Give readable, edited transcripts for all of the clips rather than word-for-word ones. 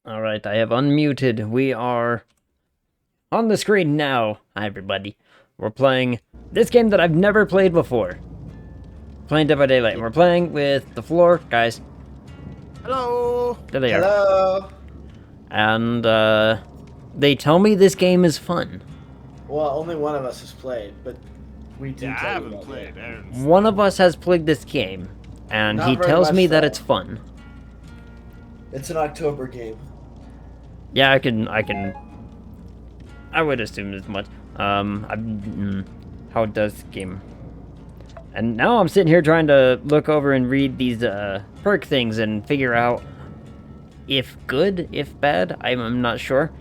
Alright, I have unmuted. We are on the screen now. Hi, everybody. We're playing this game that I've never played before. Playing Dead by Daylight. And we're playing with the Flore guys. Hello. There they are. Hello. And, they tell me this game is fun. Well, only one of us has played, but we do. Yeah, I tell you haven't about played. it. Aaron's One of us has played this game, and Not he very tells much me that so. it's fun. It's an October game. Yeah, I would assume as much. How does game? And now I'm sitting here trying to look over and read these perk things and figure out if good, if bad. I'm not sure.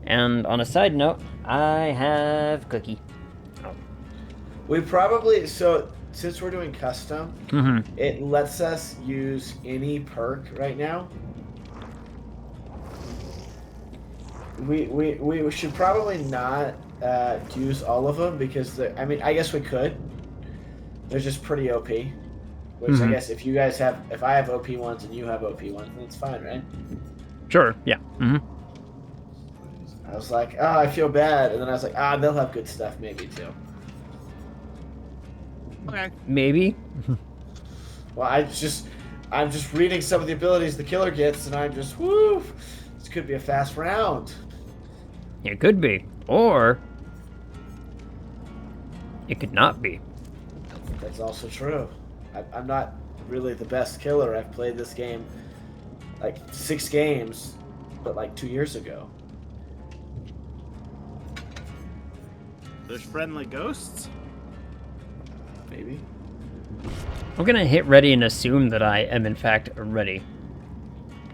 And on a side note, I have cookie. We probably since we're doing custom, Mm-hmm. it lets us use any perk right now. We should probably not use all of them because I mean I guess we could. They're just pretty OP. Which I Mhm. guess if I have OP ones and you have OP ones, then it's fine, right? Sure. Yeah. Mm-hmm. I was like, oh, I feel bad, and then I was like, they'll have good stuff maybe too. okay. Maybe. Well, I'm just reading some of the abilities the killer gets, and I'm just, woo! This could be a fast round. It could be, or it could not be. That's also true. I'm not really the best killer. I've played this game like 6 games, but like 2 years ago. There's friendly ghosts. Maybe. I'm gonna hit ready and assume that I am in fact ready.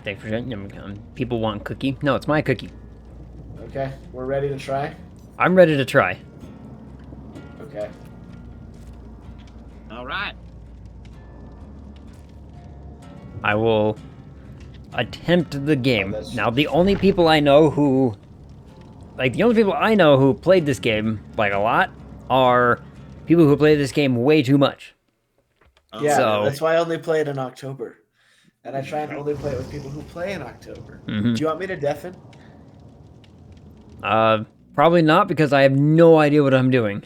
Thanks for people want cookie. No, it's my cookie. Okay, we're ready to try. I'm ready to try. Okay. All right. I will attempt the game. that's- Now, the only people I know who played this game, like, a lot, are people who play this game way too much. Yeah, So- that's why I only play it in October. And I try and only play it with people who play in October. Mhm. Do you want me to deafen? Probably not, because I have no idea what I'm doing.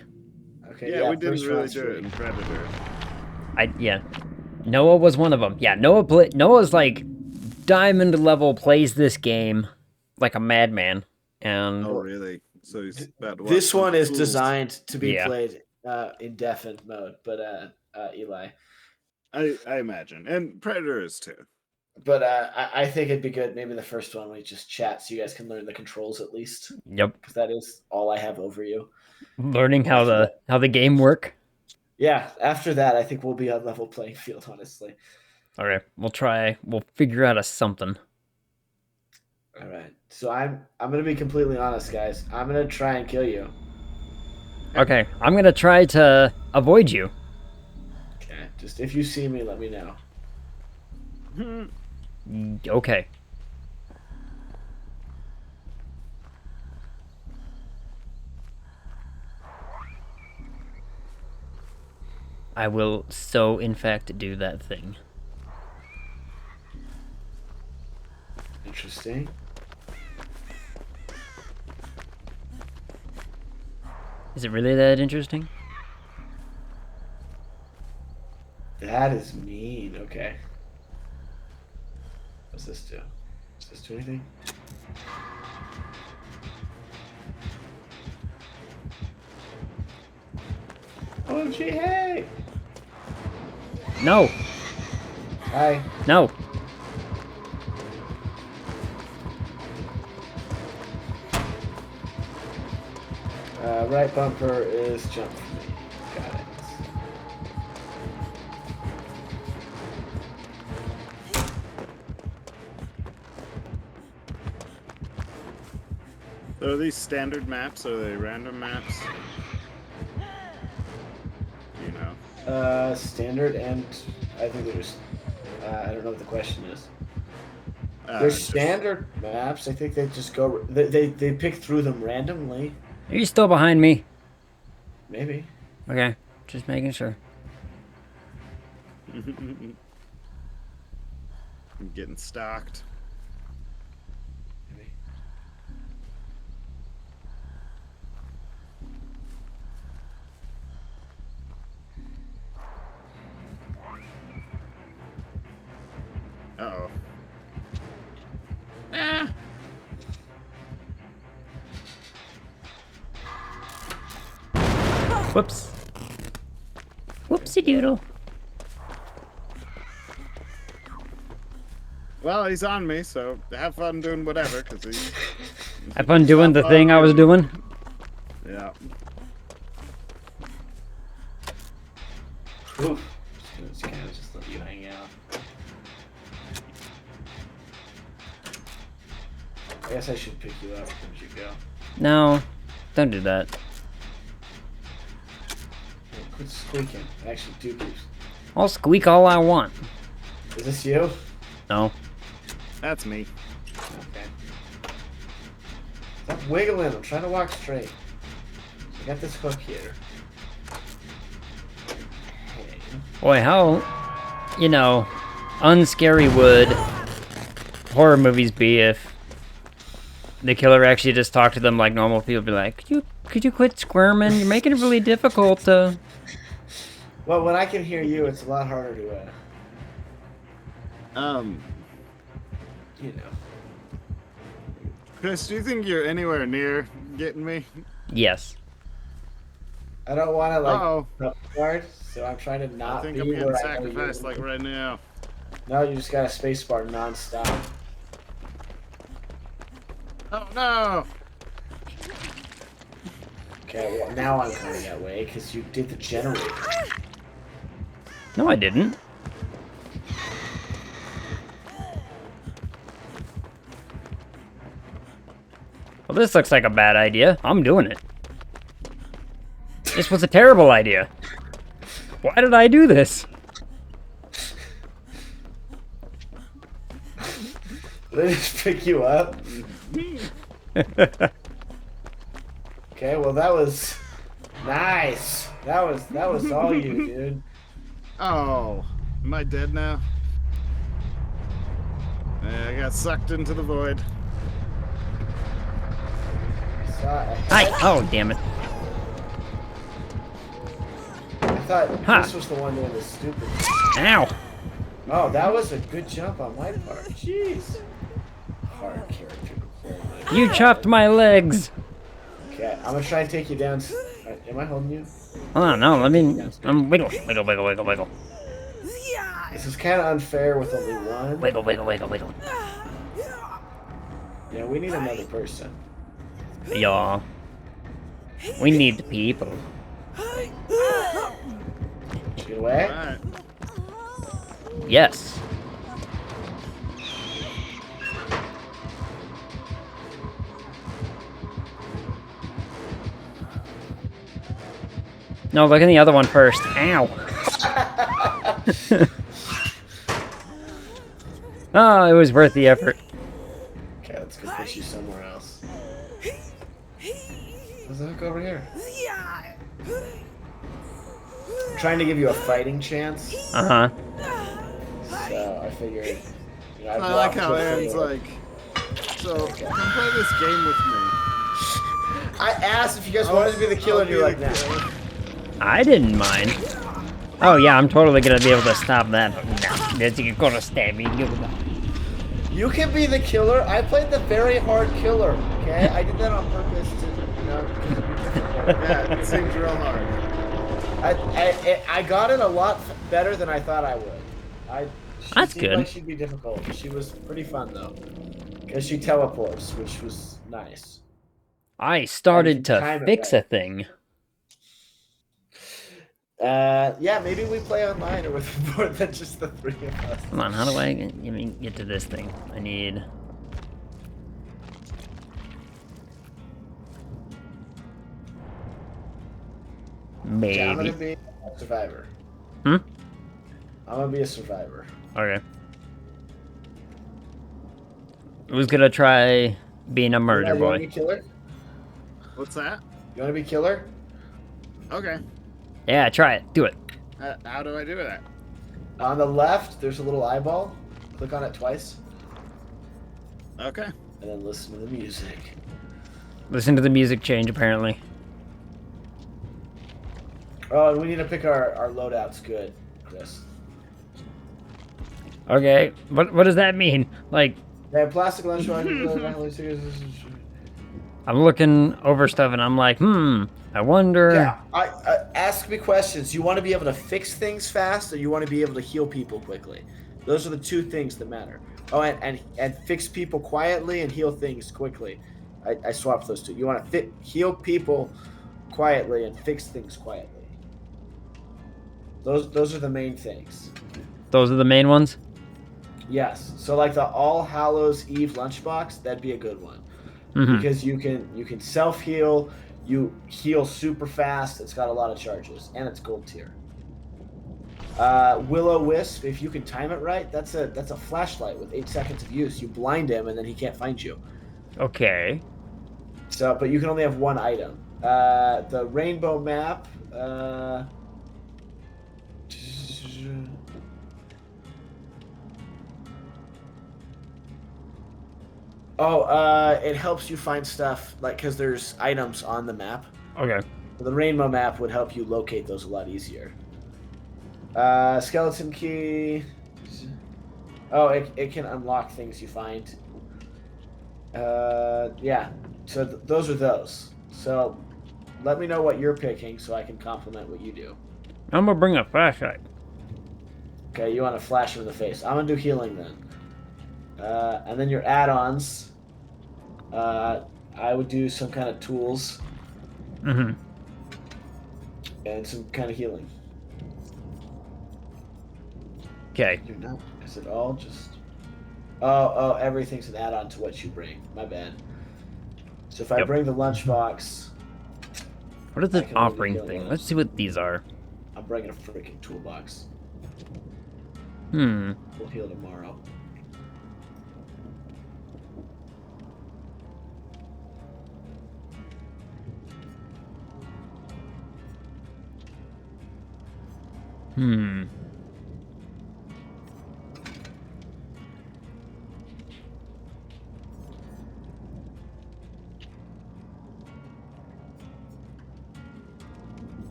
Okay, Yeah, we didn't first really round's do it free. in Predator. Yeah. Noah was one of them. Yeah, Noah's, like, diamond level, plays this game like a madman. And Oh, really? So he's about to watch This some one is fools. designed to be Yeah. played in deafen mode, but Eli. I imagine, and Predator is too. But I think it'd be good. Maybe the first one we just chat so you guys can learn the controls at least, yep, because that is all I have over you. learning how the game work. Yeah, after that, I think we'll be on level playing field. Honestly. All right, we'll figure out a something. All right. So I'm gonna be completely honest, guys. I'm gonna try and kill you. Okay, I'm gonna try to avoid you. Okay. Just if you see me, let me know. Okay. I will so in fact do that thing. Interesting. Is it really that interesting? That is mean. Okay. What's this do? Does this do anything? OMG, hey! No, Hi. no. Right bumper is jump for me. Got it. So are these standard maps? Or are they random maps? You know. Standard and I think there's. I don't know what the question is. Just- Standard maps. I think they just go. They pick through them randomly. Are you still behind me? Maybe. Okay, just making sure. I'm getting stalked. Uh-oh. Ah! Whoops. Whoopsie doodle. Well, he's on me, so have fun doing whatever, because he's... Have fun doing the thing I was doing. Yeah. Oof. Just kind of just let you hang out. I guess I should pick you up as you go. No, don't do that. Hey, quit squeaking. Actually, do keep. I'll squeak all I want. Is this you? No. That's me. Okay. Stop wiggling. I'm trying to walk straight. I got this hook here. Hey. Boy, how, you know, unscary would horror movies be if the killer actually just talked to them like normal people? Be like, could you quit squirming? You're making it really difficult to... Well, when I can hear you, it's a lot harder to, you know. Chris, do you think you're anywhere near getting me? Yes. I don't want to, like, Uh-oh. jump hard, so I'm trying to not I think be I'm getting where I know sacrificed, you. like, right now. No, you just got a space bar non-stop. Oh, no! Okay, well, now I'm coming that way, because you did the generator. No, I didn't. Well, this looks like a bad idea. I'm doing it. This was a terrible idea. Why did I do this? Did I just pick you up? Okay, well that was nice. That was all you, dude. Oh, am I dead now? I got sucked into the void. Hi. Oh, damn it. I thought Ha. this was the one that was stupid. Ow. Oh, that was a good jump on my part. Jeez. Hard character deployment. You chopped my legs. Okay, I'm gonna try and take you down. Am I holding you? Oh, no, let me... wiggle, wiggle, wiggle, wiggle, wiggle. This is kind of unfair with only one. Wiggle, wiggle, wiggle, wiggle. Yeah, we need another person. Yeah. We need the people. Get away. Alright. Yes. No, look at the other one first. Ow. Oh, it was worth the effort. Okay, let's go push you somewhere else. There's a hook over here. I'm trying to give you a fighting chance. Uh-huh. So I figured, you know, I like how Aaron's like, so come play this game with me. I asked if you guys wanted to be the killer, and you're like, nah. I didn't mind. Oh yeah, I'm totally gonna be able to stop that. But no, you're gonna stab me. You can be the killer. I played the very hard killer. Okay, I did that on purpose to, you know. Yeah, it seems real hard. I got it a lot better than I thought I would. That's She seemed good. like she'd be difficult. She was pretty fun though, because she teleports, which was nice. I started Time to it fix right. a thing. Yeah, maybe we play online or with more than just the three of us. Come on, how do I get to this thing? I need... Yeah, I'm Maybe. gonna be a survivor. Hmm? I'm gonna be a survivor. Okay. Who's gonna try being a murder You wanna be boy? killer? What's that? You wanna be killer? Okay. Yeah, try it. Do it. How do I do that? On the left, there's a little eyeball. Click on it twice, Okay. and then listen to the music. Listen to the music change, apparently. Oh, and we need to pick our loadouts good, Chris. Okay, what does that mean? Like, They have plastic lunchbox. I'm looking over stuff and I'm like, I wonder. Okay, ask me questions. You want to be able to fix things fast, or you want to be able to heal people quickly? Those are the two things that matter. Oh, and fix people quietly and heal things quickly. I swapped those two. You want to heal people quietly and fix things quietly. Those are the main things. Those are the main ones? Yes. So like the All Hallows Eve lunchbox, that'd be a good one. Mm-hmm. Because you can self heal, you heal super fast. It's got a lot of charges, and it's gold tier. Will-O-Wisp, if you can time it right, that's a flashlight with 8 seconds of use. You blind him, and then he can't find you. Okay. So, but you can only have one item. The rainbow map. It helps you find stuff, like, because there's items on the map. Okay. The rainbow map would help you locate those a lot easier. Skeleton key. Oh, it can unlock things you find. Yeah. So those are those. So let me know what you're picking so I can complement what you do. I'm gonna bring a flashlight. Okay, you want to flash him in the face. I'm gonna do healing then. And then your add-ons. I would do some kind of tools. Mm-hmm. And some kind of healing. Okay. You're not. Is it all just? Oh, everything's an add-on to what you bring. My bad. So if I bring the lunchbox. What is this offering thing? Let's see what these are. I'm bringing a freaking toolbox. We'll heal tomorrow.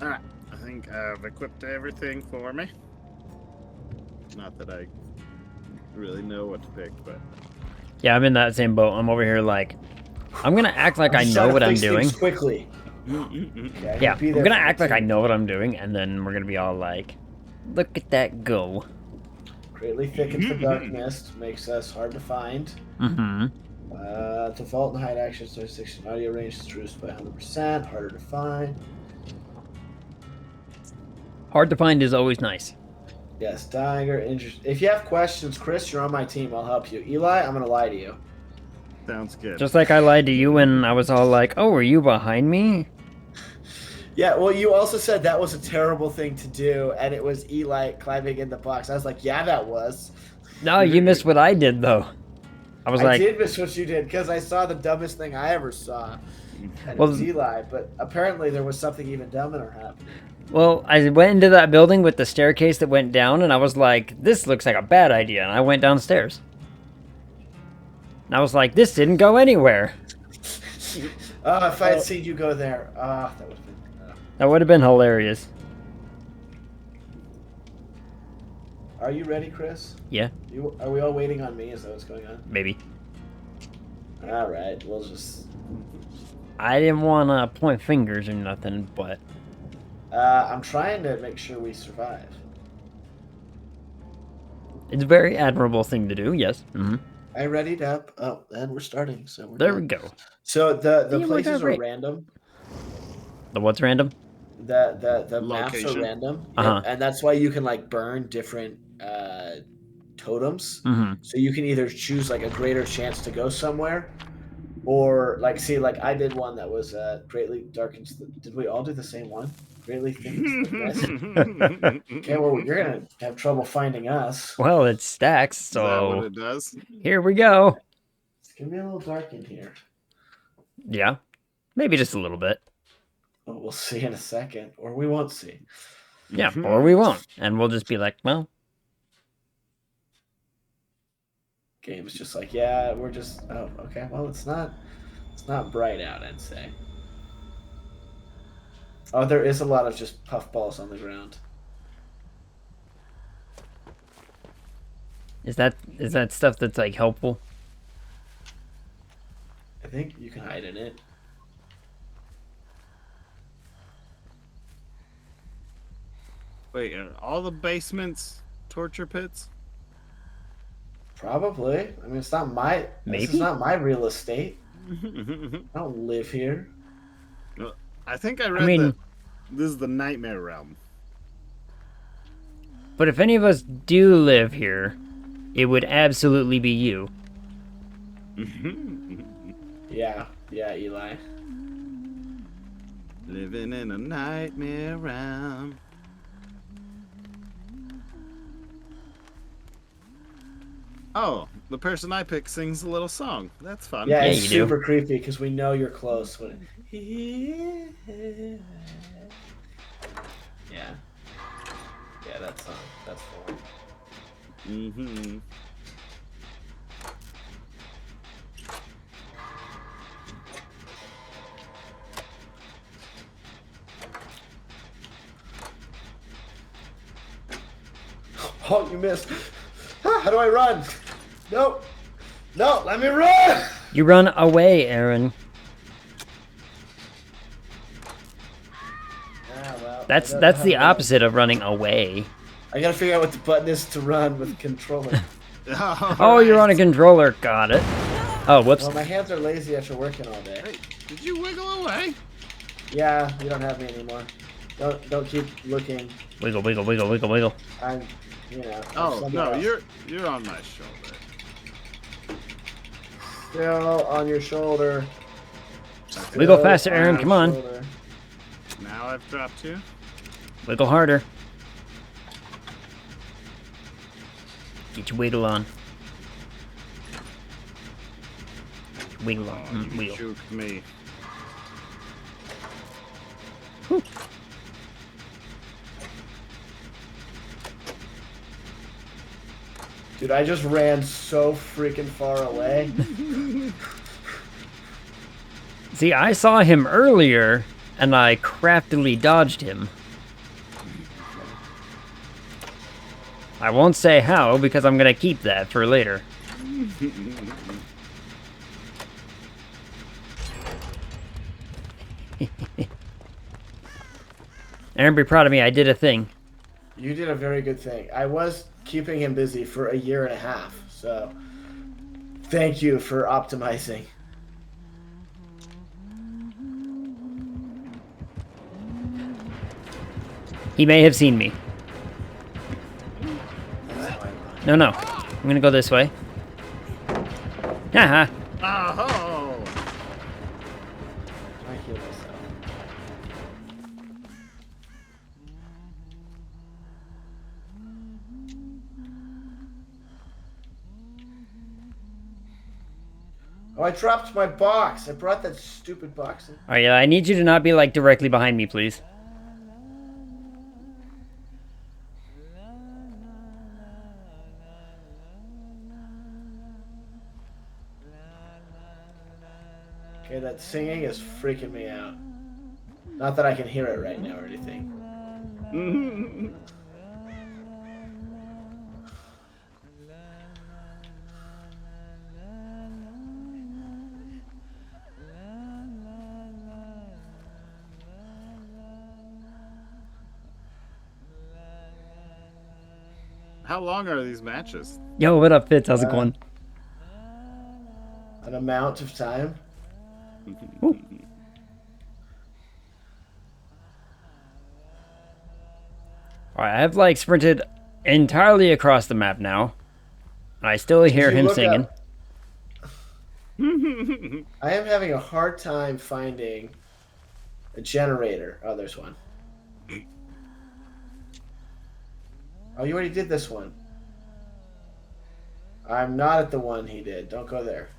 Alright, I think I've equipped everything for me. Not that I really know what to pick, but... Yeah, I'm in that same boat. I'm over here like, I'm gonna act like I know what I'm doing. Quickly. Okay, Yeah, I'm gonna act like I know what I'm doing, and then we're gonna be all like, look at that go. Greatly thickens the dark mist, makes us hard to find. Default and hide actions, 36 audio range is reduced by 100%, harder to find. Hard to find is always nice. Yes, Tiger, interesting. If you have questions, Chris, you're on my team. I'll help you. Eli, I'm gonna lie to you. Sounds good. Just like I lied to you when I was all like, oh, were you behind me? Yeah, well, you also said that was a terrible thing to do, and it was Eli climbing in the box. I was like, yeah, that was. No, you missed what I did, though. I did miss what you did, because I saw the dumbest thing I ever saw. And it was Eli, but apparently there was something even dumber happening. Well, I went into that building with the staircase that went down, and I was like, this looks like a bad idea, and I went downstairs. And I was like, this didn't go anywhere. If I had seen you go there, that would have been... That would have been hilarious. Are you ready, Chris? Yeah. Are we all waiting on me? Is that what's going on? Maybe. All right, we'll just... I didn't want to point fingers or nothing, but... I'm trying to make sure we survive. It's a very admirable thing to do, yes. I readied up. Oh, and we're starting, so we're There done. we go. So the places are random. The what's random? The maps are random. And that's why you can like burn different totems. So you can either choose like a greater chance to go somewhere, or like I did one that was greatly darkens. Did we all do the same one? Greatly thickens the mist. Okay, well you're gonna have trouble finding us. Well, it stacks, so Is that what it does? Here we go. It's gonna be a little dark in here. Yeah, maybe just a little bit. Well, we'll see in a second, or we won't see. Yeah, or we won't, and we'll just be like, well. Game's just like, yeah, we're just. Oh, okay. Well, it's not bright out, I'd say. Oh, there is a lot of just puffballs on the ground. Is that stuff that's like helpful? I think you can hide in it. Wait, are all the basements torture pits? Probably. I mean, it's not my. Maybe? This is not my real estate. I don't live here. I think I read that this is the nightmare realm. But if any of us do live here, it would absolutely be you. Yeah, Eli. Living in a nightmare realm. Oh, the person I pick sings a little song. That's fun. Yeah, it's super creepy because we know you're close. When yeah, that song. That's the one. Mm-hmm. Oh, you missed. How do I run? No, let me run. You run away, Aaron. Well, that's the opposite of running away. I gotta figure out what the button is to run with the controller. Oh, you're on a controller. Got it. Oh, whoops. Well, my hands are lazy after working all day. Hey, did you wiggle away? Yeah, you don't have me anymore. Don't keep looking. Wiggle, wiggle, wiggle, wiggle, wiggle. I'm, I'm Oh no, else. you're on my shoulder. Still on your shoulder. Wiggle faster, Aaron. Come on. Shoulder. Now I've dropped you. Wiggle harder. Get your wiggle on. Wiggle on. You Wiggle. juked me. Whew. Dude, I just ran so freaking far away. See, I saw him earlier, and I craftily dodged him. I won't say how, because I'm gonna keep that for later. Aaron, be proud of me, I did a thing. You did a very good thing. I was keeping him busy for a year and a half, so thank you for optimizing. He may have seen me. No, I'm gonna go this way. Haha. Oh! I heal myself. Oh, I dropped my box. I brought that stupid box in. Alright, I need you to not be, like, directly behind me, please. Okay, that singing is freaking me out. Not that I can hear it right now or anything. How long are these matches? Yo, what up, Fitz? How's it going? An amount of time? Alright, I've like sprinted entirely across the map now. I still hear him singing. I am having a hard time finding a generator. Oh, there's one. Oh, you already did this one. I'm not at the one he did. Don't go there.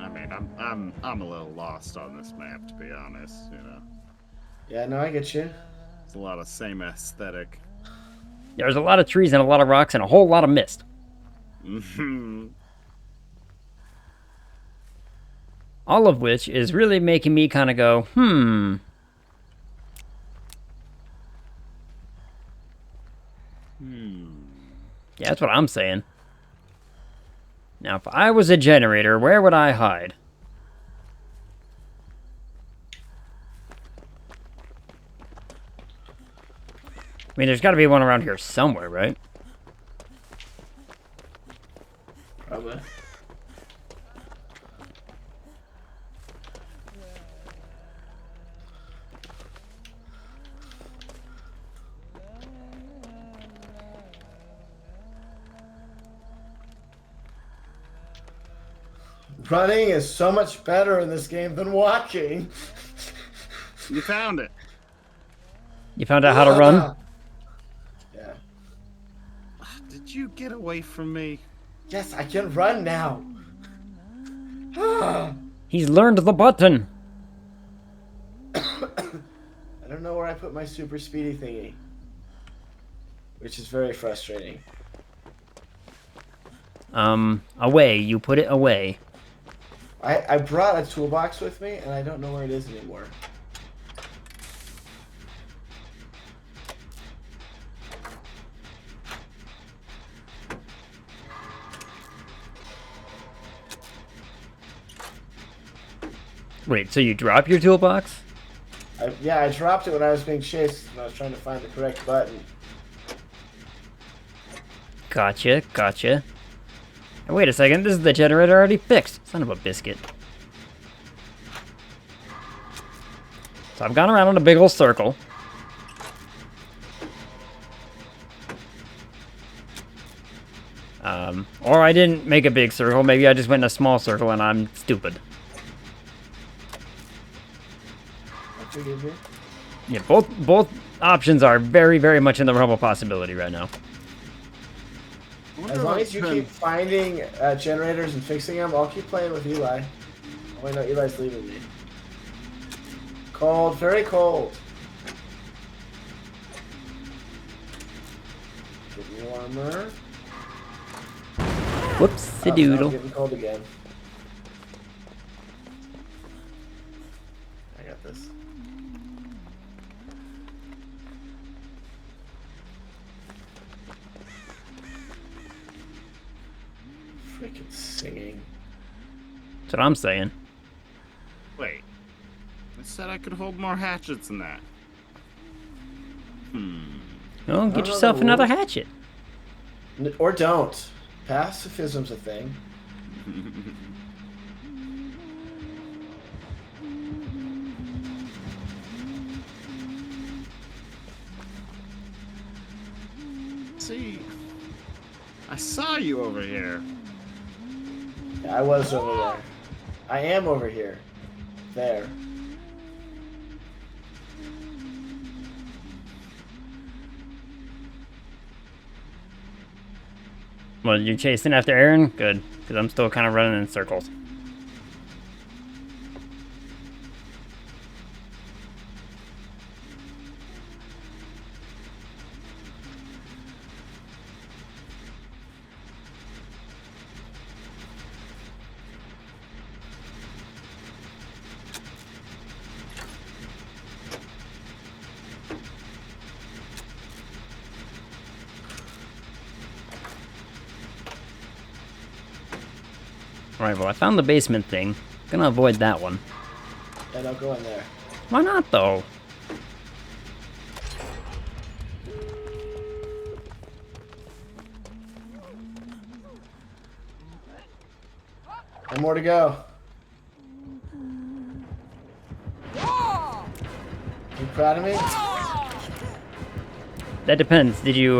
I mean, I'm a little lost on this map, to be honest. You know. Yeah, no, I get you. It's a lot of same aesthetic. There's a lot of trees and a lot of rocks and a whole lot of mist. All of which is really making me kind of go, Yeah, that's what I'm saying. Now, if I was a generator, where would I hide? I mean, there's got to be one around here somewhere, right? Probably. Running is so much better in this game than walking. You found it. You found out how to run? Yeah. Did you get away from me? Yes, I can run now. He's learned the button. I don't know where I put my super speedy thingy, which is very frustrating. Away. You put it away. I brought a toolbox with me, and I don't know where it is anymore. Wait, so you drop your toolbox? Yeah, I dropped it when I was being chased, and I was trying to find the correct button. Gotcha, gotcha. And wait a second, this is the generator already fixed. Son of a biscuit. So I've gone around in a big old circle. Or I didn't make a big circle. Maybe I just went in a small circle and I'm stupid. Yeah, both options are very, very much in the realm of possibility right now. As long as you keep finding generators and fixing them, I'll keep playing with Eli. Oh wait, no, Eli's leaving me. Cold, very cold. Getting warmer. Whoops-a-doodle. Getting cold again. I got this. Freaking singing. That's what I'm saying. Wait. I said I could hold more hatchets than that. Well, get yourself another hatchet. Or don't. Pacifism's a thing. See, I saw you over here. Yeah, I was over there. I am over here. There. Well, you're chasing after Aaron? Good, because I'm still kind of running in circles. Alright, well, I found the basement thing. Gonna avoid that one. Yeah, don't go in there. Why not, though? And more to go. You proud of me? That depends. Did you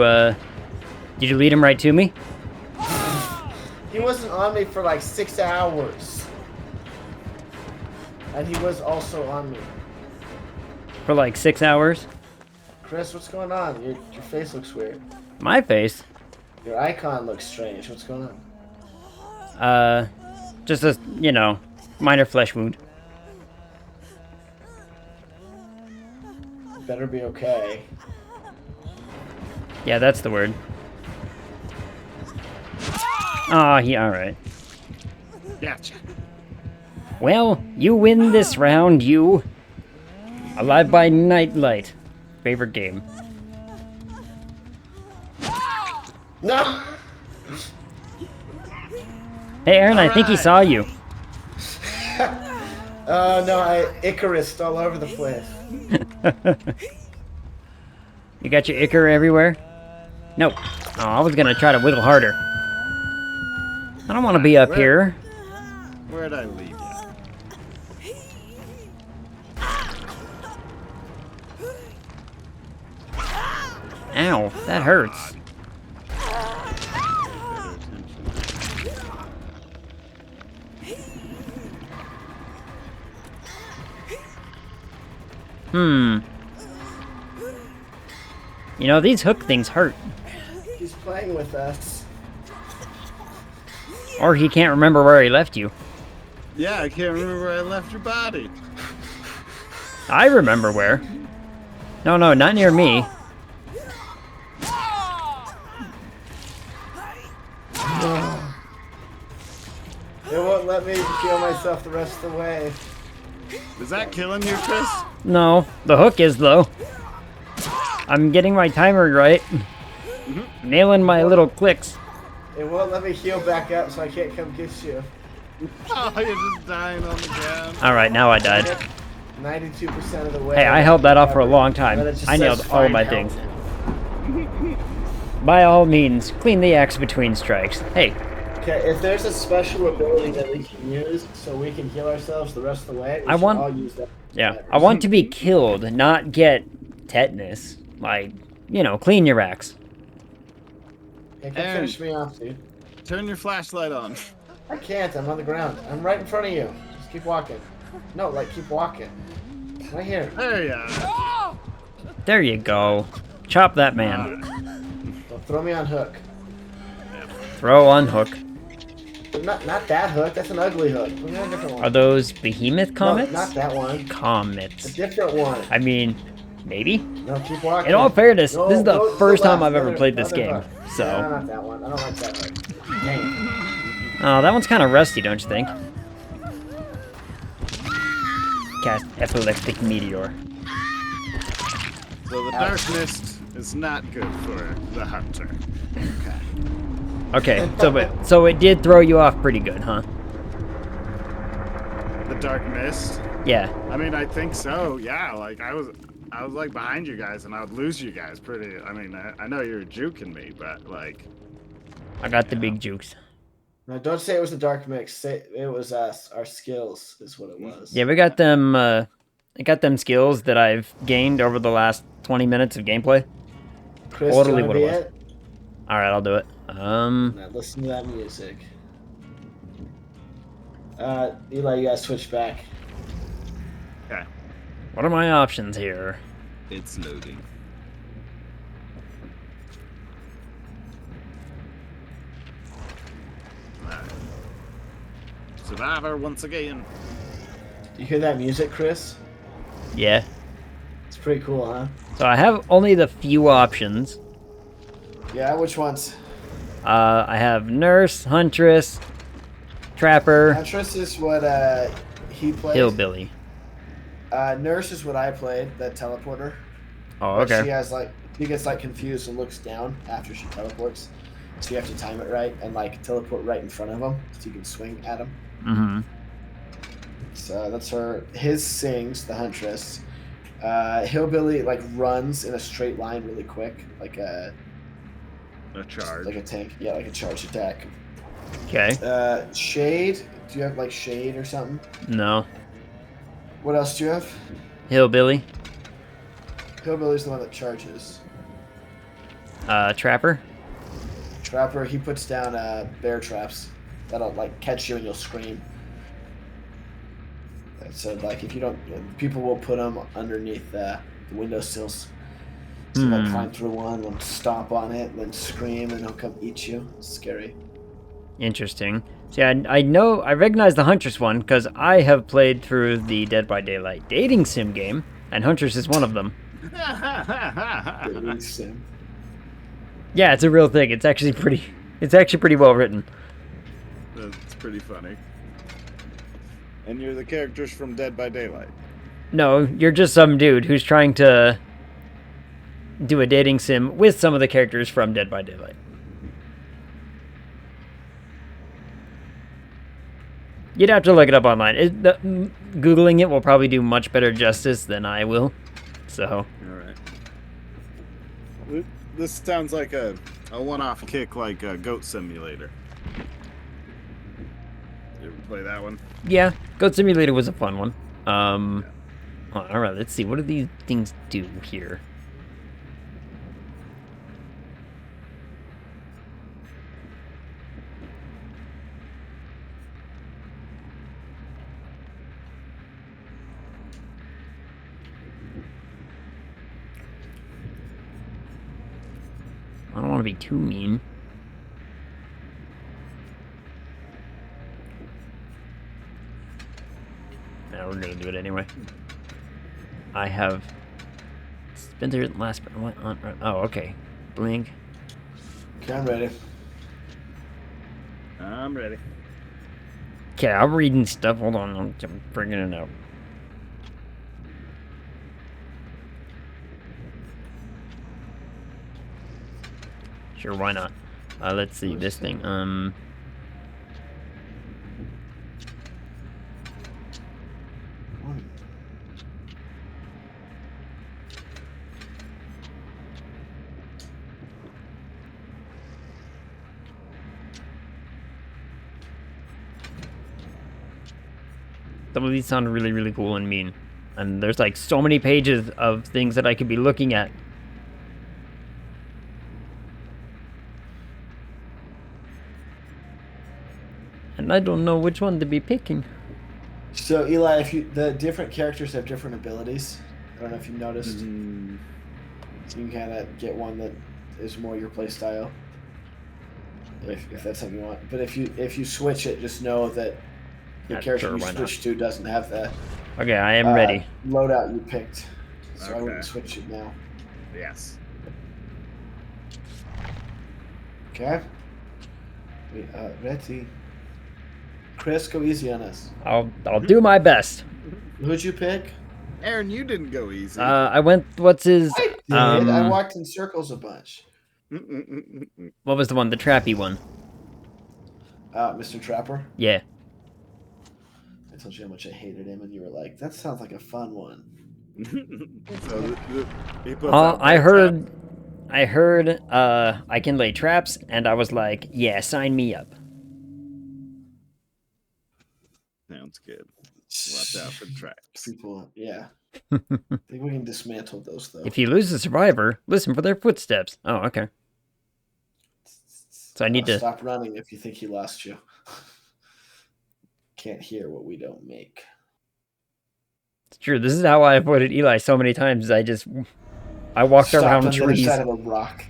lead him right to me? He wasn't on me for like 6 hours. And he was also on me. For like 6 hours? Chris, what's going on? Your face looks weird. My face? Your icon looks strange. What's going on? Just a, minor flesh wound. Better be okay. Yeah, that's the word. Ah, alright. Gotcha. Well, you win this round, you. Alive by Nightlight. Favorite game. No! Hey, Aaron, I think he saw you. Oh, no, I Icarus all over the place. You got your Icar everywhere? Nope. Oh, I was gonna try to wiggle harder. I don't want to be up here. Where'd I leave you? Ow, that hurts. You know, these hook things hurt. He's playing with us. Or he can't remember where he left you. Yeah, I can't remember where I left your body. I remember where. No, not near me. It won't let me heal myself the rest of the way. Is that killing you, Chris? No, the hook is, though. I'm getting my timer right. Nailing my little clicks. It won't let me heal back up, so I can't come get you. Oh, you're just dying on the ground. Alright, now I died. 92% of the way. Hey, I held that off for a long time. I nailed all of my things. By all means, clean the axe between strikes. Hey. Okay, if there's a special ability that we can use so we can heal ourselves the rest of the way, we should all use that. Yeah, I want to be killed, not get tetanus. Like, you know, clean your axe. Hey, come finish me off, dude. Turn your flashlight on. I can't, I'm on the ground. I'm right in front of you. Just keep walking. No, like, keep walking. Right here. There you are. There you go. Chop that man. Don't throw me on hook. Throw on hook. Not that hook, that's an ugly hook. Look at a different one. Are those behemoth comets? No, not that one. Comets. A different one. I mean, maybe? No, keep walking. In all fairness, No, this is the first time I've another- ever played this another game. hook. So. No, not that one. I don't like that hook. Dang. Oh, that one's kind of rusty, don't you think? Cast epileptic meteor. So the dark mist is not good for the hunter. Okay, so it did throw you off pretty good, huh? The dark mist? Yeah. I mean, I think so. Yeah, like I was like behind you guys, and I would lose you guys pretty. I mean, I know you were juking me, but like. I got the big jukes. No, don't say it was the dark mix. Say it was us. Our skills is what it was. Yeah, we got them. I got them skills that I've gained over the last 20 minutes of gameplay. Chris, totally what it was. All right, I'll do it. Now listen to that music. Eli, you gotta switch back. Okay. What are my options here? It's loading. Survivor once again. You hear that music, Chris? Yeah. It's pretty cool, huh? So I have only the few options. Yeah, which ones? I have Nurse, Huntress, Trapper, Huntress is what he played. Hillbilly. Nurse is what I played, that teleporter. Oh, okay. She gets like confused and looks down after she teleports. So you have to time it right and like teleport right in front of him so you can swing at him. Mm-hmm. So that's her. His sings, the Huntress. Hillbilly like runs in a straight line really quick, like a charge. Like a tank. Yeah, like a charge attack. Okay. Shade. Do you have like Shade or something? No. What else do you have? Hillbilly. Hillbilly's the one that charges. Trapper. Trapper, he puts down bear traps that'll like catch you and you'll scream. So like if you don't, people will put them underneath the windowsills. So they'll climb through one, they'll stomp on it, then scream, and they'll come eat you. It's scary. Interesting. See, I know, I recognize the Huntress one because I have played through the Dead by Daylight dating sim game, and Huntress is one of them. Dating sim. Yeah, it's a real thing. It's actually pretty well written. That's pretty funny. And you're the characters from Dead by Daylight. No, you're just some dude who's trying to do a dating sim with some of the characters from Dead by Daylight. You'd have to look it up online. Googling it will probably do much better justice than I will. So. Alright. This sounds like a one-off kick like Goat Simulator. You ever play that one? Yeah, Goat Simulator was a fun one. Alright, let's see. What do these things do here? I don't want to be too mean. Nah, we're gonna do it anyway. I have spent their last. What on? Oh, okay. Blink. Okay, I'm ready. I'm ready. Okay, I'm reading stuff. Hold on, I'm bringing it out. Sure, why not? Let's see this thing. Some of these sound really, really cool and mean. And there's like so many pages of things that I could be looking at. And I don't know which one to be picking. So Eli, the different characters have different abilities. I don't know if you noticed. So you can kind of get one that is more your play style. If that's something you want. But if you switch it, just know that the character you switch to doesn't have that. Okay, I am ready. Loadout you picked. So I wouldn't switch it now. Yes. Okay. We are ready. Chris, go easy on us. I'll do my best. Who'd you pick? Aaron, you didn't go easy. I went. What's his? I did. I walked in circles a bunch. What was the one? The trappy one. Mr. Trapper. Yeah. I told you how much I hated him, and you were like, "That sounds like a fun one." I heard. I can lay traps, and I was like, "Yeah, sign me up." Sounds good. Watch out for traps. People, yeah. I think we can dismantle those, though. If you lose a survivor, listen for their footsteps. Oh, okay. So I need to stop running if you think he lost you. Can't hear what we don't make. It's true. This is how I avoided Eli so many times. I walked around trees. On the other side of a rock.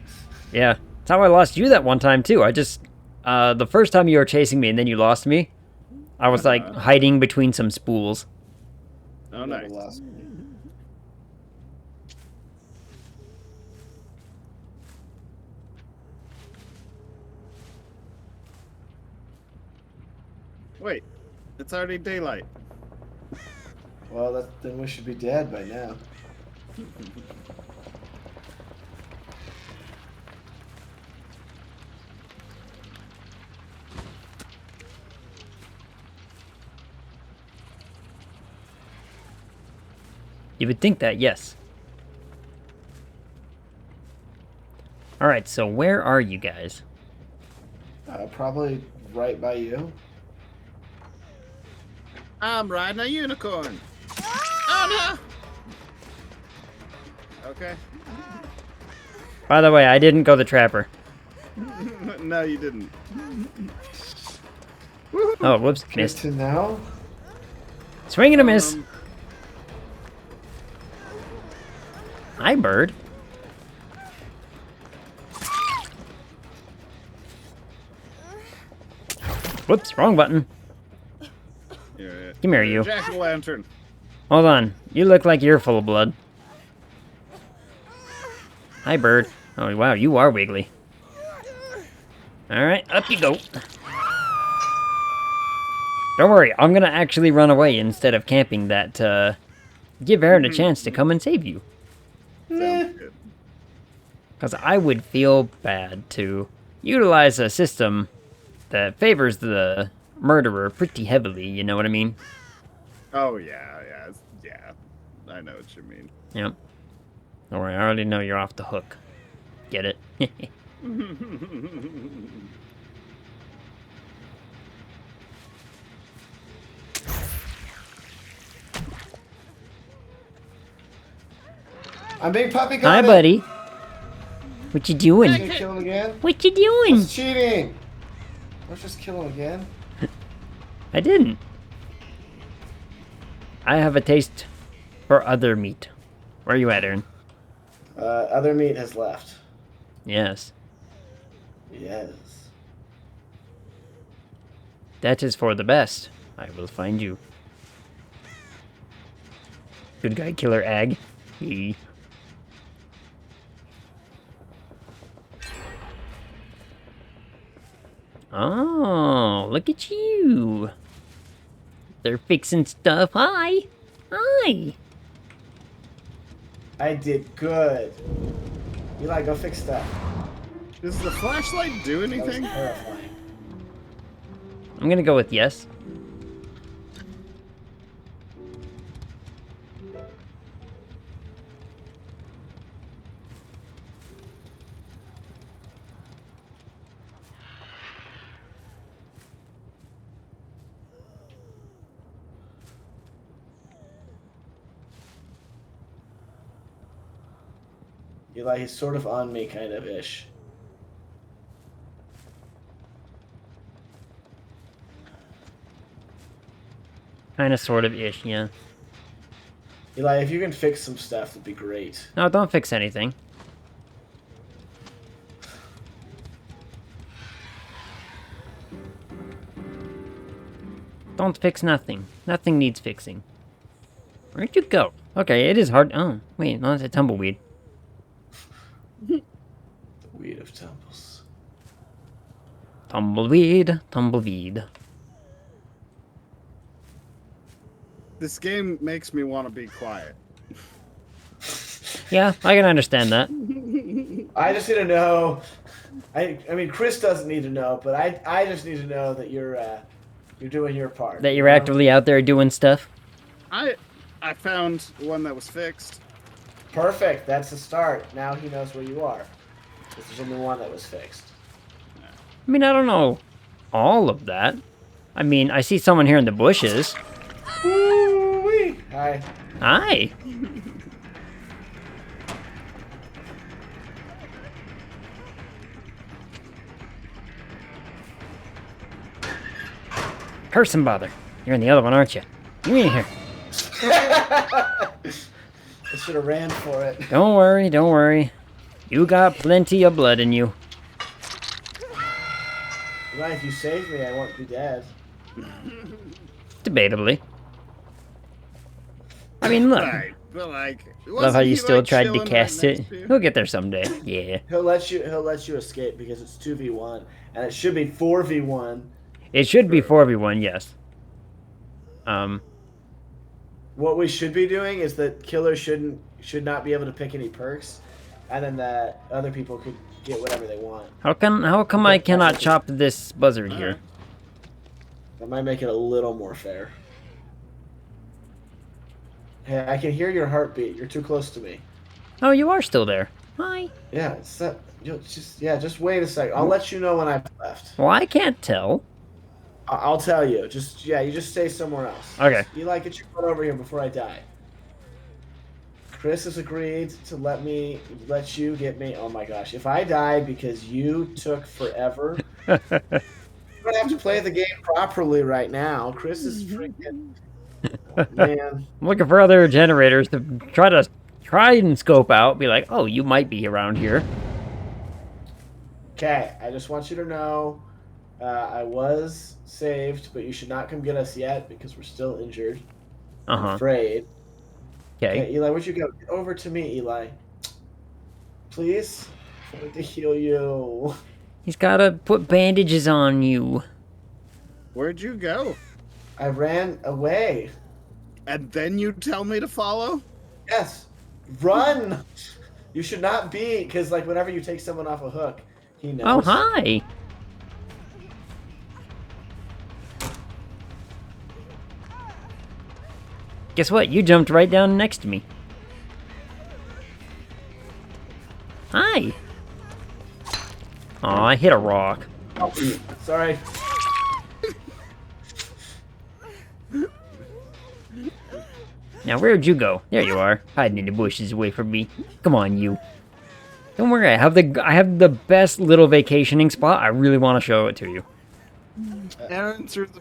Yeah, that's how I lost you that one time too. The first time you were chasing me and then you lost me, I was like hiding between some spools. Oh, nice. Wait, it's already daylight. Well, then we should be dead by now. You would think that, yes. Alright, so where are you guys? Probably right by you. I'm riding a unicorn. Oh, no! Okay. By the way, I didn't go the trapper. No, you didn't. Oh, whoops, missed. To now? Swing and a miss. Hi, bird. Whoops, wrong button. Come here, you. Jack-o'-lantern. Hold on. You look like you're full of blood. Hi, bird. Oh, wow, you are wiggly. Alright, up you go. Don't worry, I'm gonna actually run away instead of camping that to give Aaron a chance to come and save you. Sounds good. Because I would feel bad to utilize a system that favors the murderer pretty heavily, you know what I mean? Oh, yeah. I know what you mean. Yep. Don't worry, I already know you're off the hook. Get it? I'm being puppy. Hi, buddy. What you doing? Did you kill him again? What you doing? That's cheating. Let's just kill him again. I didn't. I have a taste for other meat. Where are you at, Aaron? Other meat has left. Yes. Yes. That is for the best. I will find you. Good guy, killer ag. He. Oh, look at you. They're fixing stuff. Hi. Hi. I did good. Eli, go fix stuff. Does the flashlight do That was anything? terrifying. I'm gonna go with yes. Eli, he's sort of on me, kind of ish. Kind of, sort of ish, yeah. Eli, if you can fix some stuff, that'd be great. No, don't fix anything. Don't fix nothing. Nothing needs fixing. Where'd you go? Okay, it is hard. Oh, wait, no, it's a tumbleweed. The weed of temples. Tumbleweed, tumbleweed. This game makes me want to be quiet. Yeah, I can understand that. I just need to know. I mean, Chris doesn't need to know, but I just need to know that you're doing your part. That you're actively out there doing stuff. I found one that was fixed. Perfect. That's the start. Now he knows where you are. There's only one that was fixed. I mean, I don't know all of that. I mean, I see someone here in the bushes. Woo-wee. Hi. Hi. Curse and bother. You're in the other one, aren't you? Come in here. I should have ran for it. Don't worry, don't worry. You got plenty of blood in you. Well, if you save me, I won't be dead. Debatably. I mean, look. Right, but like, Love how you he, still like, tried to chilling cast right it. next to you? He'll get there someday. Yeah. He'll let you escape because it's 2v1 and it should be 4v1. It should be 4v1, yes. What we should be doing is that killers should not be able to pick any perks, and then that other people could get whatever they want. How come I cannot chop this buzzard here? That might make it a little more fair. Hey, I can hear your heartbeat. You're too close to me. Oh, you are still there. Hi. Yeah, it's that. Just wait a second. I'll let you know when I've left. Well, I can't tell. I'll tell you. You just stay somewhere else. Okay. Eli, get your butt over here before I die. Chris has agreed to let you get me. Oh my gosh! If I die because you took forever, you don't have to play the game properly right now. Chris is freaking man. I'm looking for other generators to try and scope out. Be like, oh, you might be around here. Okay, I just want you to know, I was saved, but you should not come get us yet because we're still injured. I'm afraid. Okay. Eli, where'd you go? Get over to me, Eli. Please? I want to heal you. He's gotta put bandages on you. Where'd you go? I ran away. And then you tell me to follow? Yes. Run! You should not be, because like whenever you take someone off a hook, he knows. Oh, hi. Guess what? You jumped right down next to me. Hi. Aw, I hit a rock. Oh, sorry. Now, where'd you go? There you are, hiding in the bushes away from me. Come on, you. Don't worry, I have the best little vacationing spot. I really want to show it to you. Aaron threw the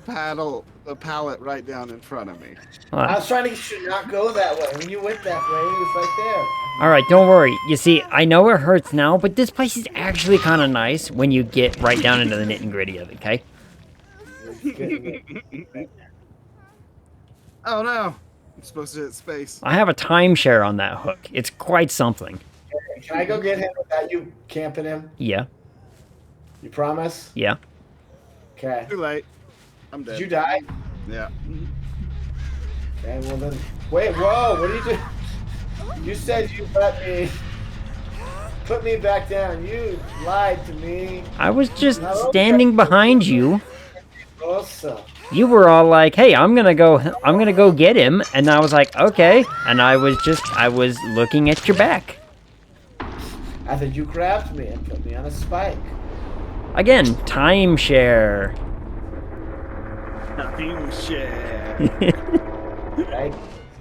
pallet right down in front of me. I was trying to get you to not go that way. When you went that way, it was right Alright, don't worry. You see, I know it hurts now, but this place is actually kind of nice when you get right down into the nit and gritty of it, okay? Oh no! I'm supposed to hit space. I have a timeshare on that hook. It's quite something. there. Can I go get him without you camping him? Yeah. You promise? Yeah. Okay. Too late. I'm dead. Did you die? Yeah. Okay, well then. Wait, whoa, what are you doing? You said you let me. Put me back down. You lied to me. I was just standing behind you. Awesome. You were all like, "Hey, I'm gonna go get him," and I was like, "Okay," and I was looking at your back. I think you grabbed me and put me on a spike. Again, timeshare. Right?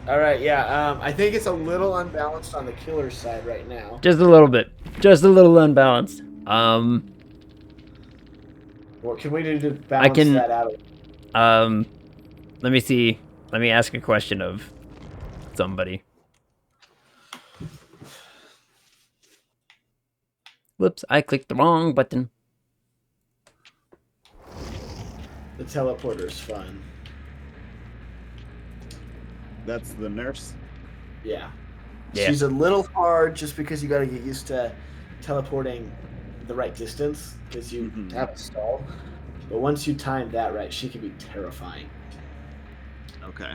All right, yeah. I think it's a little unbalanced on the killer side right now. Just a little bit. Just a little unbalanced. What can we do to balance that out? Let me see. Let me ask a question of somebody. Whoops, I clicked the wrong button. The teleporter's fun. That's the nurse? Yeah. Yeah. She's a little hard just because you got to get used to teleporting the right distance because you have a stall. But once you time that right, she can be terrifying. Okay.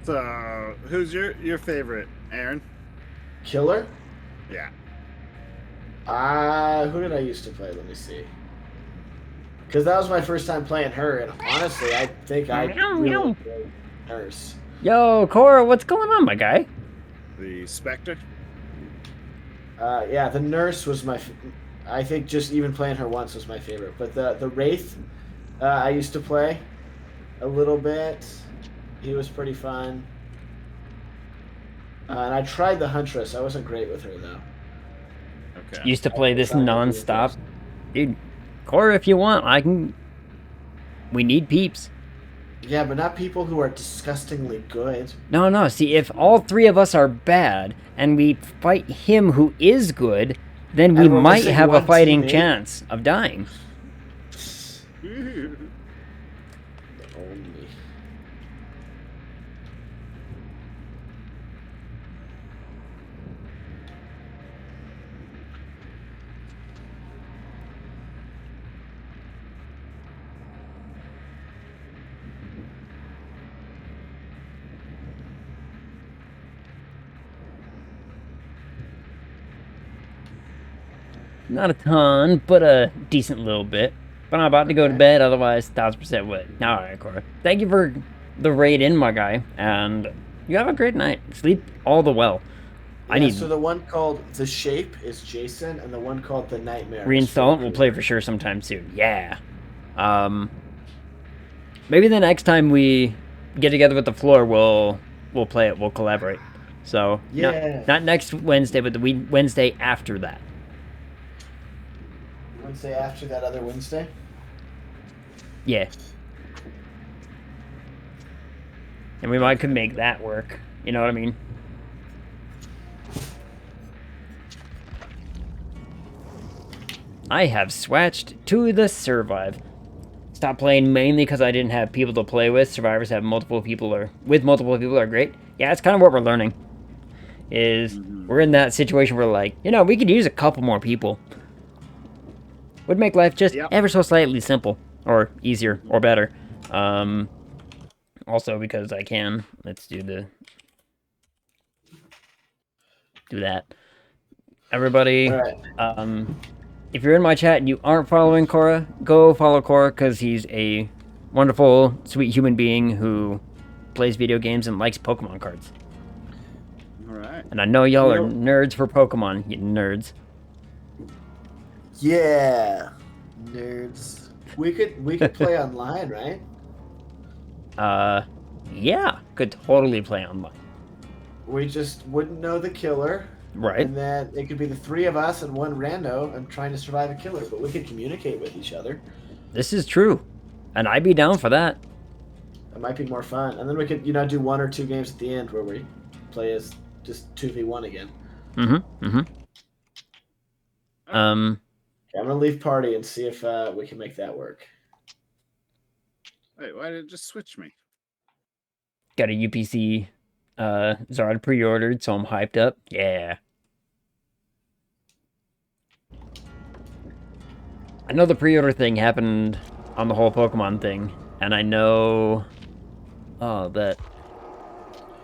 So, who's your favorite, Aaron? Killer? Yeah. Who did I used to play? Let me see. Because that was my first time playing her, and honestly, I think I really enjoyed Nurse. Yo, Cora, what's going on, my guy? The Spectre? Yeah, the Nurse was I think just even playing her once was my favorite. But the Wraith, I used to play a little bit. He was pretty fun. And I tried the Huntress. I wasn't great with her, though. Okay. Used to play this non-stop. Dude, Cora, if you want, I can... We need peeps. Yeah, but not people who are disgustingly good. No. See, if all three of us are bad, and we fight him who is good, then we might have a fighting chance of dying. Only. Not a ton, but a decent little bit. But I'm about to go to bed, otherwise 1000% would. Alright, Cora. Thank you for the raid in, my guy, and you have a great night. Sleep all the well. Yeah, so the one called The Shape is Jason, and the one called The Nightmare reinstall it. We'll play for sure sometime soon. Yeah. Maybe the next time we get together with the Flore, we'll play it. We'll collaborate. So yeah, not next Wednesday, but the Wednesday after that. Wednesday after that other Wednesday? Yeah. And we could make that work. You know what I mean? I have swatched to the survive. stopped playing mainly because I didn't have people to play with. Survivors have multiple people or with multiple people are great. Yeah, it's kind of what we're learning. Is we're in that situation where like, we could use a couple more people. Would make life just ever so slightly simple or easier or better. Also because I can. Let's do that. Everybody, right. If you're in my chat and you aren't following Cora, go follow Cora because he's a wonderful, sweet human being who plays video games and likes Pokemon cards. All right. And I know y'all are nerds for Pokemon, you nerds. Yeah, nerds. We could play online, right? Yeah, could totally play online. We just wouldn't know the killer. Right. And then it could be the three of us and one rando and trying to survive a killer, but we could communicate with each other. This is true. And I'd be down for that. It might be more fun. And then we could, do 1 or 2 games at the end where we play as just 2v1 again. Okay, I'm gonna leave party and see if we can make that work. Wait, why did it just switch me? got a UPC Zard pre-ordered, so I'm hyped up. Yeah. I know the pre-order thing happened on the whole Pokemon thing, and I know that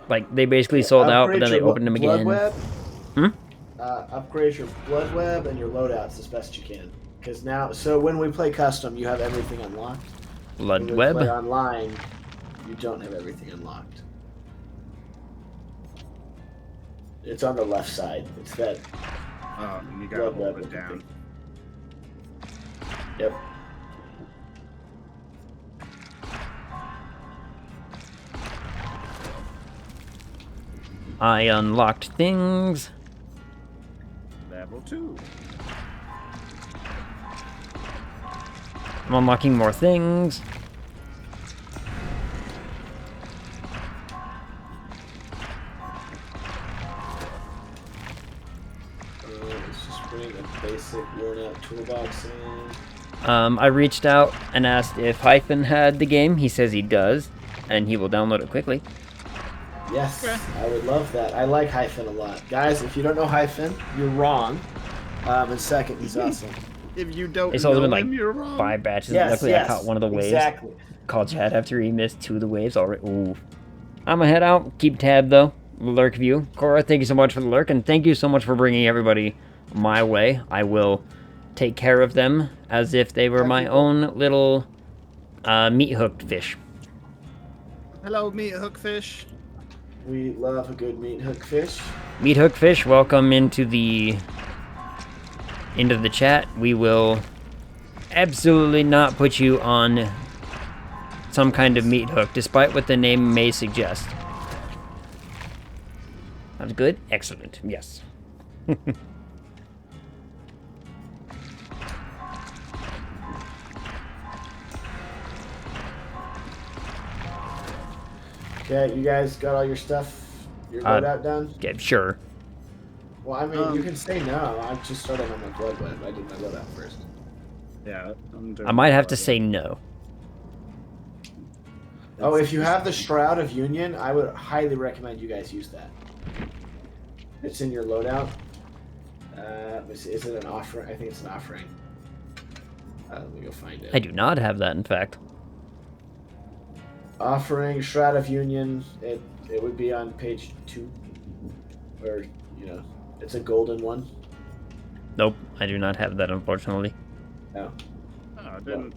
like they basically sold out, but then they opened them again. Web. Upgrade your blood web and your loadouts as best you can, because now, so when we play custom, you have everything unlocked. Blood when we web. Play online, you don't have everything unlocked. It's on the left side. It's that. You gotta hold it down. Yep. I unlocked things. Level 2. I'm unlocking more things. Let's just bring a basic worn-out toolbox in. I reached out and asked if Hyphen had the game. He says he does, and he will download it quickly. Yes, I would love that. I like Hyphen a lot. Guys, if you don't know Hyphen, you're wrong. And second, he's awesome. If you don't it's only know been him, you're wrong. 5 batches. Yes, Luckily, I caught one of the waves. Exactly. Called Chad after he missed 2 of the waves already. Ooh. I'm gonna head out. Keep tab, though. Lurk view. Cora, thank you so much for the lurk, and thank you so much for bringing everybody my way. I will take care of them as if they were my own little meat-hooked fish. Hello, meat-hook fish. We love a good meat-hook fish. Meat-hook fish, welcome into the chat. We will absolutely not put you on some kind of meat hook, despite what the name may suggest. That was good? Excellent. Yes. Okay, you guys got all your stuff, your loadout done? Yeah, sure. Well, I mean, you can say no. I just started on my blood web. I did my loadout first. Yeah, I might have to say no. Oh, if you have the Shroud of Union, I would highly recommend you guys use that. It's in your loadout. Is it an offering? I think it's an offering. Let me go find it. I do not have that, in fact. Offering Shroud of Union. It would be on page 2, or it's a golden one. Nope, I do not have that, unfortunately. No. Oh, I didn't. Well,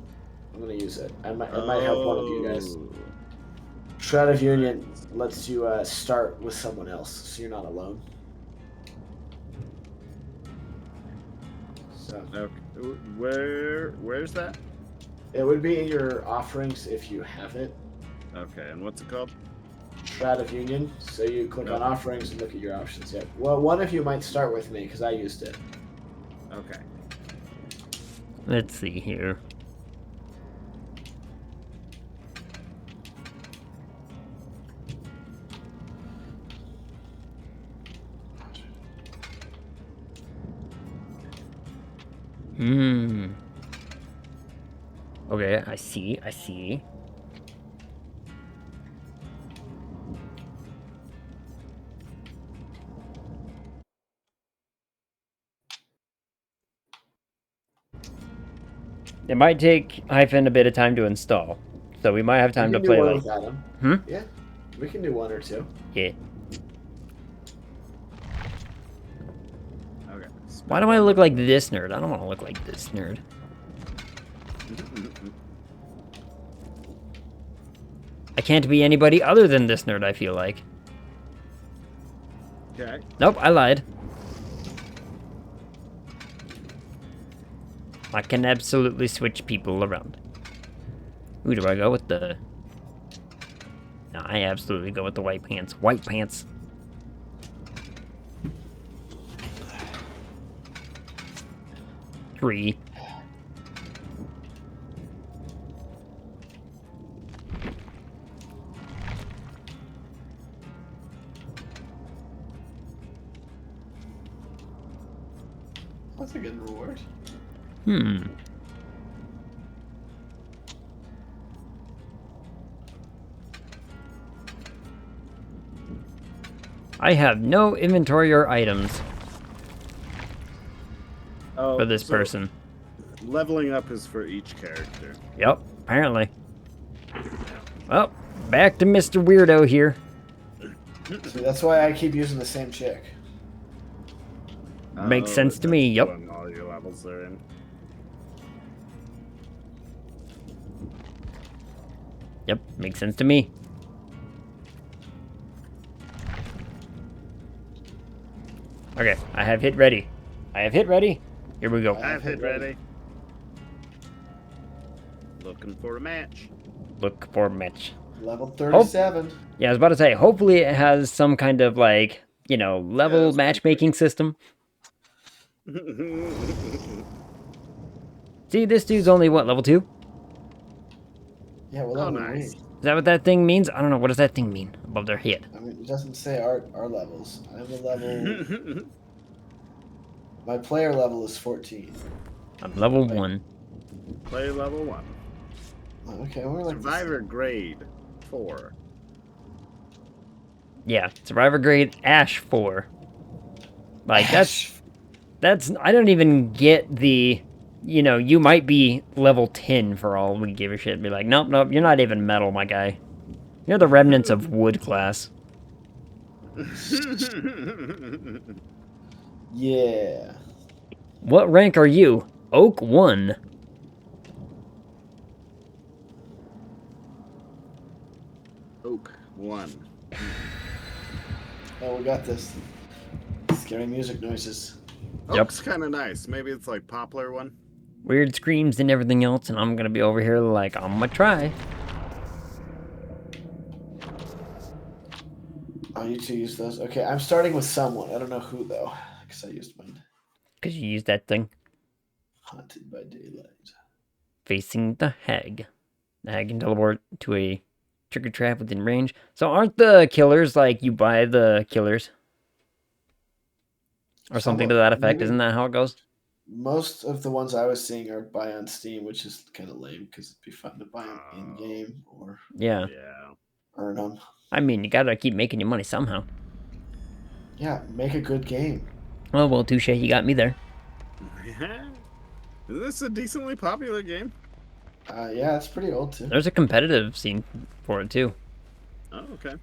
I'm gonna use it. I might help one of you guys. Shroud of Union lets you start with someone else, so you're not alone. So. Okay. Where's that? It would be in your offerings if you have it. Okay, and what's it called? Shroud of Union. So you click on offerings and look at your options. Yeah. Well, one of you might start with me because I used it. Okay. Let's see here. Okay, I see, I see. It might take Hyphen a bit of time to install, so we might have time to play like. Yeah, we can do 1 or 2. Yeah. Okay. Why do I look like this nerd? I don't want to look like this nerd. I can't be anybody other than this nerd, I feel like. Okay. Nope, I lied. I can absolutely switch people around. Who do I go with the... No, I absolutely go with the white pants. White pants. Three. That's a good reward. I have no inventory or items Oh, for this so person. Leveling up is for each character. Yep, apparently. Well, back to Mr. Weirdo here. See, that's why I keep using the same chick. Makes sense to me, yep. All your levels are in. Yep, makes sense to me. Okay, I have hit ready. I have hit ready. Here we go. I have hit ready. Looking for a match. Look for match. Level 37. Yeah, I was about to say, hopefully it has some kind of, like, you know, level matchmaking system. See, this dude's only, what, level 2? Yeah, well, Oh, level nice. Is that what that thing means? I don't know. What does that thing mean above their head? I mean, it doesn't say our levels. I have a level... My player level is 14. I'm level 1. Player level 1. Okay, we're like... Survivor grade 4. Yeah, Survivor grade Ash 4. Like, that's... I don't even get the... You know, you might be level 10 for all we give a shit. Be like, nope, nope, you're not even metal, my guy. You're the remnants of wood class. Yeah. What rank are you? Oak 1. Oak 1. Oh, we got this. Scary music noises. Yep. Oak's kind of nice. Maybe it's like Poplar 1. Weird screams and everything else, and I'm gonna be over here like, I'm gonna try. Oh, you two use those? Okay, I'm starting with someone. I don't know who, though, because I used mine. Because you used that thing. Haunted by daylight. Facing the hag. The hag can teleport to a trigger trap within range. So aren't the killers like you buy the killers? Or something to that effect? Isn't that how it goes? Most of the ones I was seeing are buy on Steam, which is kind of lame because it'd be fun to buy them in-game or yeah, earn them. I mean, you gotta keep making your money somehow. Yeah, make a good game. Oh, well, touche, you got me there. Yeah. Is this a decently popular game? Yeah, it's pretty old, too. There's a competitive scene for it, too. Oh, okay.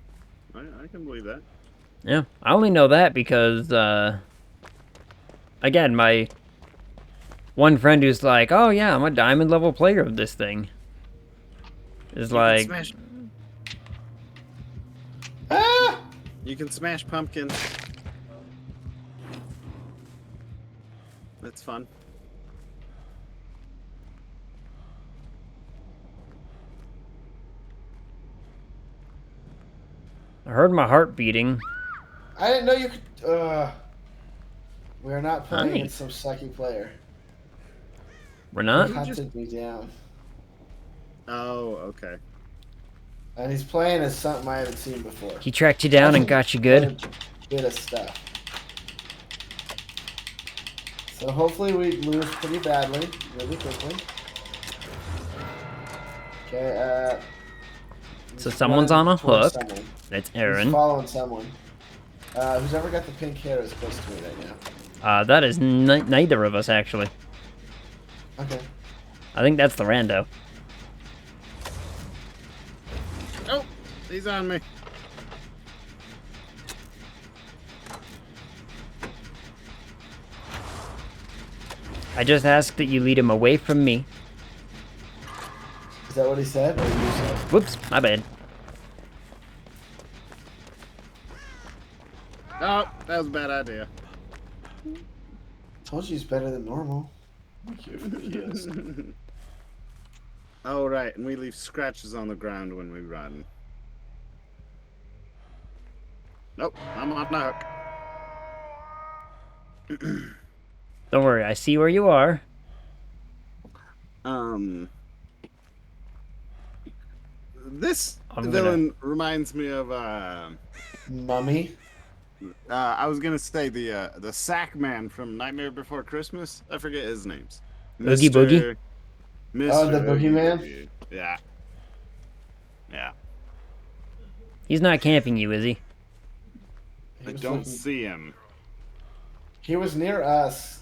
I can believe that. Yeah, I only know that because, again, my one friend who's like, oh yeah, I'm a diamond level player of this thing. Is like... Smash... Ah! You can smash pumpkins. That's fun. I heard my heart beating. I didn't know you could... we are not playing Hi. against some sucky player. We're not? He hunted me down. Oh, okay. And he's playing as something I haven't seen before. He tracked you down and got you good? A bit of stuff. So hopefully we lose pretty badly, really quickly. Okay, So someone's on a hook. Someone. That's he's Aaron. following someone. Who's ever got the pink hair is close to me right now. That is neither of us, actually. Okay. I think that's the rando. Oh, he's on me. I just asked that you lead him away from me. Is that what he said? Or you said? Whoops, my bad. Oh, that was a bad idea. Told you he's better than normal. Oh, right, and we leave scratches on the ground when we run. Nope, I'm on the hook. Don't worry, I see where you are. This villain reminds me of Mummy? I was gonna say the sack man from Nightmare Before Christmas. I forget his names. Oogie Boogie? Oh, the boogeyman? Yeah. Yeah. He's not camping you, is he? I don't see him. He was near us.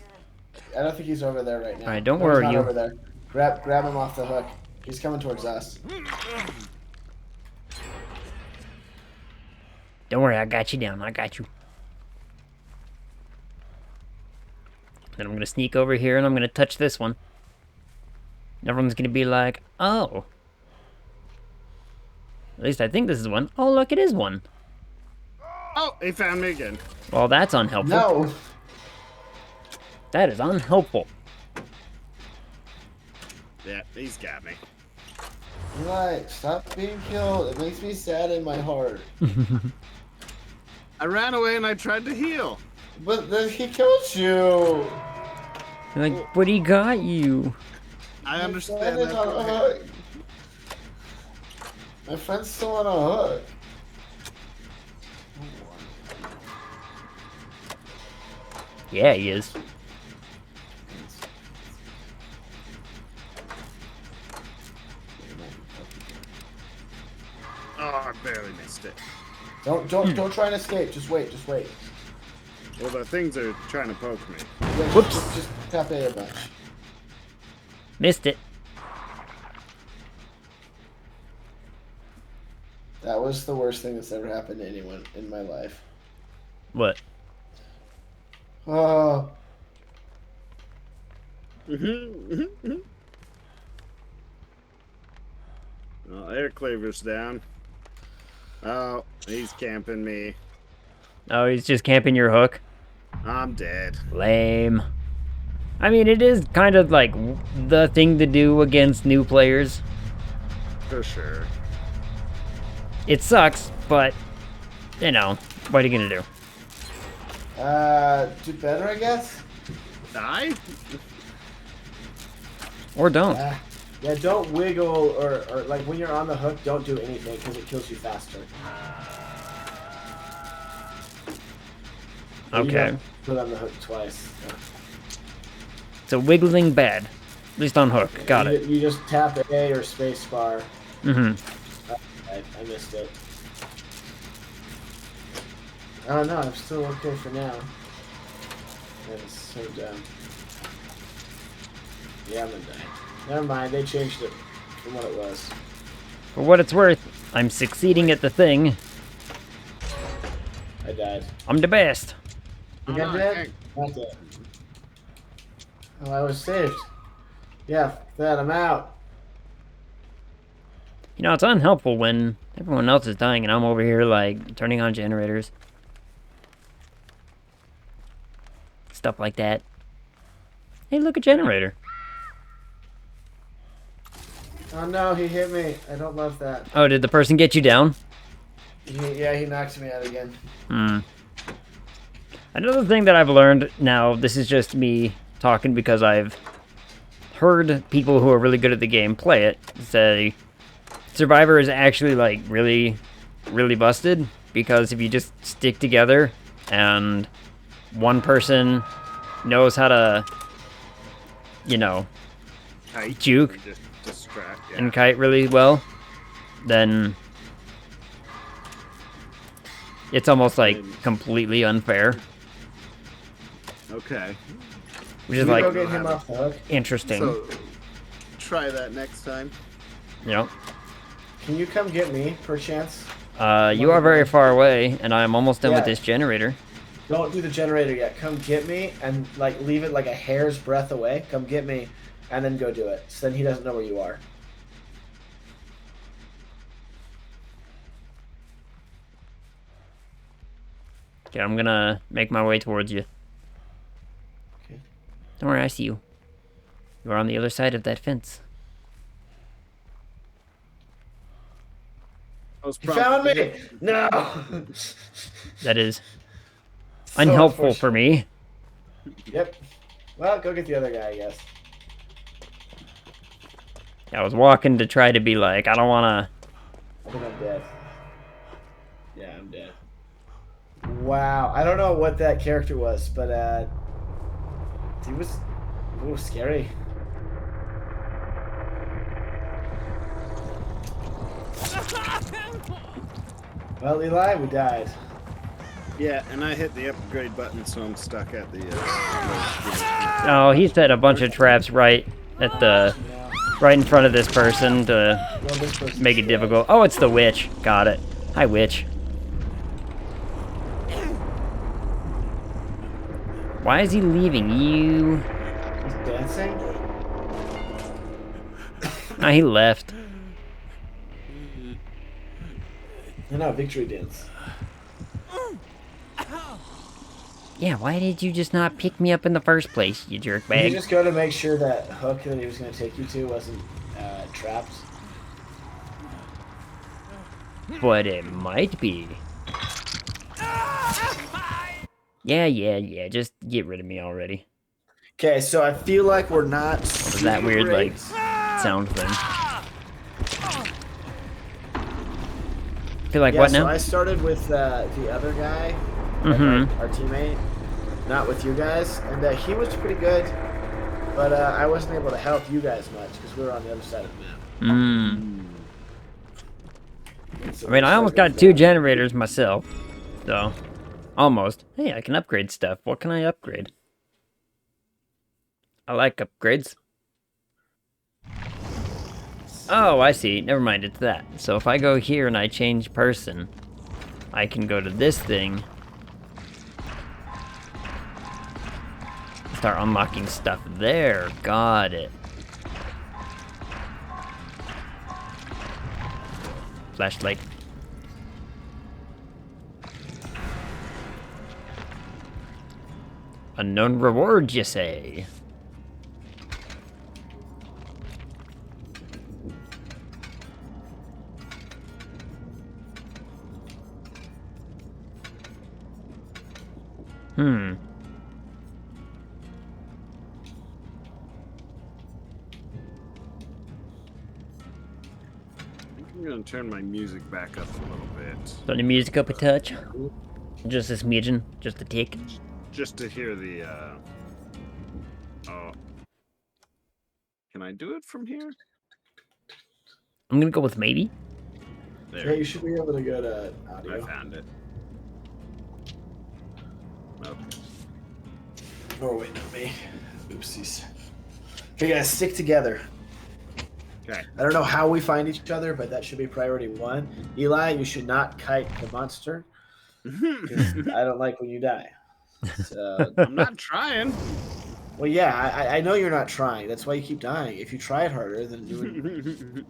I don't think he's over there right now. Alright, don't No, worry, he's not you. over there. Grab him off the hook. He's coming towards us. Don't worry, I got you down. I got you. Then I'm gonna sneak over here and I'm gonna touch this one. Everyone's gonna be like, oh. At least I think this is one. Oh, look, it is one. Oh, he found me again. Well, that's unhelpful. No! That is unhelpful. Yeah, he's got me. Eli, stop being killed. It makes me sad in my heart. I ran away and I tried to heal. But then he killed you. Like, but he got you. I understand My friend is on a that. hook. My friend's still on a hook. Yeah, he is. Oh, I barely missed it. Don't try and escape. Just wait. Well, the things are trying to poke me. Yeah, Whoops. Just tap A a bunch. Missed it. That was the worst thing that's ever happened to anyone in my life. What? Oh. Well, air cleaver's down. Oh, he's camping me. Oh, he's just camping your hook? I'm dead. Lame. I mean, it is kind of like the thing to do against new players. For sure. It sucks, but, you know, what are you gonna do? Do better, I guess? Die? Or don't. Yeah, don't wiggle or like when you're on the hook, don't do anything because it kills you faster. You Okay. don't put on the hook twice. So wiggling bad. At least on hook. Got it. You just tap A or space bar. Mm-hmm. I missed it. Oh no, I'm still okay for now. That is so dumb. Yeah, I'm gonna die. Never mind, they changed it from what it was. For what it's worth, I'm succeeding at the thing. I died. I'm the best. You I'm got not dead? Not dead. Oh, I was saved. Yeah, that, I'm out. You know, it's unhelpful when everyone else is dying and I'm over here, like, turning on generators. Stuff like that. Hey, look, a generator. Oh no, he hit me. I don't love that. Oh, did the person get you down? Yeah, he knocks me out again. Hmm. Another thing that I've learned now, this is just me talking because I've heard people who are really good at the game play it, say Survivor is actually, like, really, really busted, because if you just stick together and one person knows how to, you know, juke. Just distract. track, yeah. and kite really well, then it's almost like completely unfair. Okay. Which is like go get him off the hook. Interesting. So try that next time. Yep. Can you come get me, perchance? You are very far away, and I'm almost done with this generator. Don't do the generator yet. Come get me, and like leave it like a hair's breadth away. Come get me, and then go do it. So then he doesn't know where you are. Okay, I'm gonna make my way towards you. Okay. Don't worry, I see you. You are on the other side of that fence. You found me! No! That is so unhelpful for me. Yep. Well, go get the other guy, I guess. I was walking to try to be like, I don't wanna... I think I'm dead. Yeah, I'm dead. Wow, I don't know what that character was, but he was scary. Well, Eli, we died. Yeah, and I hit the upgrade button, so I'm stuck at the. Oh, he set a bunch of traps right at the, right in front of this person to make it difficult. Oh, it's the witch. Got it. Hi, witch. Why is he leaving you? He's dancing? No, he left. No, victory dance. Yeah, why did you just not pick me up in the first place, you jerkbag? Did you just go to make sure that hook that he was going to take you to wasn't trapped? But it might be. Yeah, just get rid of me already. Okay, so I feel like we're not. What was that weird, like, sound thing? I feel like what now? So I started with the other guy, our teammate, not with you guys, and he was pretty good, but I wasn't able to help you guys much because we were on the other side of the map. So I mean, I almost got 2 generators myself, so almost. Hey, I can upgrade stuff. What can I upgrade? I like upgrades. Oh, I see. Never mind, it's that. So if I go here and I change person, I can go to this thing. Start unlocking stuff there. Got it. Flashlight. Unknown reward, you say? Hmm. I'm gonna turn my music back up a little bit. Turn the music up a touch. Just a smidgen, just a tick. Just to hear the. Oh. Can I do it from here? I'm gonna go with maybe. There. Yeah, you should be able to go to audio. I found it. Okay. Oh wait, not me. Oopsies. Okay, guys, stick together. Okay. I don't know how we find each other, but that should be priority 1. Eli, you should not kite the monster. I don't like when you die. So, I'm not trying. Well, yeah, I know you're not trying. That's why you keep dying. If you tried harder, then you would.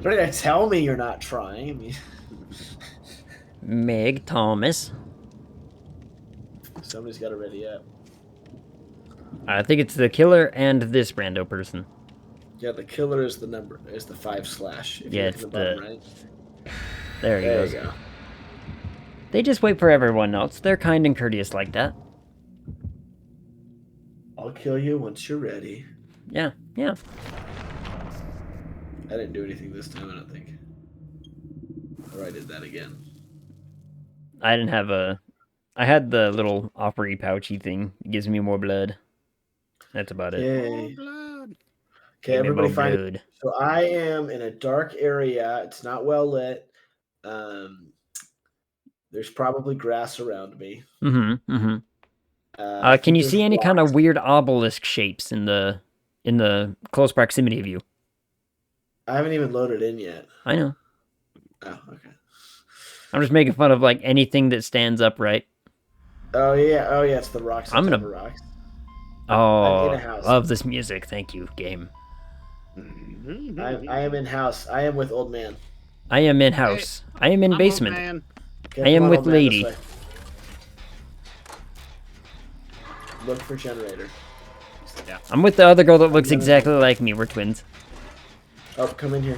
Don't even tell me you're not trying. I mean... Meg Thomas. Somebody's got to ready up. I think it's the killer and this rando person. Yeah, the killer is the number. Is the 5/. Yeah, it's the bottom right. There you go. They just wait for everyone else. They're kind and courteous like that. I'll kill you once you're ready. Yeah. I didn't do anything this time, I don't think. Or I did that again. I didn't have a... I had the little offery pouchy thing. It gives me more blood. That's about it. Yay. Okay, everybody find it. So I am in a dark area. It's not well lit. There's probably grass around me. Can you see any kind of weird obelisk shapes in the close proximity of you? I haven't even loaded in yet. I know. Oh, okay. I'm just making fun of like anything that stands upright. Oh yeah, it's the rocks. I'm gonna rocks. Oh, I'm in a house. Love this music. Thank you, game. I am in house. I am with old man. I am in house. Hey, I am in basement. I am with lady. Look for generator. Yeah. I'm with the other girl that looks exactly like me. We're twins. Oh, come in here.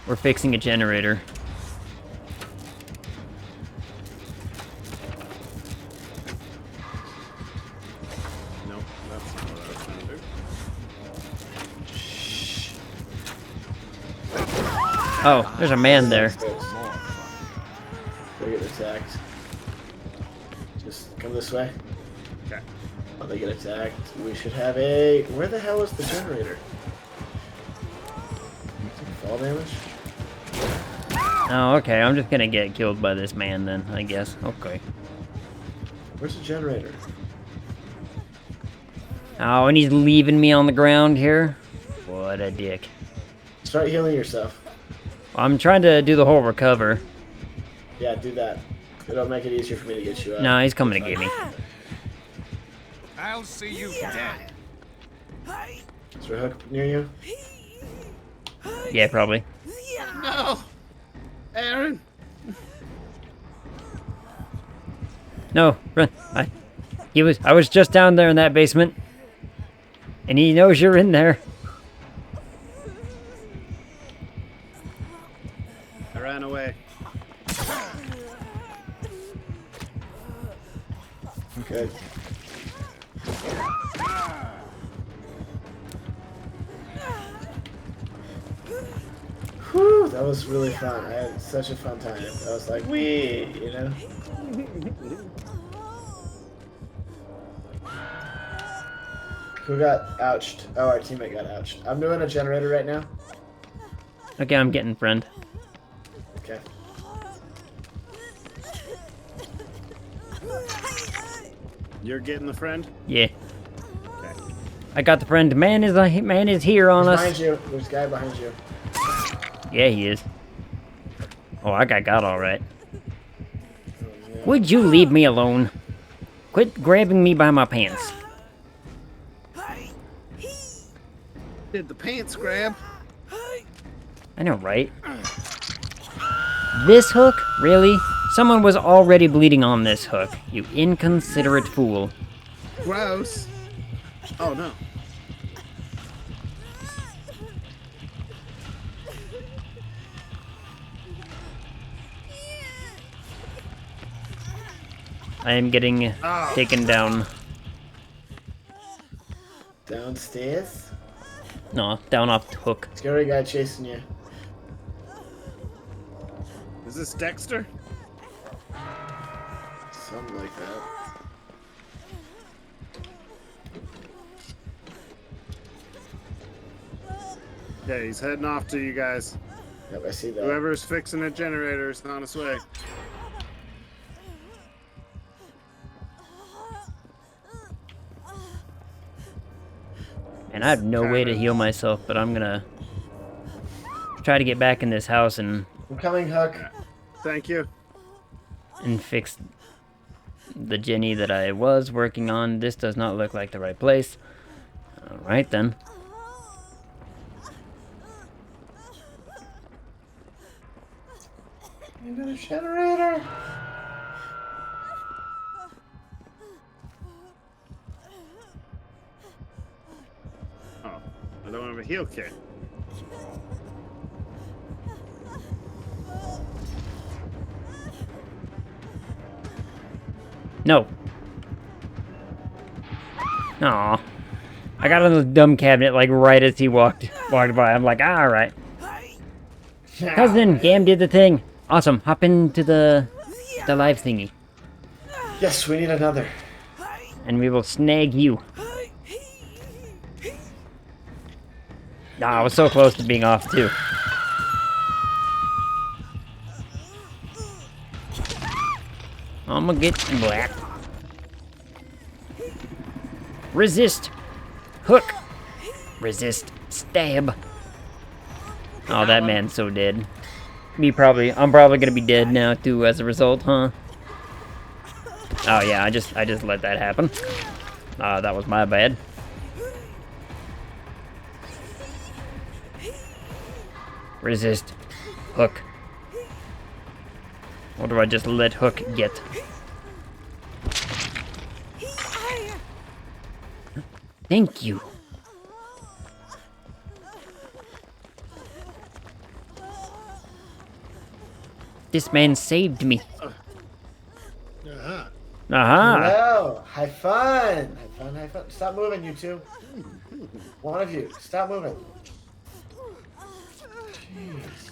We're fixing a generator. Nope, that's not what I was trying to do. Oh, there's a man there. They get attacked. Just come this way. Okay. Oh, they get attacked. We should have a... Where the hell is the generator? Fall damage? Oh, okay. I'm just gonna get killed by this man then, I guess. Okay. Where's the generator? Oh, and he's leaving me on the ground here? What a dick. Start healing yourself. I'm trying to do the whole recover. Yeah, do that. It'll make it easier for me to get you out. No, he's coming to get me. I'll see you dead. Is there a hook near you? Yeah, probably. No! Aaron! No, run. I was just down there in that basement. And he knows you're in there. I ran away. Okay. Whew, that was really fun. I had such a fun time. I was like, wee, you know? Who got ouched? Oh, our teammate got ouched. I'm doing a generator right now. Okay, I'm getting friend. Okay. You're getting the friend? Yeah. Okay. I got the friend. Man is here on us. Behind you. There's a guy behind you. Yeah, he is. Oh, I got all right. Would you leave me alone? Quit grabbing me by my pants. Did the pants grab? I know, right? This hook? Really? Someone was already bleeding on this hook. You inconsiderate fool. Gross. Oh, no. I am getting taken down. Downstairs? No, down off the hook. Scary guy chasing you. Is this Dexter? Something like that. Yeah, he's heading off to you guys. Yep, I see that. Whoever's fixing a generator is on its way. And I have no way to heal myself, but I'm gonna try to get back in this house and... I'm coming, Huck. Thank you. And fix the Jenny that I was working on. This does not look like the right place. Alright then. Another generator! Oh, I don't have a heal kit. No. Aw. I got on the dumb cabinet like right as he walked by. I'm like, alright. Cousin, Gam did the thing. Awesome. Hop into the live thingy. Yes, we need another. And we will snag you. Nah, I was so close to being off, too. I'm gonna get black. Resist. Hook. Resist. Stab. Oh, that man's so dead. I'm probably gonna be dead now, too, as a result, huh? Oh, yeah, I just let that happen. That was my bad. Resist. Hook. What do I just let Hook get? Thank you. This man saved me. Aha. Hello. Have fun. Have fun. Have fun. Stop moving, you two. One of you. Stop moving. Jeez.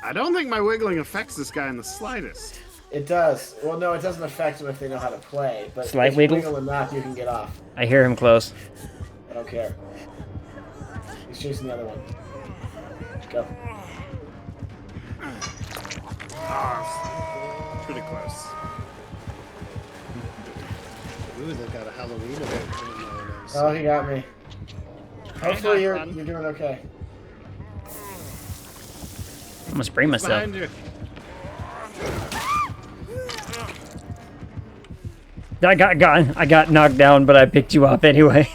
I don't think my wiggling affects this guy in the slightest. It does. Well, no, it doesn't affect them if they know how to play. But Slight if you wiggles? wiggle enough, you can get off. I hear him close. I don't care. He's chasing the other one. Go. Oh, pretty close. Ooh, they've got a Halloween event going on. Oh, he got me. Hopefully you're doing okay. I'm gonna spray myself. Behind you. I got knocked down, but I picked you up anyway.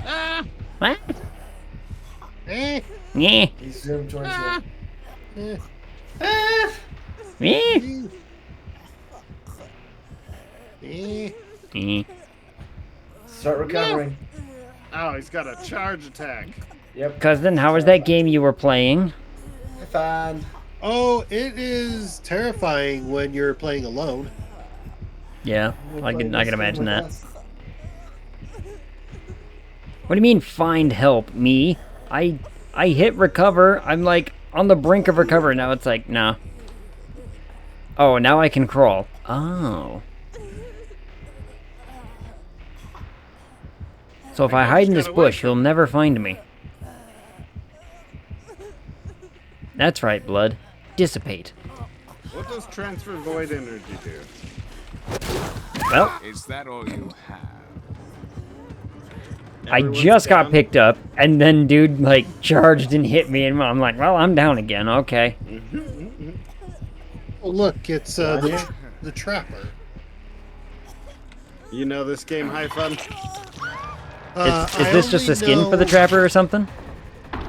Ah! What? Eh, Yeah. He zoomed towards you. eh, Yeah. eh. Start recovering. Oh, he's got a charge attack. Yep. Cousin, how was that game you were playing? Fine. Oh, it is terrifying when you're playing alone. Yeah, I can imagine that. What do you mean find help? Me? I hit recover. I'm like on the brink of recover. Now it's like, nah. Oh, now I can crawl. Oh. So if I hide in this bush, he'll never find me. That's right, blood. Dissipate. What does transfer void energy do? Well, Is that all you have? I Everyone's just got down. picked up, and then dude, like, charged and hit me, and I'm like, well, I'm down again, okay. Oh, look, it's the trapper. You know this game, High Fun? Is this just a skin for the trapper or something?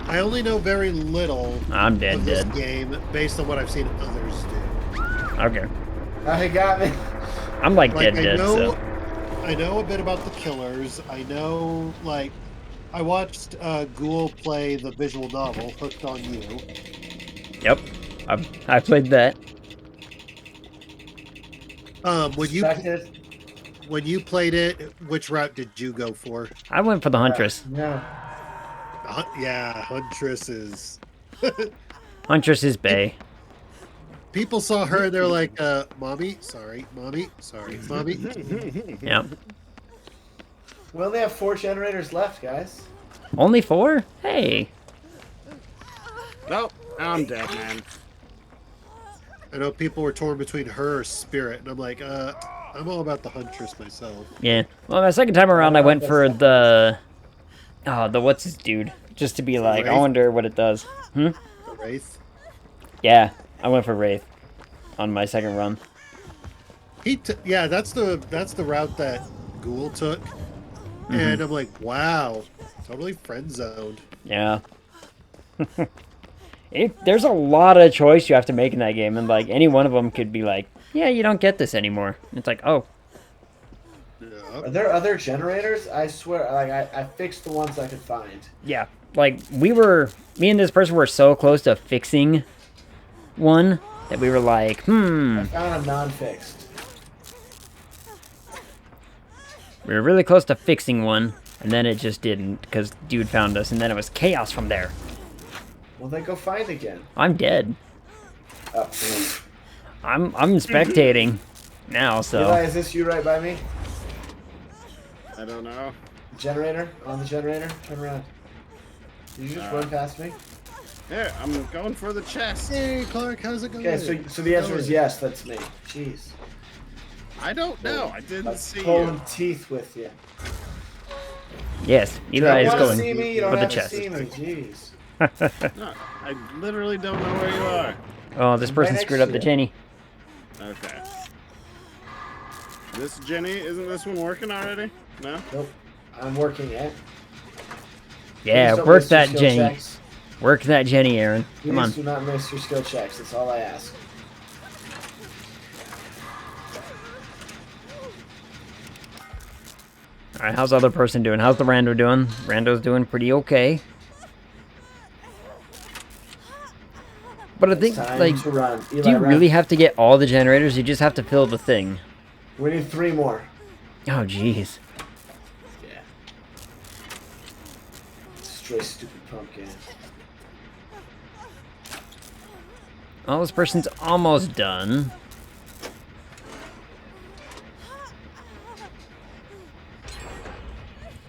I only know very little I'm dead, of this dead. game based on what I've seen others do. Okay. Oh, he got me. I'm like Like, dead, so. I know a bit about the killers. I know, like, I watched Ghoul play the visual novel, Hooked on You. Yep. I played that. When you played it, which route did you go for? I went for the Huntress. No. Yeah, Huntress is... Huntress is Bay. People saw her, they're like, Mommy, sorry, Mommy. Yep. We only have 4 generators left, guys. Only 4? Hey. Nope, I'm dead, man. I know people were torn between her or Spirit, and I'm like, I'm all about the Huntress myself. Yeah. Well, my second time around, I went for the... Oh, the what's his dude? Just to be like, I Wraith? wonder what it does. The Wraith. Yeah, I went for Wraith on my second run. Yeah, that's the route that Ghoul took. And I'm like, wow, totally friend zoned. Yeah. There's a lot of choice you have to make in that game, and like any one of them could be like, yeah, you don't get this anymore. It's like, oh, Are there other generators? I swear, like I fixed the ones I could find. yeah. Like me and this person were so close to fixing one that we were like, I found a non-fixed. We were really close to fixing one, and then it just didn't because dude found us, and then it was chaos from there. Well, then go find again. I'm dead. Oh. I'm spectating now, so. Eli, is this you right by me? I don't know. Generator? On the generator? Turn around. Did you just run past me? Yeah, I'm going for the chest. Hey, Clark, how's it going? Okay, so the answer is yes, that's me. Jeez. I don't know. I didn't see pulling you. teeth with you. Yes, You Eli don't is want to going see me, you don't for the have to chest. see me. Jeez. No, I literally don't know where you are. Oh, this person Right screwed next up the to you. Jenny. Okay. This Jenny, isn't this one working already? No? Nope. I'm working it. Yeah, Please don't work miss your that skill Jenny. checks. Work that Jenny, Aaron. Come on. Please do not miss your skill checks. That's all I ask. Alright, how's the other person doing? How's the rando doing? Rando's doing pretty okay. But I think, Time like, to run. do Eli, you run. really have to get all the generators? You just have to fill the thing. We need 3 more. Oh, jeez. Yeah. Destroy stupid pumpkin. Well, this person's almost done.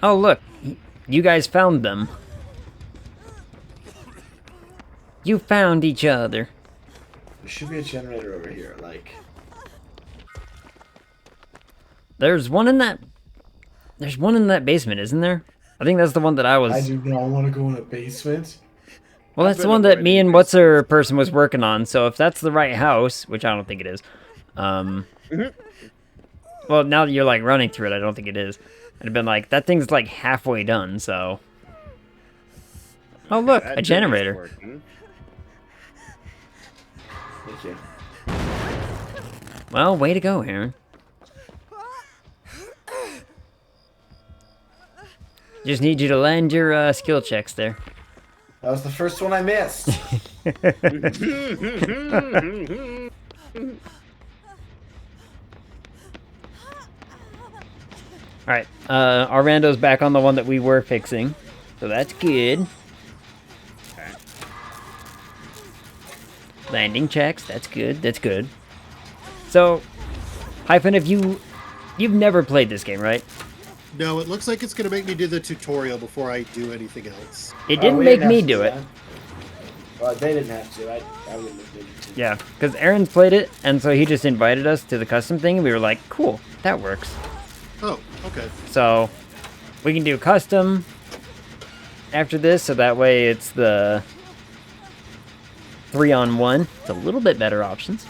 Oh, look. You guys found them. You found each other. There should be a generator over here, like... There's one in that basement, isn't there? I think that's the one that I was... I do not want to go in a basement. Well, that's the one that me and what's-her person was working on, so if that's the right house, which I don't think it is, well, now that you're, like, running through it, I don't think it is. I'd have been like, that thing's, like, halfway done, so... Oh, look, a generator. Thank you. Well, way to go, Aaron. Just need you to land your skill checks there. That was the first one I missed. Alright, our rando's back on the one that we were fixing. So that's good. Okay. Landing checks, that's good, that's good. So, Hyphen, you've never played this game, right? No, it looks like it's going to make me do the tutorial before I do anything else. It didn't we make have me to do it. that. Well, they didn't have to. I wouldn't have needed to. Yeah, because Aaron's played it, and so he just invited us to the custom thing, and we were like, cool, that works. Oh, okay. So, we can do custom after this, so that way it's the 3-on-1. It's a little bit better options.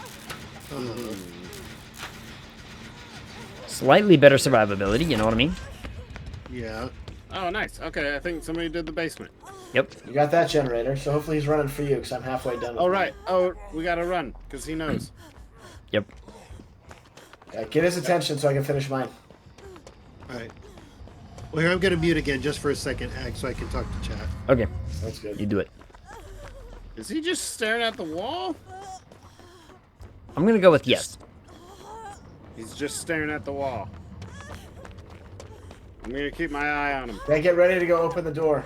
Slightly better survivability, you know what I mean? Yeah. Oh, nice. Okay, I think somebody did the basement. Yep. You got that generator, so hopefully he's running for you, because I'm halfway done with Oh, mine. right. Oh, we gotta run, because he knows. Yep. Get his attention so I can finish mine. Alright. Well, here, I'm going to mute again just for a second, Ag, so I can talk to chat. Okay, That's good. you do it. Is he just staring at the wall? I'm gonna go with yes. He's just staring at the wall. I'm gonna keep my eye on him. Yeah, get ready to go open the door.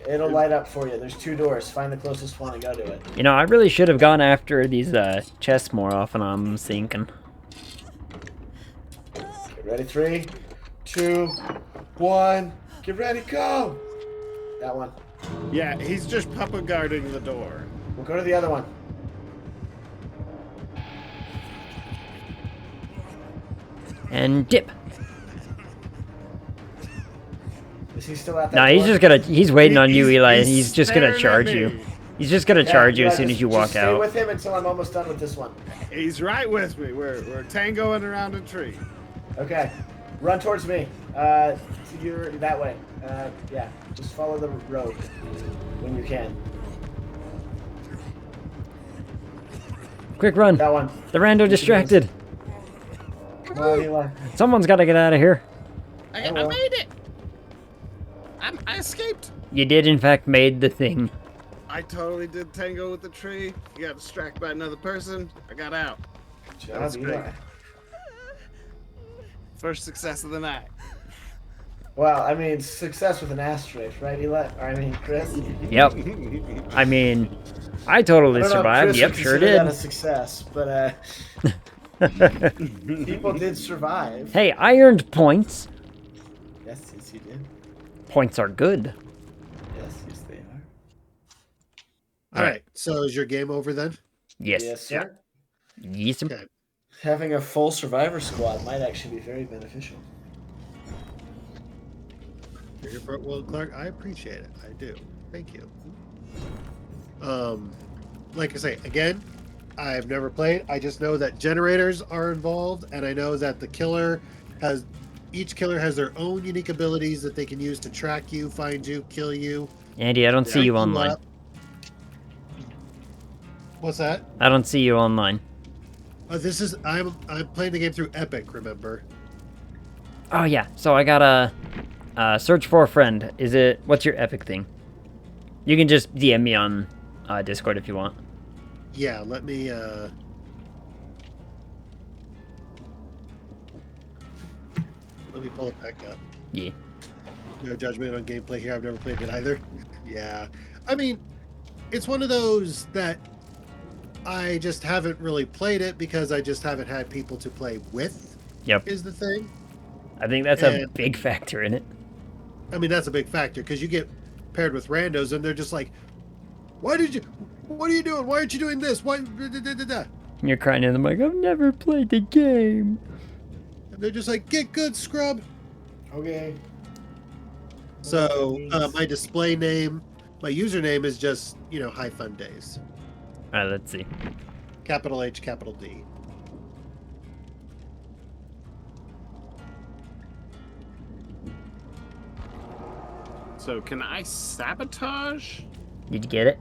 It'll light up for you. There's 2 doors. Find the closest one and go to it. You know, I really should have gone after these chests more often, I'm thinking. Get ready. 3, 2, 1. Get ready, go! That one. Yeah, he's just puppa guarding the door. We'll go to the other one. And dip. Is he still at that Nah, door? he's waiting on you, Eli, and he's just gonna staring at charge me. you. He's just gonna Yeah, charge you yeah, as soon as you just walk stay out. with him until I'm almost done with this one. He's right with me. We're tangoing around a tree. Okay. Run towards me. To your that way. Yeah. Just follow the road when you can. Quick run. That one. The rando distracted. Come on, Eli. Someone's gotta get out of here. I will. made it. I escaped. You did, in fact, made the thing. I totally did tango with the tree. You got distracted by another person. I got out. Good That was job, great. Eli. First success of the night. Well, I mean, success with an asterisk, right, Eli? Or, I mean, Chris? Yep. I mean, I totally I don't know if survived. Chris Yep, would sure consider that a did. success, but people did survive. Hey, I earned points. Yes, you did. Points are good. Yes. So is your game over then? Yes. Yes, sir. Yes. Okay. Having a full survivor squad might actually be very beneficial. Well, Clark, I appreciate it. I do. Thank you. Like I say, again, I've never played. I just know that generators are involved, and I know that each killer has their own unique abilities that they can use to track you, find you, kill you. Andy, I don't see you online. What's that? I don't see you online. I'm playing the game through Epic, remember? Oh yeah. So I got a search for a friend. What's your Epic thing? You can just DM me on Discord if you want. Yeah, let me pull it back up. Yeah. No judgment on gameplay here. I've never played it either. Yeah. I mean, it's one of those that I just haven't really played it because I just haven't had people to play with. Yep. Is the thing. I think that's a big factor in it. I mean, that's a big factor because you get paired with randos and they're just like, what are you doing? Why aren't you doing this? Why? And you're crying in the mic, I've never played the game. And they're just like, get good, scrub. Okay. So my display name, my username is just, High Fun Days. All right, let's see. Capital H, capital D. So can I sabotage? Did you get it?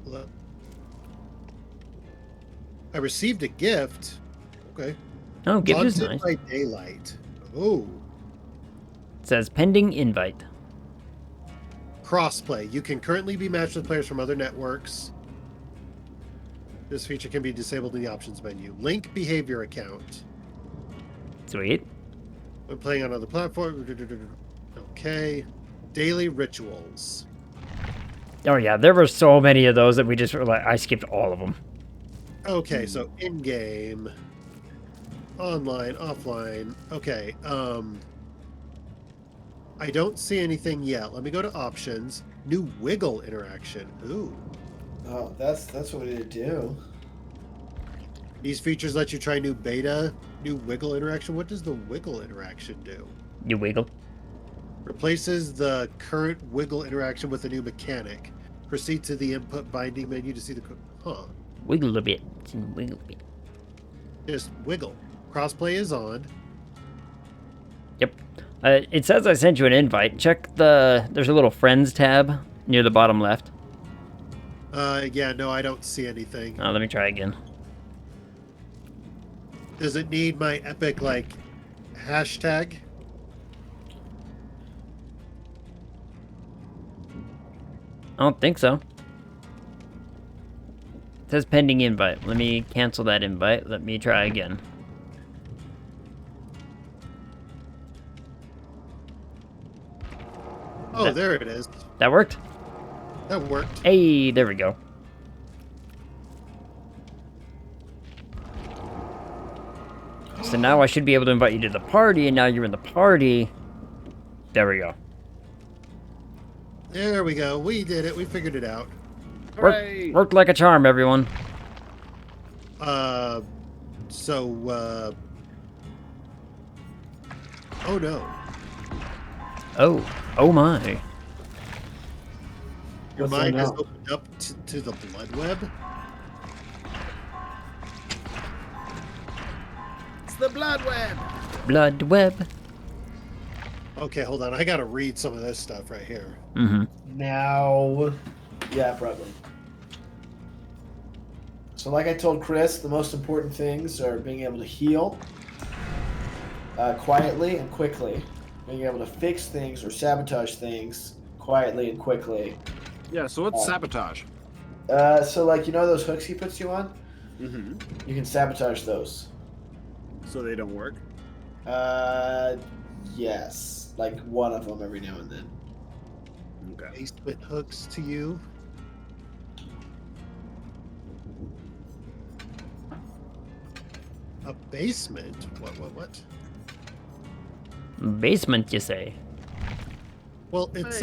Look. I received a gift. Okay. Oh, gift is Haunted nice. by Daylight. Oh. It says pending invite. Crossplay. You can currently be matched with players from other networks. This feature can be disabled in the options menu. Link behavior account. Sweet. When playing on other platforms. Okay. Daily rituals. Oh yeah, there were so many of those that we just were like, I skipped all of them. Okay, so in-game, online, offline. Okay, I don't see anything yet. Let me go to options. New wiggle interaction. Ooh. Oh, that's what we need to do. These features let you try new wiggle interaction. What does the wiggle interaction do? You wiggle. Replaces the current wiggle interaction with a new mechanic. Proceed to the input binding menu to see the... Wiggle a bit. Wiggle a bit. Just wiggle. Crossplay is on. Yep. It says I sent you an invite. Check there's a little friends tab near the bottom left. Yeah, no, I don't see anything. Oh, let me try again. Does it need my epic, hashtag? I don't think so. It says pending invite. Let me cancel that invite. Let me try again. Oh, there it is. That worked? That worked. Hey, there we go. So now I should be able to invite you to the party, and now you're in the party. There we go. There we go. We did it. We figured it out. Worked like a charm, everyone. Oh no. Oh my. Your What's mind that has now? opened up to the blood web. It's the blood web. Blood web. Okay, hold on. I gotta read some of this stuff right here. Mm-hmm. Now, yeah, probably. So like I told Chris, the most important things are being able to heal quietly and quickly, being able to fix things or sabotage things quietly and quickly. Yeah, so what's sabotage? So those hooks he puts you on? Mm-hmm. You can sabotage those. So they don't work? Yes. Like one of them every now and then. Okay. Basement hooks to you. A basement? What? Basement, you say? Well, it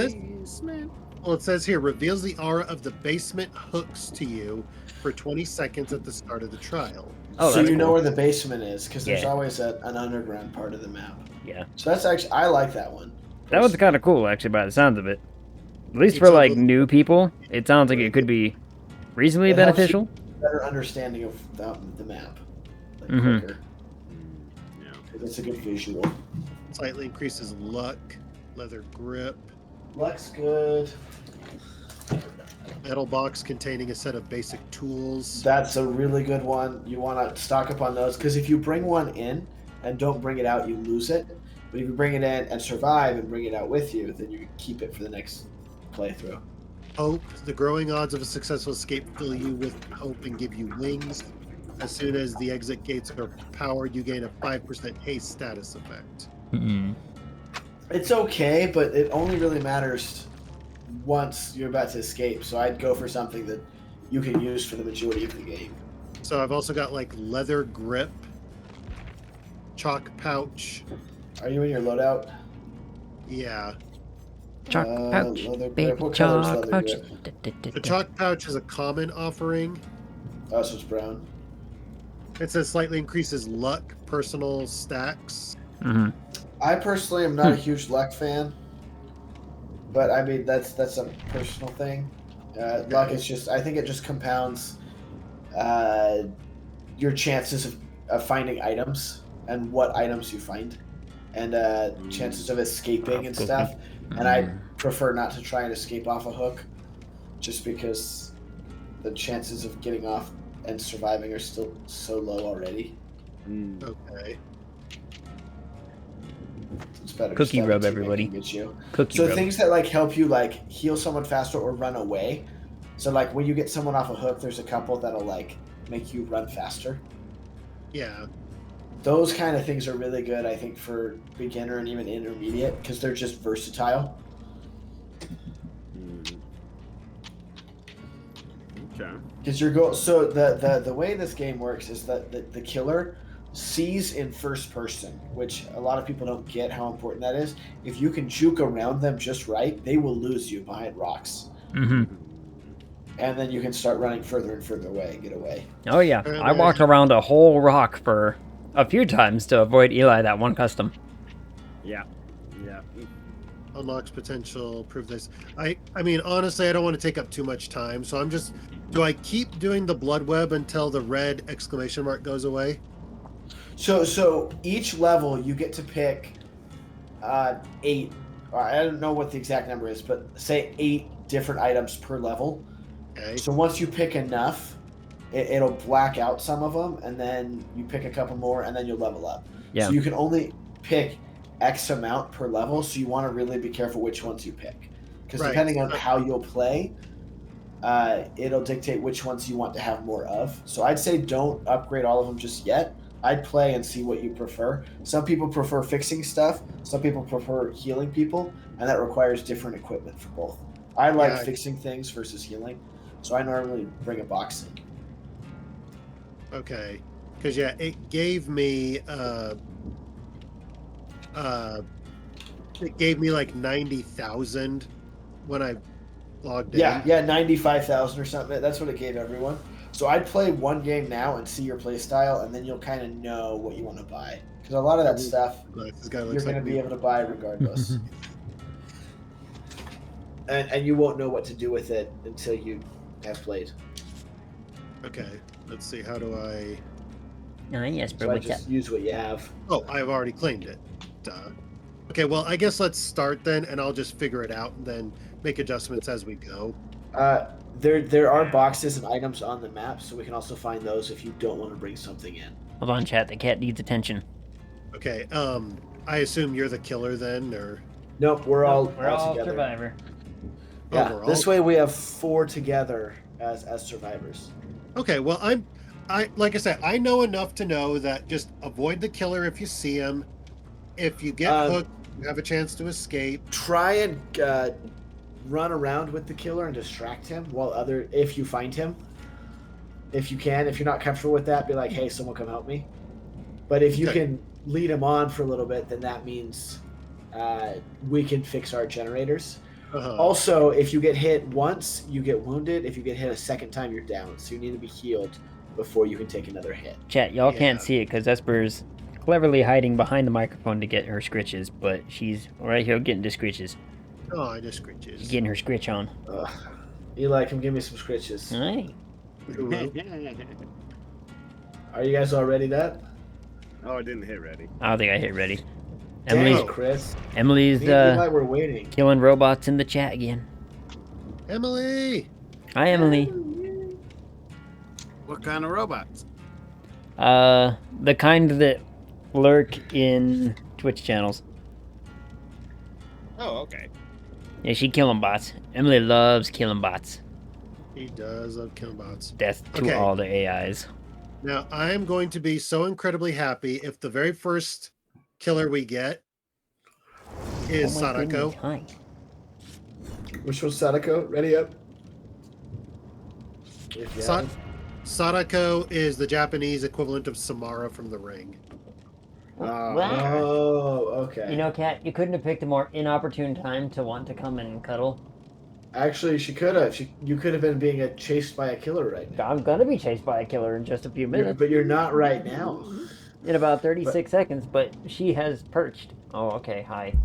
says here, reveals the aura of the basement hooks to you for 20 seconds at the start of the trial. Oh, so that's you know cool. where the basement is, because there's Yeah. always an underground part of the map. Yeah. So that's actually, I like that one. That one's kind of cool, actually, by the sounds of it. At least It's for, a like, little- new people, it sounds like it could be reasonably It helps you beneficial. better understanding of the map. Like, Mhm. quicker. Yeah. It's a good visual. Slightly increases luck, leather grip, Looks good. metal box containing a set of basic tools. That's a really good one. You want to stock up on those, because if you bring one in and don't bring it out, you lose it. But if you bring it in and survive and bring it out with you, then you keep it for the next playthrough. Hope. The growing odds of a successful escape fill you with hope and give you wings. As soon as the exit gates are powered, you gain a 5% haste status effect. It's okay, but it only really matters once you're about to escape. So I'd go for something that you can use for the majority of the game. So I've also got like leather grip, chalk pouch. Are you in your loadout? Yeah. Chalk pouch, leather baby grip. What color is chalk leather pouch. grip? The chalk pouch is a common offering. Oh, so it's brown. It says slightly increases luck, personal stacks. Mm-hmm. I personally am not a huge luck fan, but I mean that's a personal thing. Luck is just, I think it just compounds your chances of finding items and what items you find, and chances of escaping and stuff. And I prefer not to try and escape off a hook, just because the chances of getting off and surviving are still so low already. Okay. It's better. Cookie just have a rub, teammate everybody. can get you. Cookie So rub. things that like help you like heal someone faster or run away. So like when you get someone off a hook, there's a couple that'll like make you run faster. Yeah. Those kind of things are really good, I think, for beginner and even intermediate, because they're just versatile. Okay. Because so the way this game works is that the killer sees in first person, which a lot of people don't get how important that is. If you can juke around them just right, they will lose you behind rocks. Mm-hmm. And then you can start running further and further away and get away. Oh yeah, I walked around a whole rock for a few times to avoid Eli that one custom. Yeah. Yeah. Unlocks potential, prove this. I mean, honestly, I don't want to take up too much time, so I'm just... Do I keep doing the blood web until the red exclamation mark goes away? So each level you get to pick 8, or I don't know what the exact number is, but say 8 different items per level. Okay. So once you pick enough, it'll black out some of them, and then you pick a couple more, and then you'll level up. Yeah. So you can only pick X amount per level, so you want to really be careful which ones you pick. Because depending on how you'll play, it'll dictate which ones you want to have more of. So I'd say don't upgrade all of them just yet. I'd play and see what you prefer. Some people prefer fixing stuff. Some people prefer healing people, and that requires different equipment for both. I like fixing things versus healing, so I normally bring a box in. Okay. Because, yeah, it gave me... it gave me like 90,000 when I logged in. Yeah, 95,000 or something. That's what it gave everyone. So I'd play one game now and see your play style, and then you'll kind of know what you want to buy. Because a lot of that stuff This guy you're looks going to like be able to buy regardless. and you won't know what to do with it until you have played. Okay, let's see. How do I... Oh, yes, bro. So I What's up? just use what you have. Oh, I've already claimed it. Duh. Okay, well, I guess let's start then, and I'll just figure it out and then make adjustments as we go. There are boxes and items on the map, so we can also find those if you don't want to bring something in. Hold on, chat. The cat needs attention. Okay, I assume you're the killer then, or... Nope, we're all together. survivor. Yeah, Overall? this way we have 4 together as survivors. Okay, well, like I said, I know enough to know that just avoid the killer if you see him. If you get hooked, you have a chance to escape. Try and run around with the killer and distract him if you find him. If you can, if you're not comfortable with that, be like, hey, someone come help me. But if you can lead him on for a little bit, then that means we can fix our generators. Also, if you get hit once, you get wounded. If you get hit a second time, you're down. So you need to be healed before you can take another hit. Chat, y'all can't see it because Esper's cleverly hiding behind the microphone to get her scritches, but she's right here getting the scritches. Oh, I just scritches. She's getting her scritch on. Eli, come give me some scritches. All right. Are you guys all ready, Dad? Oh, I didn't hit ready. I don't think I hit ready. Dang, Chris. Emily's Me and Eli were waiting. killing robots in the chat again. Emily! Hi, Emily. What kind of robots? The kind that lurk in Twitch channels. Oh, okay. Yeah, she killing bots. Emily loves killing bots. He does love killing bots. Death to all the AIs. Now, I'm going to be so incredibly happy if the very first killer we get is Sadako. Which one's Sadako? Ready up? Sadako is the Japanese equivalent of Samara from The Ring. Oh, okay. You know, Kat, you couldn't have picked a more inopportune time to want to come and cuddle. Actually, she could have. You could have been being chased by a killer right now. I'm gonna be chased by a killer in just a few minutes. But you're not right now. In about 36 seconds, but she has perched. Oh, okay, hi.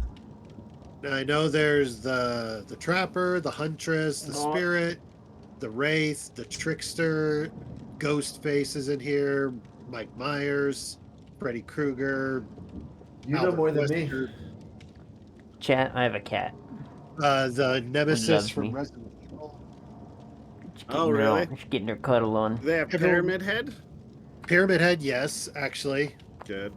Now, I know there's the Trapper, the Huntress, the Spirit, the Wraith, the Trickster, Ghostface is in here, Mike Myers, Freddy Krueger. You know more than me. Chat, I have a cat. The Nemesis from Resident Evil. Oh, really? She's getting her cuddle on. Do they have Pyramid Head? Pyramid Head, yes, actually. Good.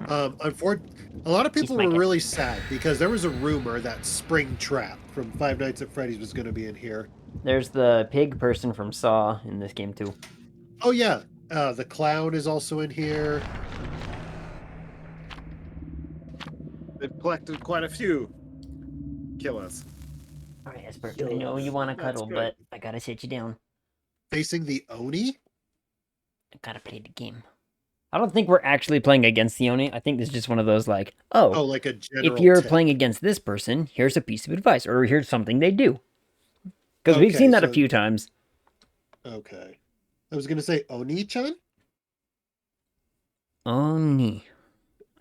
Unfortunately, a lot of people were really sad because there was a rumor that Springtrap from Five Nights at Freddy's was going to be in here. There's the pig person from Saw in this game too. Oh yeah, the clown is also in here. They've collected quite a few killers. All right, Esper, I know you want to cuddle, but I gotta sit you down. Facing the Oni? I gotta play the game. I don't think we're actually playing against the Oni. I think this is just one of those like, like a general if you're tip. playing against this person, here's a piece of advice, or here's something they do. Because we've seen that a few times. Okay. I was going to say Oni-chan? Oni.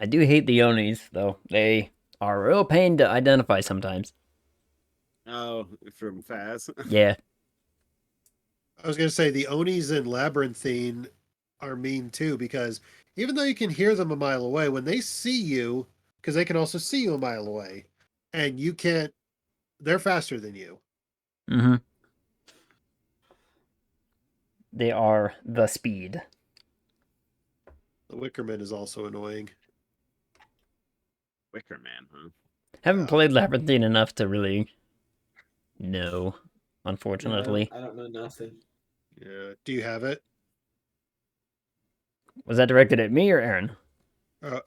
I do hate the Onis, though. They are a real pain to identify sometimes. Oh, from Faz? Yeah. I was going to say the Onis in Labyrinthine are mean too, because even though you can hear them a mile away, when they see you, because they can also see you a mile away, and you can't, they're faster than you. Mm-hmm. They are the speed. The Wickerman is also annoying. Wickerman, huh? Haven't played Labyrinthine enough to really know, unfortunately. I don't know nothing. Yeah. Do you have it? Was that directed at me or Aaron?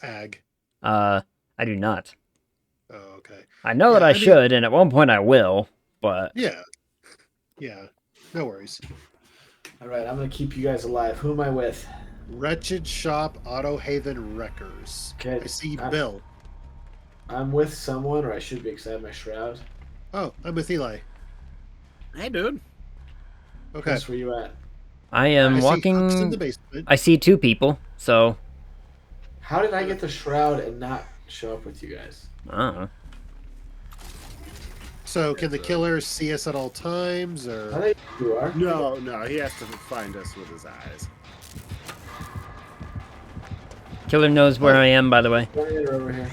Ag. I do not. Oh, okay. I know that I should, and at one point I will, but... Yeah. Yeah. No worries. All right, I'm going to keep you guys alive. Who am I with? Wretched Shop Auto Haven Wreckers. Okay. I see Bill. I'm with someone, or I should be, because I have my shroud. Oh, I'm with Eli. Hey, dude. Okay. That's where you at? I am walking... in the basement. I see two people, so... How did I get the shroud and not show up with you guys? I don't know. So, can the killer see us at all times, or...? I think you are. No, he has to find us with his eyes. Killer knows where I am, by the way. Over here.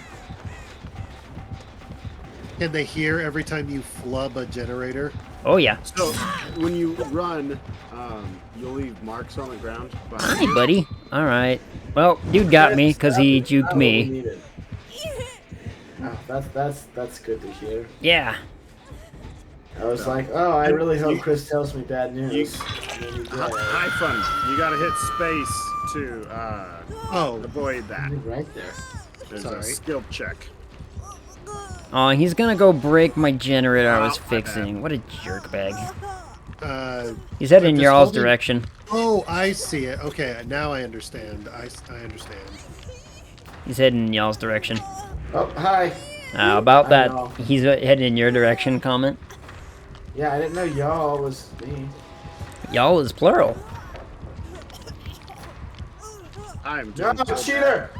Can they hear every time you flub a generator? Oh, yeah. So, when you run, you'll leave marks on the ground. Hi, buddy. All right. Well, dude got me because he juked me. Oh, that's good to hear. Yeah. I was like, oh, I really hope Chris tells me bad news. High fun. You gotta hit space to avoid that. Right there. There's a skill check. Oh, he's gonna go break my generator I was fixing. What a jerkbag. He's headed in y'all's direction. Oh, I see it. Okay, now I understand. I understand. He's heading in y'all's direction. Oh, hi. About that, he's heading in your direction, comment. Yeah, I didn't know y'all was me. Y'all is plural. I'm No, cheater!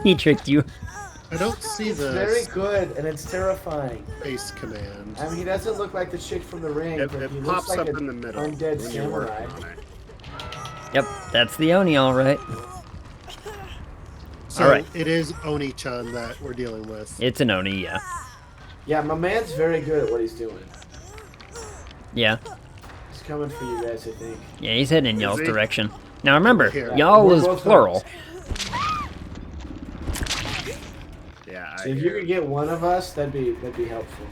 He tricked you. I don't see It's the very good, and it's terrifying. space command. I mean, he doesn't look like the chick from The Ring, but he looks pops like up an in the middle undead when you're samurai. working on it. Yep, that's the Oni, all right. So all right. It is Oni-chan that we're dealing with. It's an Oni, yeah. Yeah, my man's very good at what he's doing. Yeah. He's coming for you guys, I think. Yeah, he's heading in y'all's he? direction. Now remember, Here. y'all We're is both plural. Yeah, So if you could get one of us, that'd be helpful.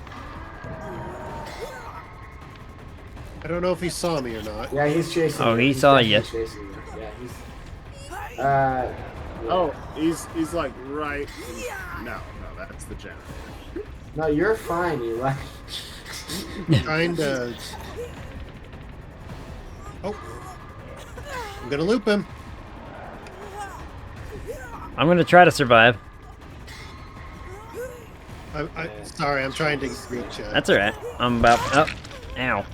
I don't know if he saw me or not. Yeah, he's chasing. Oh, you. he He's saw you. definitely chasing you. Yeah, he's. Yeah. Oh, he's like right. No, that's the generator. No, you're fine, Eli. Trying to. Oh, I'm gonna loop him. I'm gonna try to survive. Sorry, I'm trying to reach. That's alright. I'm about. Oh, ow.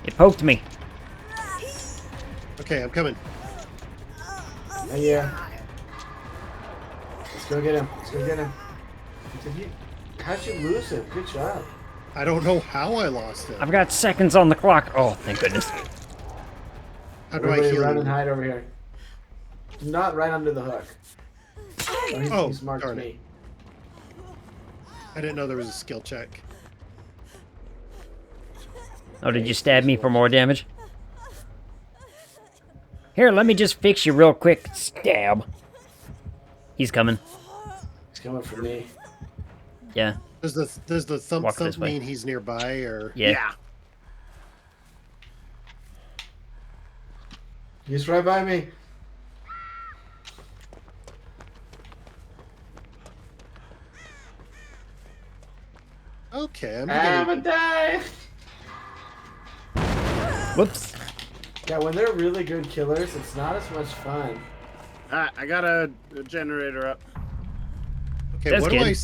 It poked me. Okay, I'm coming. Yeah. Let's go get him. Let's go get him. How'd you lose him? Good job. I don't know how I lost him. I've got seconds on the clock. Oh, thank goodness. How do I Everybody heal run you? and hide over here. Not right under the hook. He's marked darn me. it. I didn't know there was a skill check. Oh, did you stab me for more damage? Here, let me just fix you real quick. Stab. He's coming. He's coming for me. Yeah. Does the thump Walk this thump way. mean he's nearby or? Yeah. He's right by me. Okay, I'm gonna die. Whoops. Yeah, when they're really good killers, it's not as much fun. I got a generator up. Okay, That's what good.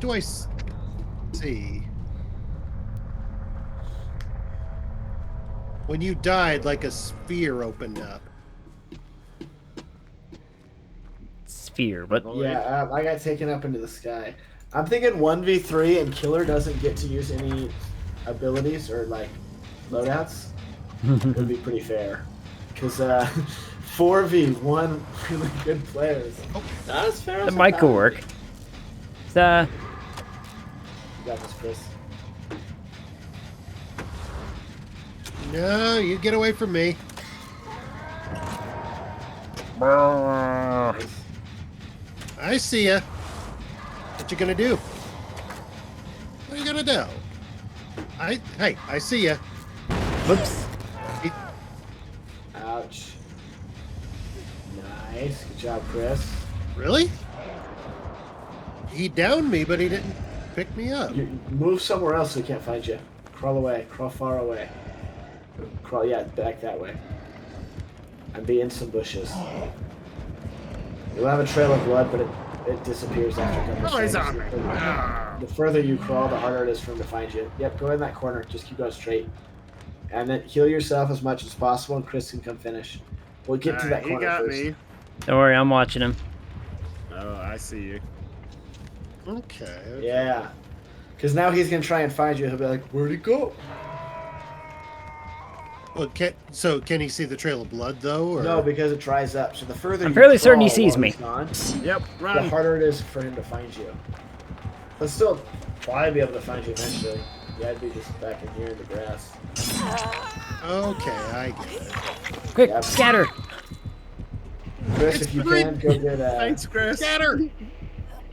do I see? When you died, like a sphere opened up. Sphere, but Yeah, I got taken up into the sky. I'm thinking 1v3 and killer doesn't get to use any abilities or like loadouts. Would be pretty fair. Because 4v1 really good players. Not as fair as that might could work. You got this, Chris. No, you get away from me. Nice. I see ya. What you gonna do? What are you gonna do? Hey, I see ya. Whoops. Ouch. Nice. Good job, Chris. Really? He downed me, but he didn't pick me up. You move somewhere else so he can't find you. Crawl away. Crawl far away. Crawl, yeah, back that way. And be in some bushes. You'll have a trail of blood, but it disappears after a couple Oh, he's seconds. on me. The further you crawl, the harder it is for him to find you. Yep, go in that corner. Just keep going straight. And then heal yourself as much as possible, and Chris can come finish. We'll get to that He corner got first. me. Don't worry, I'm watching him. Oh, I see you. Okay. Yeah. Because now he's going to try and find you. He'll be like, where'd he go? Well, can he see the trail of blood though? Or? No, because it dries up. So the further I'm you fairly certain he crawl sees while me. he's gone, Yep, the run. harder it is for him to find you. But still, probably be able to find you eventually. Yeah, I'd be just back in here in the grass. Okay, I get it. Quick, Yep. scatter. Chris, if you can, go get Thanks, Chris. Scatter!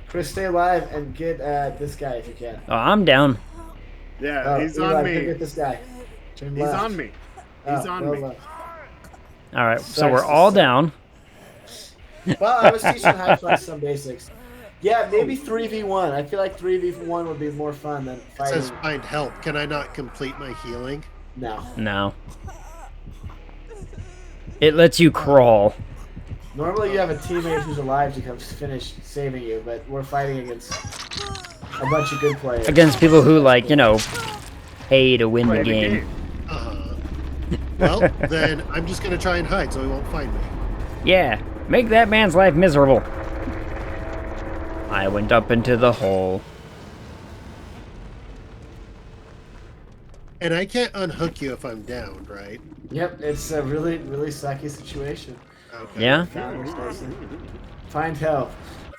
Chris, stay alive and get this guy if you can. Oh, I'm down. Yeah, Oh, he's Eli, on go me. get this guy. Turn He's left. on me. He's on go me. left. All right, so Sucks we're to all suck. down. Well, I was teaching high class some basics. Yeah, maybe 3v1. I feel like 3v1 would be more fun than It fighting. says find help. Can I not complete my healing? No. No. It lets you crawl. Normally you have a teammate who's alive to come finish saving you, but we're fighting against a bunch of good players. Against people who, like, you know, pay to win the game. Well, then I'm just going to try and hide so he won't find me. Yeah, make that man's life miserable. I went up into the hole. And I can't unhook you if I'm down, right? Yep, it's a really, really sucky situation. Okay. Yeah? Find help.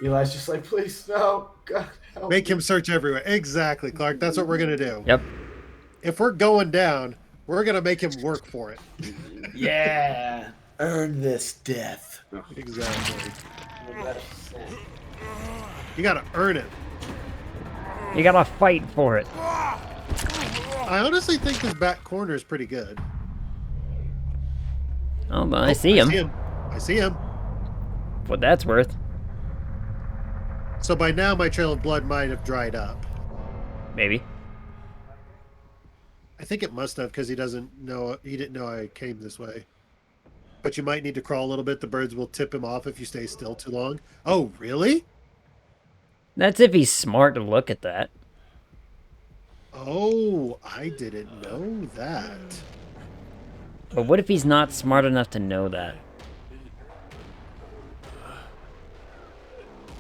Eli's just like, please, no. God, help. Make him search everywhere. Exactly, Clark. That's what we're going to do. Yep. If we're going down, we're going to make him work for it. Yeah. Earn this death. Exactly. You got to earn it. You gotta fight for it. I honestly think this back corner is pretty good. Oh, but I see him. I see him. What that's worth. So by now my trail of blood might have dried up. Maybe. I think it must have because he didn't know I came this way. But you might need to crawl a little bit. The birds will tip him off if you stay still too long. Oh, really? That's if he's smart to look at that. Oh, I didn't know that. But what if he's not smart enough to know that?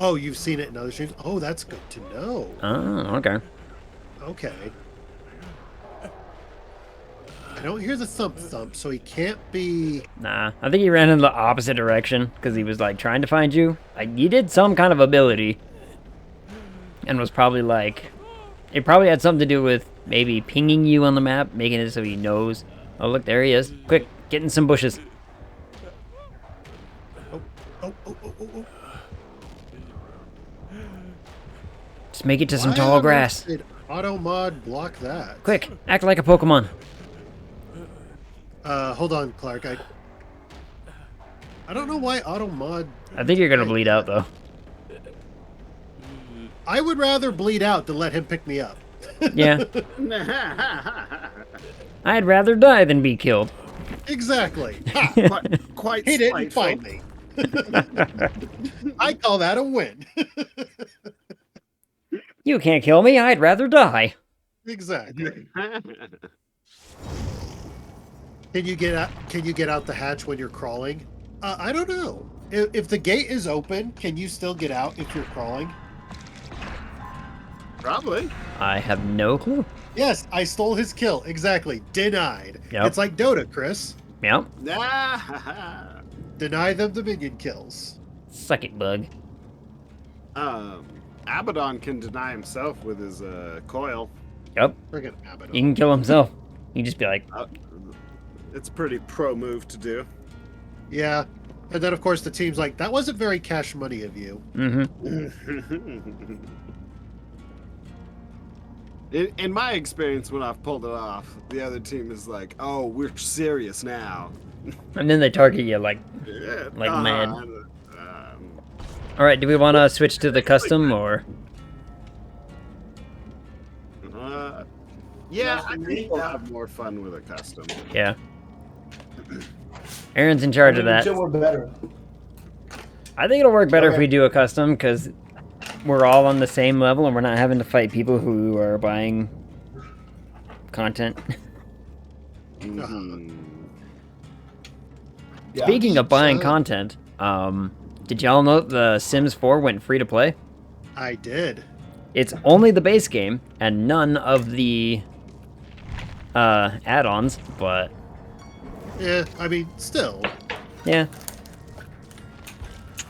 Oh, you've seen it in other streams? Oh, that's good to know. Oh, okay. Okay. I don't hear the thump, so he can't be... Nah, I think he ran in the opposite direction because he was, like, trying to find you. He did some kind of ability. And was probably, like... It probably had something to do with maybe pinging you on the map, making it so he knows. Oh, look, there he is. Quick, get in some bushes. Oh. Just make it to some tall grass. Did auto mod block that? Quick, act like a Pokemon. Hold on, Clark. I don't know why auto mod... I think you're gonna bleed out, though. I would rather bleed out than let him pick me up. Yeah. I'd rather die than be killed. Exactly. Quite He didn't spiteful. find me. I call that a win. You can't kill me, I'd rather die. Exactly. Can you get out the hatch when you're crawling? I don't know. If the gate is open, can you still get out if you're crawling? Probably. I have no clue. Yes, I stole his kill. Exactly. Denied. Yep. It's like Dota, Chris. Yep. Deny them the minion kills. Suck it, bug. Abaddon can deny himself with his coil. Yep. Friggin' Abaddon. He can kill himself. You can just be like... It's a pretty pro move to do. Yeah. And then, of course, the team's like, that wasn't very cash money of you. Mm-hmm. In my experience, when I've pulled it off, the other team is like, "Oh, we're serious now." And then they target you like mad. All right, do we want to switch to the custom or? Yeah, I think we'll have more fun with a custom. Yeah. Aaron's in charge of that. Until we're better. I think it'll work better if we do a custom because we're all on the same level and we're not having to fight people who are buying content. Mm-hmm. Yeah. Speaking of buying content, did y'all know the Sims 4 went free to play? I did. It's only the base game and none of the add-ons, but Yeah, I mean, still. yeah.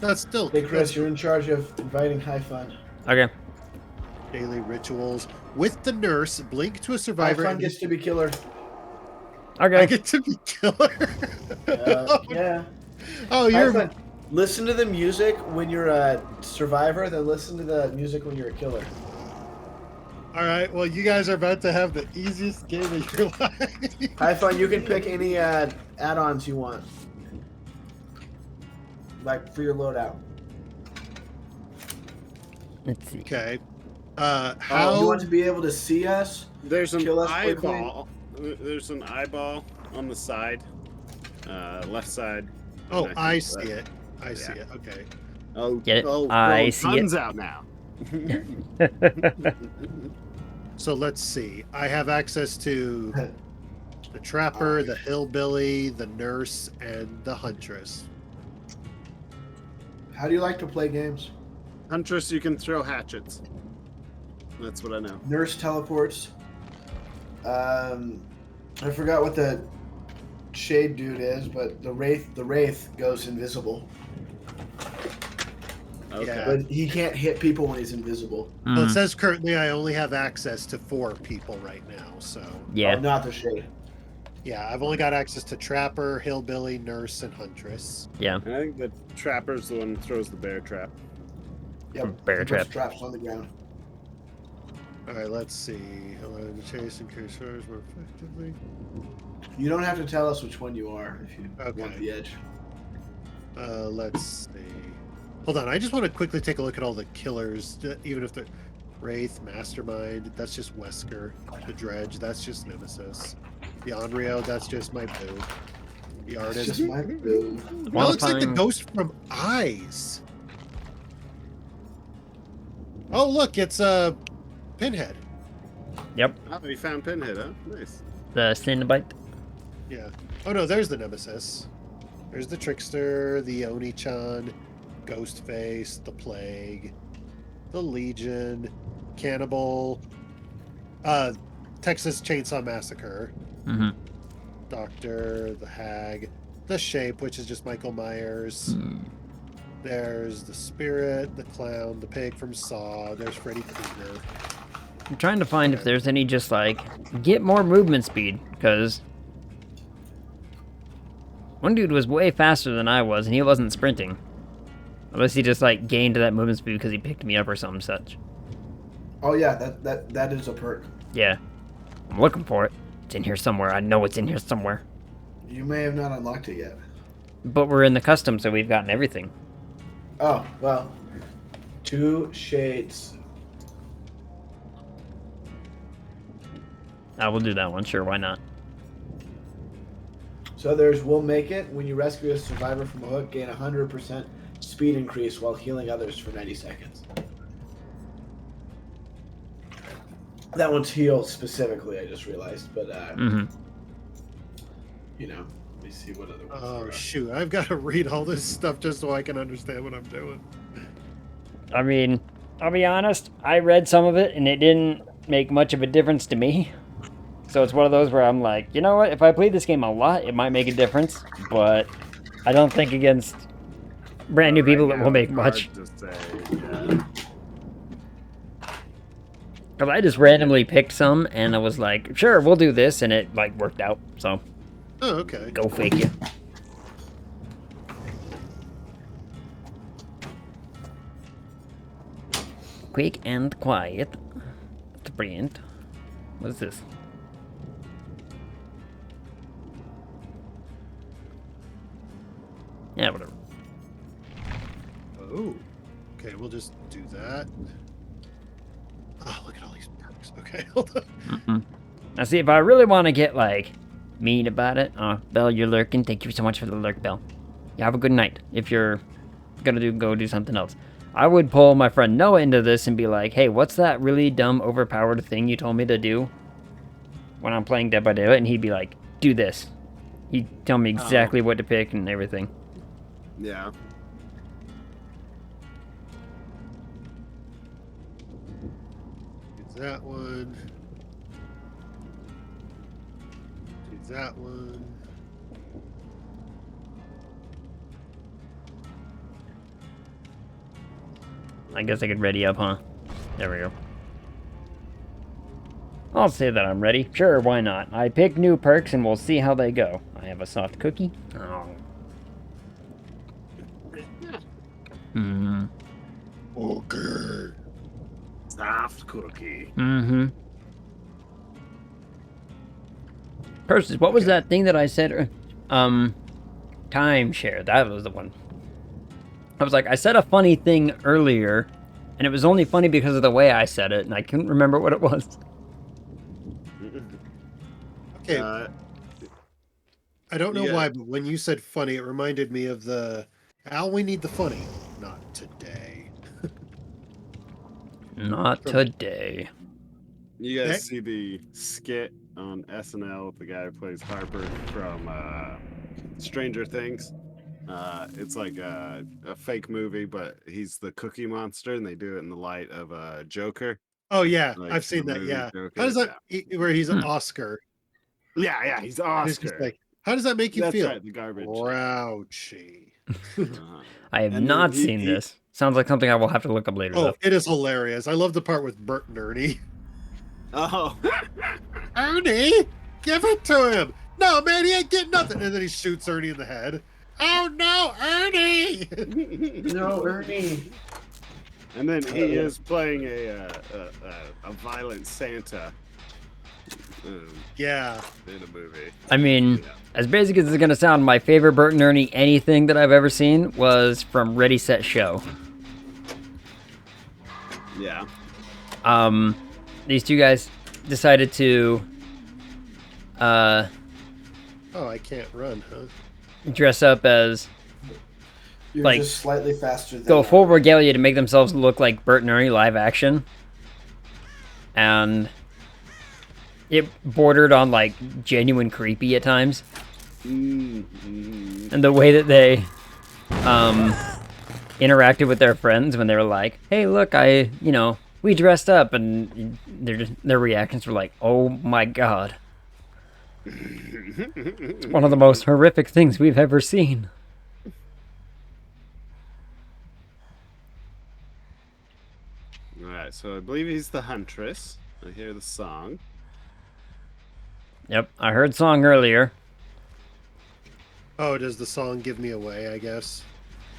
That's still Hey, Chris, you're in charge of inviting High Fun. Okay. daily rituals. With the nurse, blink to a High survivor. Fun gets to be killer. Okay. I get to be killer. Yeah. Oh, High you're... Fun. Listen to the music when you're a survivor, then listen to the music when you're a killer. All right, well, you guys are about to have the easiest game of your life. High Fun, you can pick any add-ons you want. Like for your loadout. Let's see. Okay. How you want to be able to see us? There's an Kill us quickly? eyeball. There's an eyeball on the side, left side. Oh, And I think see it. I see it. Okay. Oh, Get it? oh, I see it. guns out now. So let's see. I have access to the trapper, the hillbilly, the nurse, and the huntress. How do you like to play games? Huntress, you can throw hatchets. That's what I know. Nurse teleports. I forgot what the shade dude is, but the wraith goes invisible. Okay. Yeah. But he can't hit people when he's invisible. Well, it says currently I only have access to 4 people right now, so... Yeah. Oh, not the shade. Yeah, I've only got access to trapper, hillbilly, nurse, and huntress. Yeah. I think the trapper's the one who throws the bear trap. Yep. Bear he puts trap. traps on the ground. All right, let's see. Allow the chase and cursors more effectively. You don't have to tell us which one you are if you Okay. want the edge. Let's see. Hold on, I just want to quickly take a look at all the killers, even if they're Wraith, Mastermind, that's just Wesker. The Dredge, that's just Nemesis. The Onryo, that's just my boo. The It's Artist. just my boo. That looks like the ghost from Eyes. Oh, look, it's Pinhead. Yep. Oh, you found Pinhead, huh? Nice. The Cenobite. Yeah. Oh, no, there's the Nemesis. There's the Trickster, the Oni-chan, Ghostface, the Plague, the Legion, Cannibal, Texas Chainsaw Massacre, Mm-hmm. Doctor, the Hag, the Shape, which is just Michael Myers. There's the Spirit, the Clown, the Pig from Saw. There's Freddy Krueger. I'm trying to find if there's any just like get more movement speed, because one dude was way faster than I was and he wasn't sprinting. Unless he just like gained that movement speed because he picked me up or something such. Oh yeah, that is a perk. Yeah. I'm looking for it. It's in here somewhere. I know it's in here somewhere. You may have not unlocked it yet. But we're in the custom, so we've gotten everything. Oh, well. 2 shades. I will do that one, sure, why not? So there's We'll Make It. When you rescue a survivor from a hook, gain 100% speed increase while healing others for 90 seconds. That one's heal specifically, I just realized. But, you know, let me see what other ones Oh, there are. shoot. I've got to read all this stuff just so I can understand what I'm doing. I mean, I'll be honest, I read some of it and it didn't make much of a difference to me. So it's one of those where I'm like, you know what, if I play this game a lot, it might make a difference, but I don't think against brand new people it will make much. Because I just randomly picked some and I was like, sure, we'll do this, and it like worked out, so. Oh, okay. Go fake it. Quick and quiet. That's brilliant. What is this? Yeah, whatever. Oh. Okay, we'll just do that. Oh, look at all these perks. Okay, hold on. Now see, if I really want to get, like, mean about it, Belle, you're lurking. Thank you so much for the lurk, Belle. You have a good night. If you're gonna go do something else. I would pull my friend Noah into this and be like, hey, what's that really dumb, overpowered thing you told me to do when I'm playing Dead by Daylight? And he'd be like, do this. He'd tell me exactly what to pick and everything. Yeah. Do that one. Do that one. I guess I could ready up, huh? There we go. I'll say that I'm ready. Sure, why not? I pick new perks and we'll see how they go. I have a soft cookie. Oh. Okay. Soft cookie. Persis, what was that thing that I said? Timeshare. That was the one. I was like, I said a funny thing earlier, and it was only funny because of the way I said it, and I couldn't remember what it was. Okay. I don't know why, but when you said funny, it reminded me of the Al, we need the funny. Not today. Not today. You guys see the skit on SNL with the guy who plays Harper from Stranger Things? It's like a fake movie, but he's the Cookie Monster, and they do it in the light of Joker. Oh yeah, Like I've seen that. Yeah. Joker. How does that? Where he's an Oscar. Yeah, he's Oscar. Like, how does that make you feel? Right, the garbage. Grouchy. I have not seen this. Sounds like something I will have to look up later. Oh, it is hilarious. I love the part with Bert and Ernie. Oh. Ernie, give it to him. No, man, he ain't getting nothing. And then he shoots Ernie in the head. Oh no, Ernie! No, Ernie. And then he is playing a violent Santa. Yeah. In a movie. I mean, as basic as it's gonna sound, my favorite Bert and Ernie anything that I've ever seen was from Ready, Set, Show. Yeah. These two guys decided to oh, I can't run, huh? Dress up as You're like just slightly faster than go full regalia to make themselves look like Bert and Ernie live action. And it bordered on like genuine creepy at times. Mm-hmm. And the way that they interacted with their friends when they were like, hey, look, we dressed up, and their reactions were like, oh my god. It's one of the most horrific things we've ever seen. Alright, so I believe he's the Huntress. I hear the song. Yep, I heard song earlier. Oh, does the song give me away, I guess?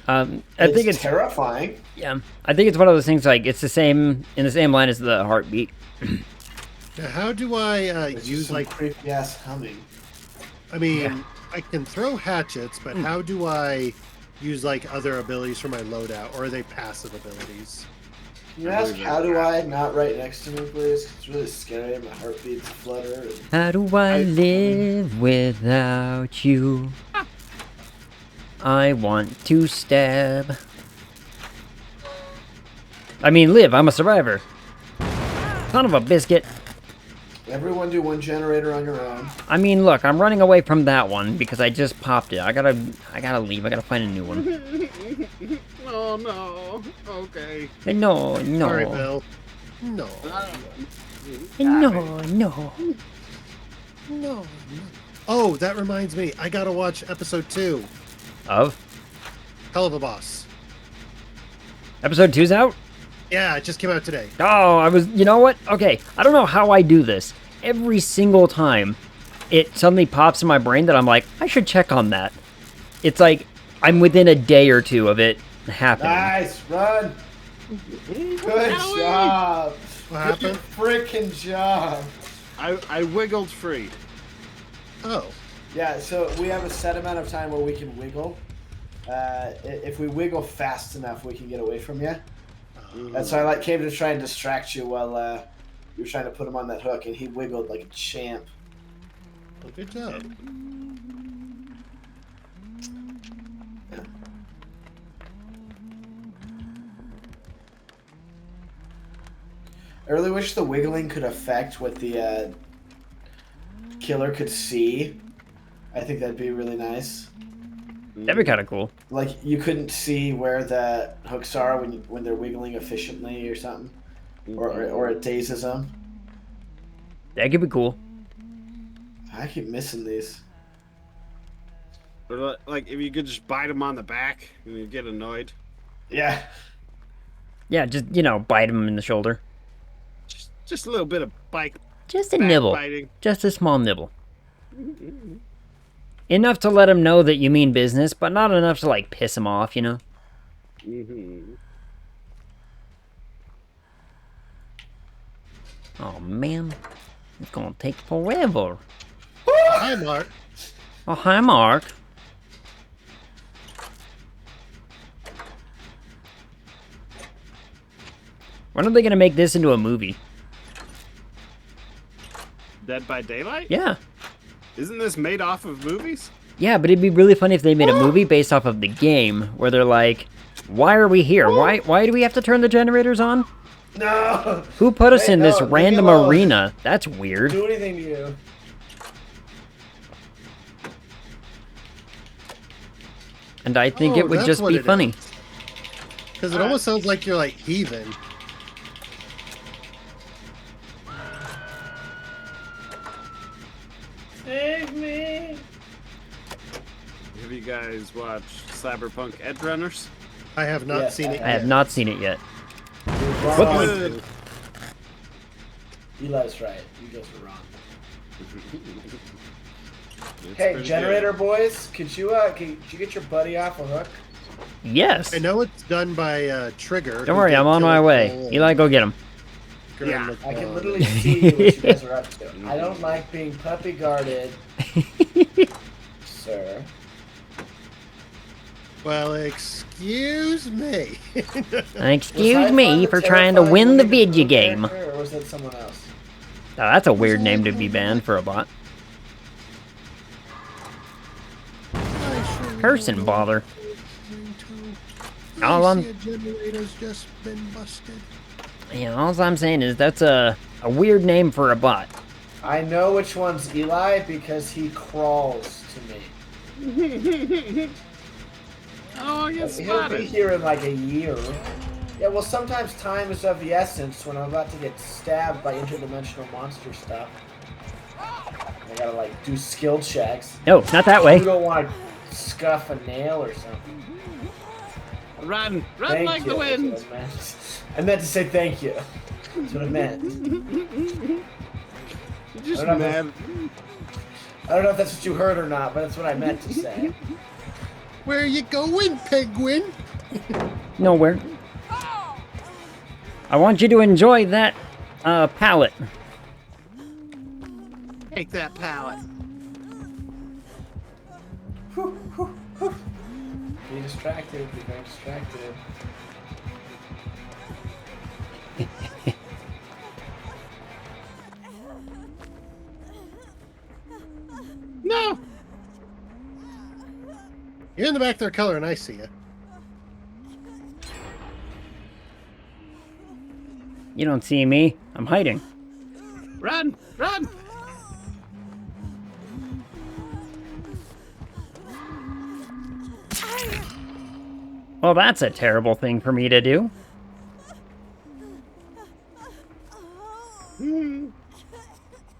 I think it's terrifying. Yeah, I think it's one of those things like it's in the same line as the heartbeat. Now, how do I use like creepy ass humming? I mean, I can throw hatchets, but how do I use like other abilities for my loadout, or are they passive abilities? Can you ask how do I not right next to me, please? It's really scary. My heart beats flutter. How do I live without you? I want to stab. I mean, live. I'm a survivor. Son of a biscuit. Everyone do one generator on your own. I mean, look, I'm running away from that one because I just popped it. I gotta leave. I gotta find a new one. Oh no. Okay. No. Sorry, Bill. No. No. Oh, that reminds me. I gotta watch episode 2. Of? Hell of a Boss. Episode 2's out? Yeah, it just came out today. Oh, you know what? Okay, I don't know how I do this. Every single time, it suddenly pops in my brain that I'm like, I should check on that. It's like, I'm within a day or two of it happening. Nice, run! Good job! What happened? Good freaking job! I wiggled free. Oh. Yeah, so we have a set amount of time where we can wiggle. If we wiggle fast enough, we can get away from you. And so I came to try and distract you while you were trying to put him on that hook, and he wiggled like a champ. Well, good job. I really wish the wiggling could affect what the killer could see. I think that'd be really nice. That'd be kind of cool. Like you couldn't see where the hooks are when they're wiggling efficiently or something, or it dazes them. That could be cool. I keep missing these. Or like if you could just bite him on the back and you get annoyed. Yeah. Yeah, just bite him in the shoulder. Just a little bit of bite. Just a nibble. Biting. Just a small nibble. Enough to let him know that you mean business, but not enough to like piss him off, Mm-hmm. Oh man, it's gonna take forever. Hi, Mark. Oh, hi, Mark. When are they gonna make this into a movie? Dead by Daylight? Yeah. Isn't this made off of movies? Yeah, but it'd be really funny if they made a movie based off of the game, where they're like, why are we here? Why do we have to turn the generators on? No! Who put us in this random arena? That's weird. Do anything to you. And I think it would just be funny. Because it almost sounds like you're like heathen. Save me! Have you guys watched Cyberpunk Edge Runners? I have not seen it. I have not seen it yet. Good. Eli's right. You guys were wrong. It's Hey, pretty generator good. boys, could you get your buddy off a hook? Yes. I know it's done by Trigger. Don't worry, I'm on my way. Eli, go get him. Yeah. I can literally see what you guys are up to. I don't like being puppy guarded, sir. Well, excuse me. Excuse me for trying to win the video game. Or was that someone else? Now, that's a weird name to be banned for a bot. Person bother. All generator's just been busted. Yeah, all I'm saying is that's a weird name for a bot. I know which one's Eli because he crawls to me. Oh, you He'll spotted. be here in like a year. Yeah, well, sometimes time is of the essence when I'm about to get stabbed by interdimensional monster stuff. I gotta like do skill checks. No, not that way. You don't want to scuff a nail or something. Run Thank like you, the wind. that's what I meant to say thank you. That's what I meant. You're just I don't know. mad. I don't know if that's what you heard or not, but that's what I meant to say. Where you going, penguin? Nowhere. I want you to enjoy that pallet. Take that pallet. Be distracted. Be very distracted. No. You're in the back there, Color, and I see you. You don't see me. I'm hiding. Run. Well, that's a terrible thing for me to do.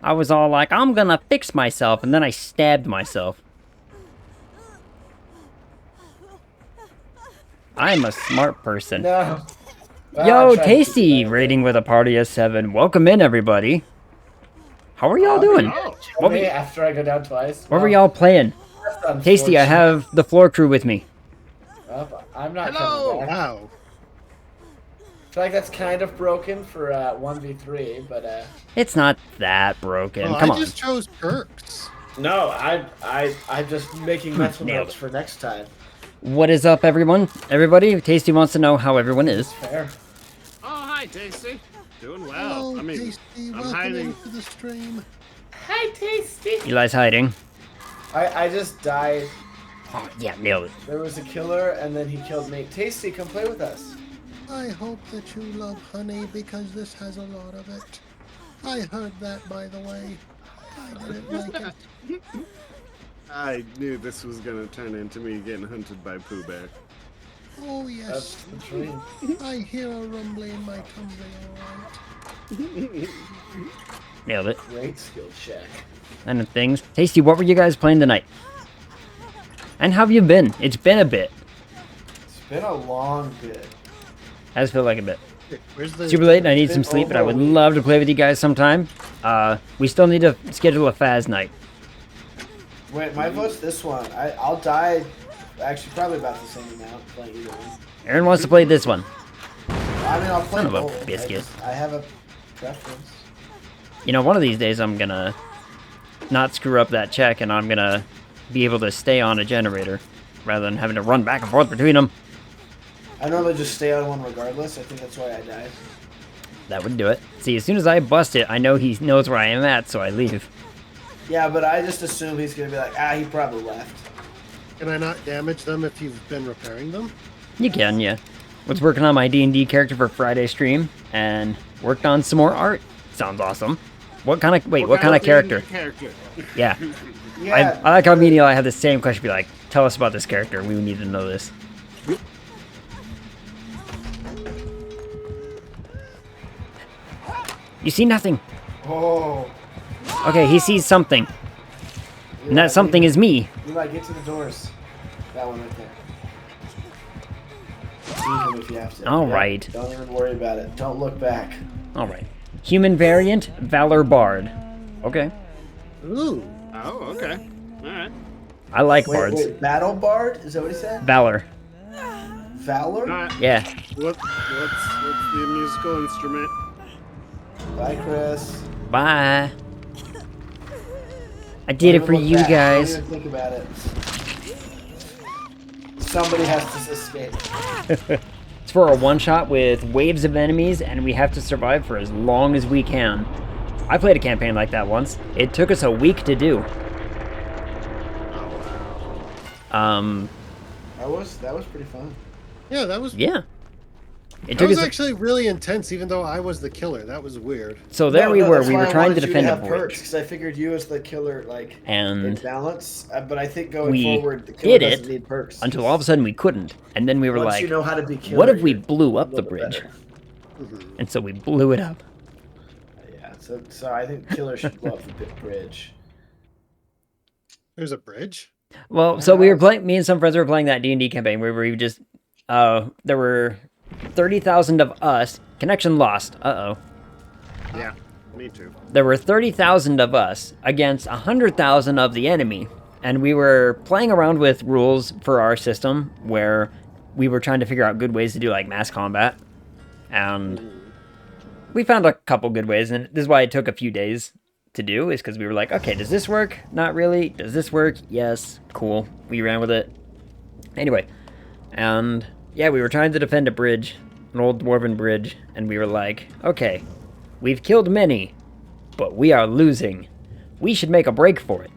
I was all like, I'm gonna fix myself, and then I stabbed myself. I'm a smart person. No. Yo, Tasty, rating with a party of 7. Welcome in, everybody. How are y'all doing? What me after I go down twice? What were y'all playing? That's Tasty, I have the Flore crew with me. I'm not Hello. coming back. Wow. I feel like that's kind of broken for 1v3, but It's not that broken. Well, Come I on. just chose perks. no, I'm just making mental Nailed notes it. for next time. What is up, everyone? Everybody, Tasty wants to know how everyone is. Fair. Oh, hi, Tasty. Doing well. Hello, I mean, Tasty. I'm Welcome hiding. into the stream. Hi, Tasty. Eli's hiding. I just died. Oh, yeah, nailed it. There was a killer, and then he killed me. Tasty, come play with us. I hope that you love honey because this has a lot of it. I heard that, by the way. I didn't like it. I knew this was gonna turn into me getting hunted by Pooh Bear. Oh, That's yes. the dream. I hear a rumbling in my tummy, all right. Nailed it. Great skill check. And things. Tasty, what were you guys playing tonight? And how have you been? It's been a bit. It's been a long bit. Has felt like a bit. Where's the... Super late and I need Been some sleep, but I over would a week. love to play with you guys sometime. We still need to schedule a Faz night. Wait, my vote's this one. I'll die. Actually, probably about the same amount playing either one. Aaron wants to play this one. I mean, I'll play Son of a both. biscuit. I have a preference. You know, one of these days I'm gonna not screw up that check and I'm gonna be able to stay on a generator rather than having to run back and forth between them. I normally just stay on one regardless. I think that's why I died. That would do it. See, as soon as I bust it, I know he knows where I am at, so I leave. Yeah, but I just assume he's gonna be like, he probably left. Can I not damage them if you've been repairing them? You can, yeah. Was working on my D&D character for Friday stream, and worked on some more art. Sounds awesome. What kind of character? Yeah. Yeah. I like how immediately I have the same question. Be like, tell us about this character. We need to know this. You see nothing. Oh. Okay, he sees something. And that something is me. You might get to the doors. That one right there. See him if you have to. All right. Don't even worry about it. Don't look back. All right. Human variant, Valor Bard. Okay. Ooh. Oh, okay. All right. I like bards. Wait, Battle Bard? Is that what he said? Valor. Valor? All right. Yeah. What's the musical instrument? Bye, Chris. Bye. I did it for you guys. Don't even think about it. Somebody has to escape. It's for a one-shot with waves of enemies, and we have to survive for as long as we can. I played a campaign like that once. It took us a week to do. That was pretty fun. Yeah, that was. Yeah. It was actually really intense, even though I was the killer. That was weird. So there we were. We were trying to defend a bridge. Because I figured you as the killer, like, and in balance. But I think going forward, the killer doesn't need perks. Until all of a sudden we couldn't, and then we were Once like, you know how to be killer, what if we blew up the bridge? And so we blew it up. Yeah. So I think killer should blow up the bridge. There's a bridge. Well, so we were playing. Me and some friends were playing that D&D campaign where we just. There were 30,000 of us. Connection lost. Uh-oh. Yeah, me too. There were 30,000 of us against 100,000 of the enemy. And we were playing around with rules for our system where we were trying to figure out good ways to do like mass combat. And we found a couple good ways. And this is why it took a few days to do, is because we were like, okay, does this work? Not really. Does this work? Yes. Cool. We ran with it. Anyway. And yeah, we were trying to defend a bridge, an old dwarven bridge, and we were like, okay, we've killed many, but we are losing. We should make a break for it.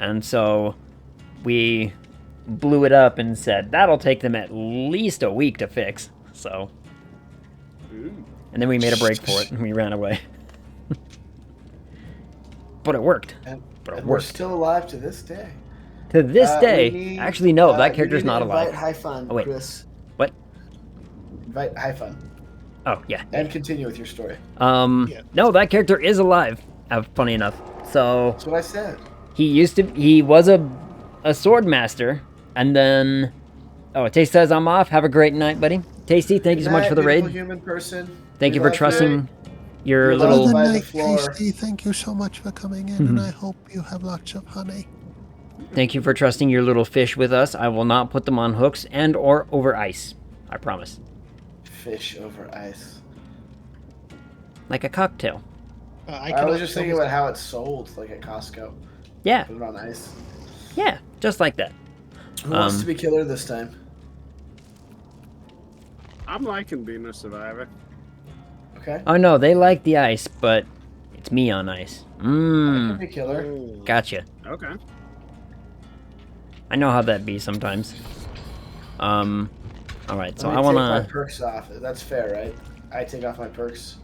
And so we blew it up and said, that'll take them at least a week to fix. So, and then we made a break for it and we ran away. But it worked. We're still alive to this day. To this day. Actually, no, that character's not alive. Invite High Fun, oh, wait. Chris. What? Invite High Fun. Oh, yeah. And continue with your story. No, that character is alive. Funny enough. So. That's what I said. He was a sword master, and then. Oh, Tasty says I'm off. Have a great night, buddy. Tasty, thank you so much for the raid. Human person. Thank you for trusting your little. Good night, Tasty. Thank you so much for coming in, and I hope you have lots of honey. Thank you for trusting your little fish with us. I will not put them on hooks and or over ice. I promise. Fish over ice. Like a cocktail. I was just thinking about how it's sold, like at Costco. Yeah. Put it on ice. Yeah, just like that. Who wants to be killer this time? I'm liking being a survivor. Okay. Oh no, they like the ice, but it's me on ice. I can be killer. Gotcha. Okay. I know how that be sometimes. All right, so I want wanna take my perks off. That's fair, right? I take off my perks.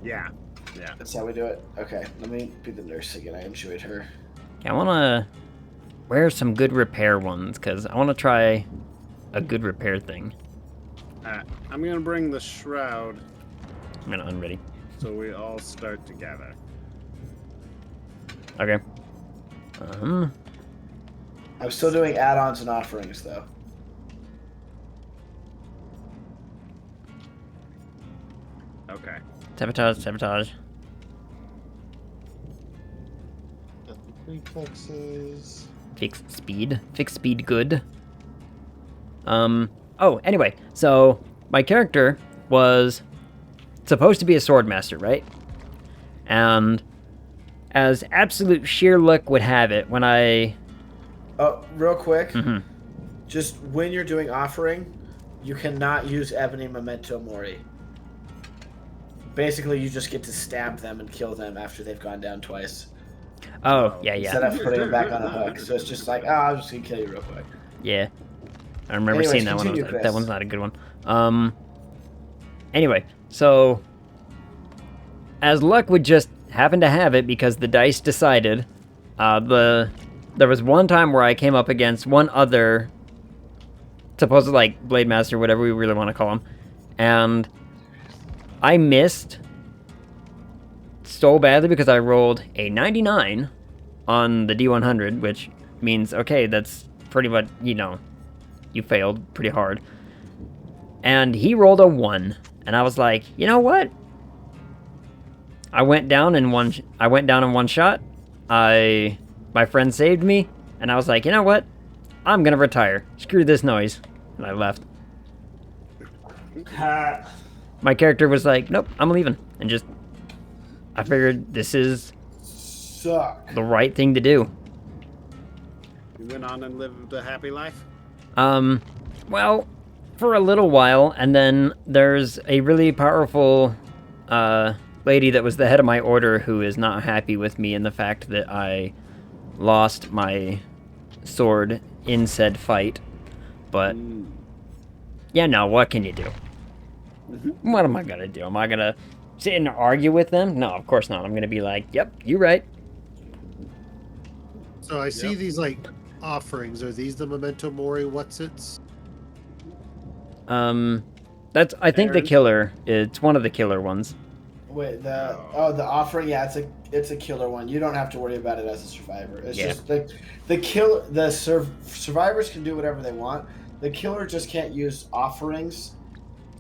Yeah. Yeah. That's how we do it. Okay, let me be the nurse again. I enjoyed her. I wanna wear some good repair ones because I wanna try a good repair thing. I'm gonna bring the shroud. I'm gonna unready. So we all start together. Okay. I'm still doing add-ons and offerings, though. Okay. Sabotage. Reflexes. Fix speed good. Oh, anyway, so my character was supposed to be a sword master, right? And as absolute sheer luck would have it, when I... Oh, real quick. Just when you're doing offering, you cannot use Ebony Memento Mori. Basically, you just get to stab them and kill them after they've gone down twice. Oh, yeah. Instead of putting him back on a hook. So it's just like, I'm just going to kill you real quick. Yeah. I remember seeing that one. I was like, that one's not a good one. Anyway, so as luck would just happen to have it, because the dice decided, there was one time where I came up against one other supposed like Blade Master, whatever we really want to call him, and I missed so badly because I rolled a 99 on the D100, which means, okay, that's pretty much, you failed pretty hard. And he rolled a 1, and I was like, you know what? I went down in one shot. My friend saved me, and I was like, you know what? I'm gonna retire. Screw this noise. And I left. My character was like, nope, I'm leaving. And just, I figured this is the right thing to do. You went on and lived a happy life? Well, for a little while, and then there's a really powerful lady that was the head of my order who is not happy with me and the fact that I lost my sword in said fight. But yeah, no, what can you do? What am I gonna do? Am I gonna sit and argue with them? No, of course not. I'm gonna be like, yep, you're right. So I see these like offerings. Are these the Memento Mori what's-its? That's, I think, the killer. It's one of the killer ones. Wait, the offering, yeah, it's a killer one. You don't have to worry about it as a survivor. It's just survivors can do whatever they want. The killer just can't use offerings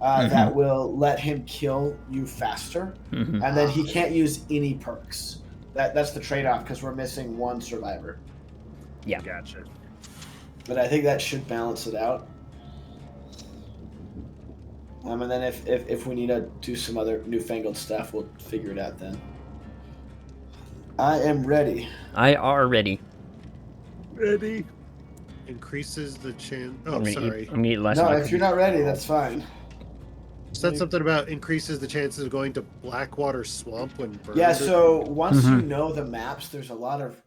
that will let him kill you faster, and then he can't use any perks. That's the trade-off, because we're missing one survivor. Yeah, gotcha. But I think that should balance it out. And then if we need to do some other newfangled stuff, we'll figure it out then. I am ready. I are ready. Ready. Increases the chance. I'm gonna eat less. No, if you're not ready, that's fine. Said something about increases the chances of going to Blackwater Swamp when burned. Yeah, so once you know the maps, there's a lot of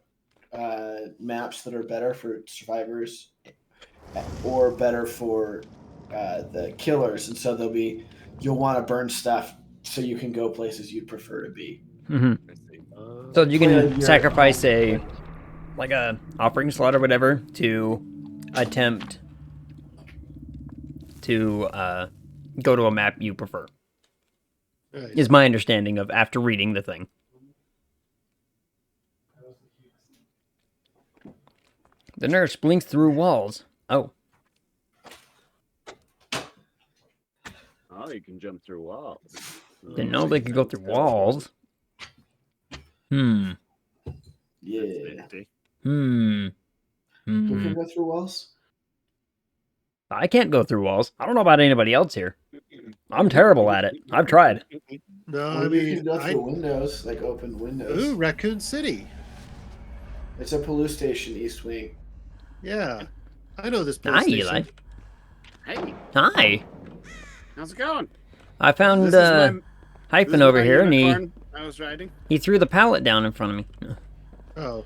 maps that are better for survivors or better for the killers, and so you'll want to burn stuff so you can go places you'd prefer to be. So you can sacrifice a offering slot or whatever to attempt to go to a map you prefer. Nice. Is my understanding of after reading the thing. The nurse blinks through walls. Oh. Oh, you can jump through walls. Didn't know they could go through walls. Yeah. Nifty. Who can go through walls? I can't go through walls. I don't know about anybody else here. I'm terrible at it. I've tried. No, Well, you can go through windows, like open windows. Ooh, Raccoon City. It's a police station, East Wing. Yeah, I know this Hi, police Eli. station. Hey, Hi. how's it going? I found This is Hyphen over here, and I was riding. he threw the pallet down in front of me. Oh.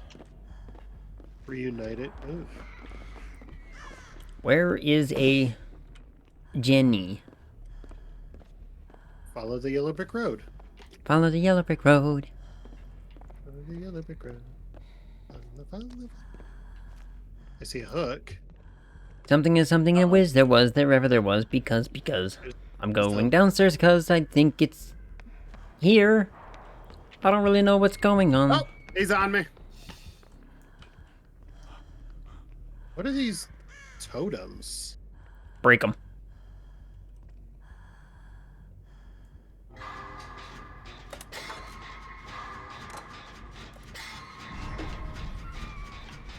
Reunited. Ooh. Where is a Jenny? Follow the yellow brick road. Follow the yellow brick road. Follow the yellow brick road. Follow. I see a hook. Something is something and whiz there was, there ever there was, because. I'm going downstairs because I think it's here. I don't really know what's going on. Oh, he's on me. What are these totems? Break them.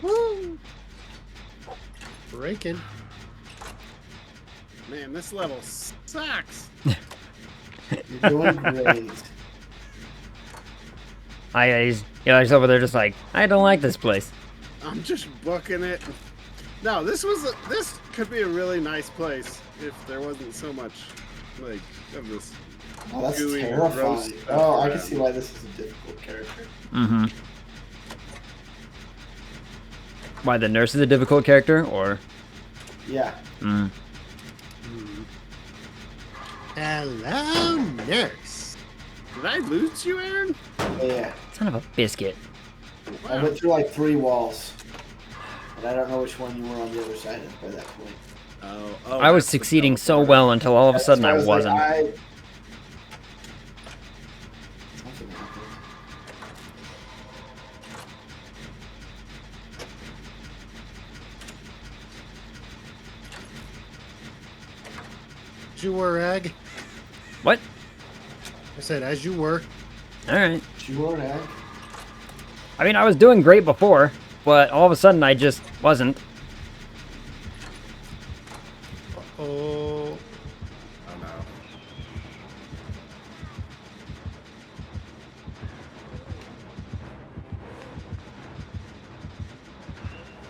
Woo! Breaking. Man, this level sucks. You're doing great. He's over there just like, I don't like this place. I'm just booking it. No, this could be a really nice place if there wasn't so much of this. Oh, that's gooey, terrifying. gross stuff Oh, I can around. see why this is a difficult character. Why, the nurse is a difficult character, or? Yeah. Hello, nurse. Did I lose you, Aaron? Yeah. Son of a biscuit. I went through like 3 walls. And I don't know which one you were on the other side of by that point. Oh, I was succeeding so well until all of a sudden I wasn't. Like, As you were, Ag. What? I said, as you were. Alright. Sure, Ag. I mean, I was doing great before, but all of a sudden I just wasn't. Oh. Oh no.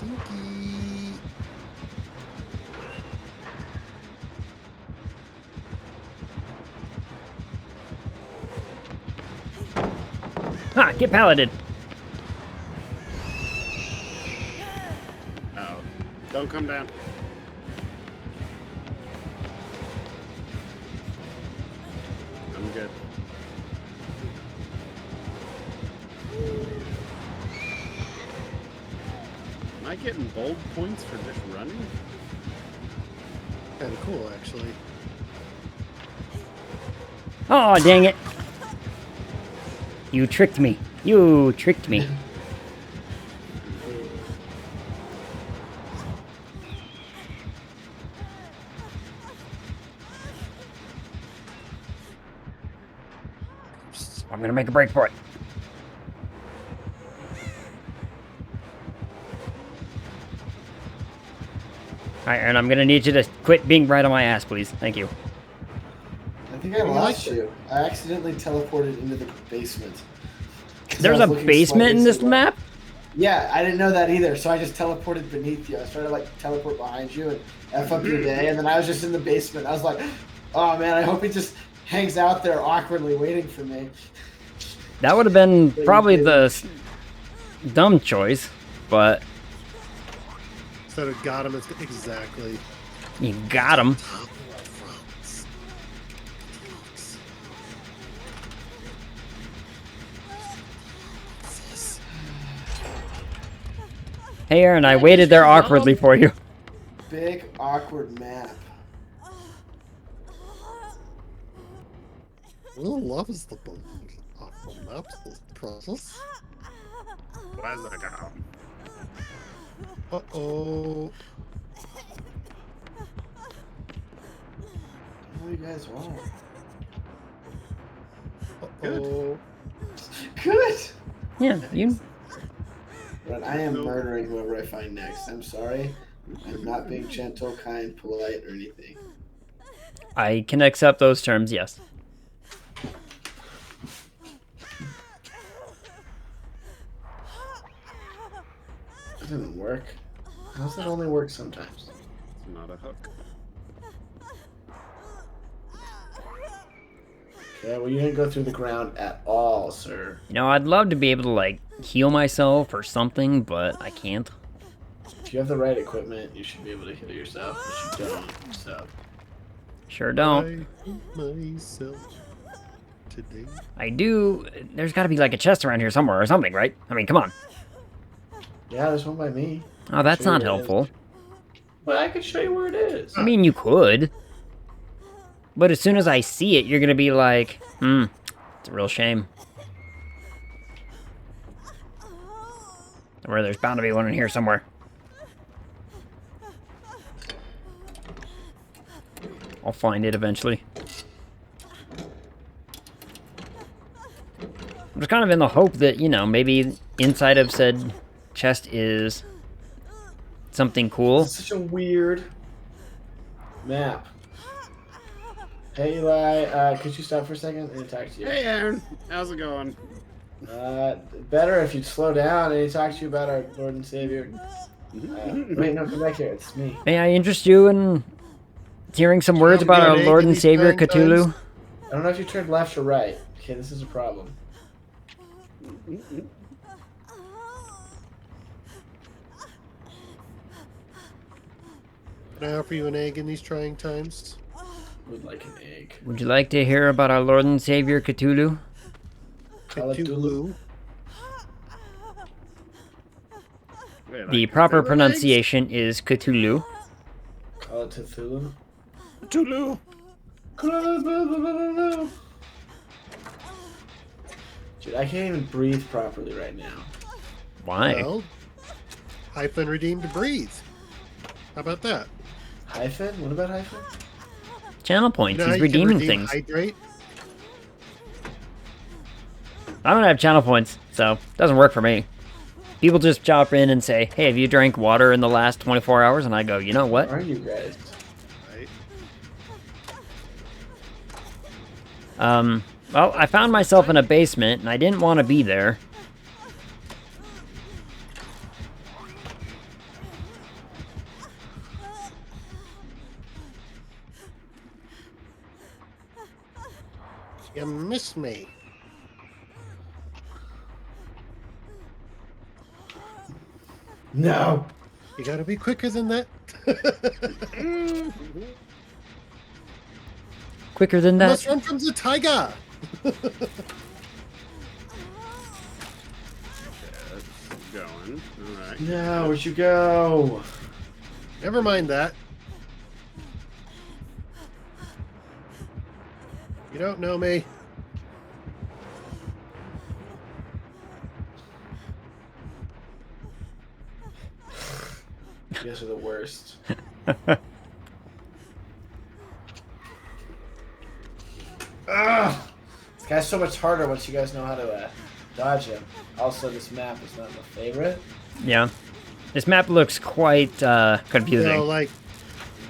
Dinky. Ha! Get palleted! Oh, don't come down. I'm good. Am I getting bold points for just running? Kind of cool, actually. Oh, dang it! You tricked me. You tricked me. I'm gonna make a break for it. Alright, Aaron, I'm gonna need you to quit being right on my ass, please. Thank you. I think I lost you. I accidentally teleported into the basement. There's a basement in this map? Yeah, I didn't know that either, so I just teleported beneath you. I was trying to like teleport behind you and F up your day, and then I was just in the basement. I was like, oh man, I hope he just hangs out there awkwardly waiting for me. That would have been probably the dumb choice, but... Instead of got him, it's exactly. You got him. Hey Aaron, I waited there awkwardly for you. Big awkward map. Will loves the awful maps, this process. Where's that go? Uh-oh. How you guys are? Uh-oh. Good. Yeah, you... But I am murdering whoever I find next. I'm sorry. I'm not being gentle, kind, polite, or anything. I can accept those terms, yes. It doesn't work. How does that only work sometimes? It's not a hook. Okay, well, you didn't go through the ground at all, sir. You know, I'd love to be able to, like, heal myself or something, but I can't. If you have the right equipment, you should be able to heal yourself, but you don't, so... Sure don't. I hate myself today. I do... There's gotta be, like, a chest around here somewhere or something, right? I mean, come on. Yeah, there's one by me. Oh, that's not helpful. But I can show you where it is. I mean, you could. But as soon as I see it, you're gonna be like, it's a real shame. Where there's bound to be one in here somewhere. I'll find it eventually. I'm just kind of in the hope that, you know, maybe inside of said chest is something cool. It's such a weird map. Hey Eli, could you stop for a second and talk to you? Hey Aaron, how's it going? Better if you'd slow down and talk to you about our Lord and Savior. Wait, no, come back here. It's me. May I interest you in hearing some words about our Lord and Savior, Cthulhu? I don't know if you turned left or right. Okay, this is a problem. Can I offer you an egg in these trying times? Would like an egg. Would you like to hear about our Lord and Savior Cthulhu? Cthulhu. The proper pronunciation is Cthulhu. Call it Cthulhu. Cthulhu. Dude, I can't even breathe properly right now. Why? Well, hyphen redeemed to breathe. How about that? Hyphen? What about hyphen? Channel points. You know how He's you can redeeming redeem things. Hydrate? I don't have channel points, so it doesn't work for me. People just chop in and say, hey, have you drank water in the last 24 hours? And I go, you know what? Where are you guys? Right. Well, I found myself in a basement, and I didn't want to be there. You missed me. No. You gotta be quicker than that. Quicker than You that? must run from the tiger. Going. All right. No, where'd you go? Never mind that. You don't know me. You guys are the worst. Ugh! This guy's so much harder once you guys know how to dodge him. Also, this map is not my favorite. Yeah. This map looks quite confusing. You know, like,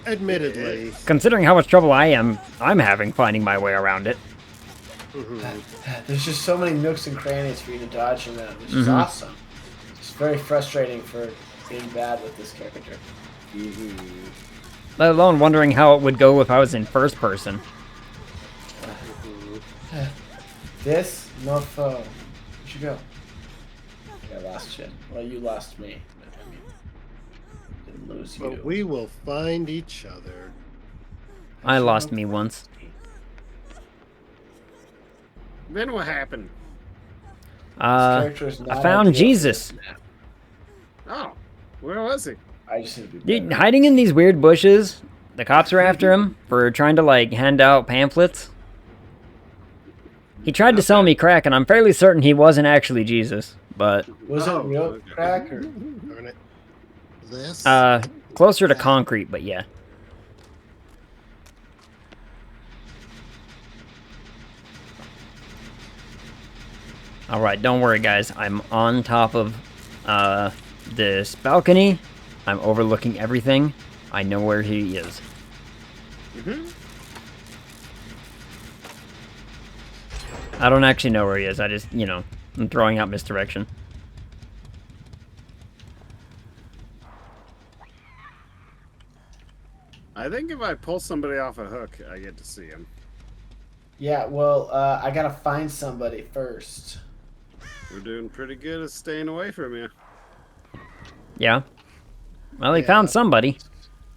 admittedly. Considering how much trouble I'm having finding my way around it. There's just so many nooks and crannies for you to dodge him in, which is awesome. It's very frustrating for being bad with this character. Let alone wondering how it would go if I was in first person. This? No foe. Where'd you go? I lost you. Well, you lost me. I mean, didn't lose you. But we will find each other. I lost me once. Then what happened? I found Jesus. Oh, where was he? I just need to be Dude, hiding in these weird bushes. The cops are after him for trying to, like, hand out pamphlets. He tried to sell me crack, and I'm fairly certain he wasn't actually Jesus, but... Was it real crack or... Darn it. This? Closer to concrete, but yeah. Alright, don't worry, guys. I'm on top of, this balcony. I'm overlooking everything. I know where he is. I don't actually know where he is. I just, you know, I'm throwing out misdirection. I think if I pull somebody off a hook, I get to see him. Yeah, well, I gotta find somebody first. We're doing pretty good at staying away from you. Yeah. Well, he found somebody.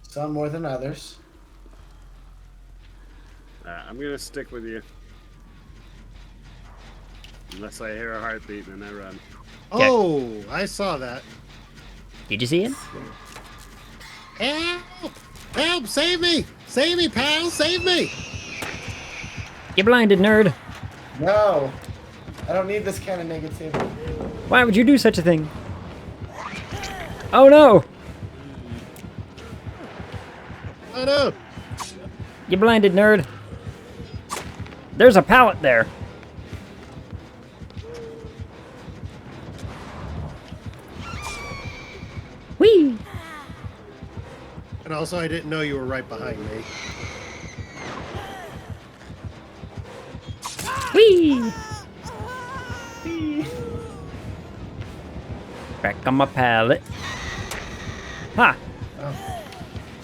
Some more than others. I'm gonna stick with you. Unless I hear a heartbeat, then I run. Oh, I saw that. Did you see it? Help! Help! Save me! Save me, pal! Save me! You blinded nerd. No! I don't need this kind of negativity. Why would you do such a thing? Oh no! Oh no! You blinded nerd. There's a pallet there. Whee! And also, I didn't know you were right behind me. Whee! Back on my pallet. Ha!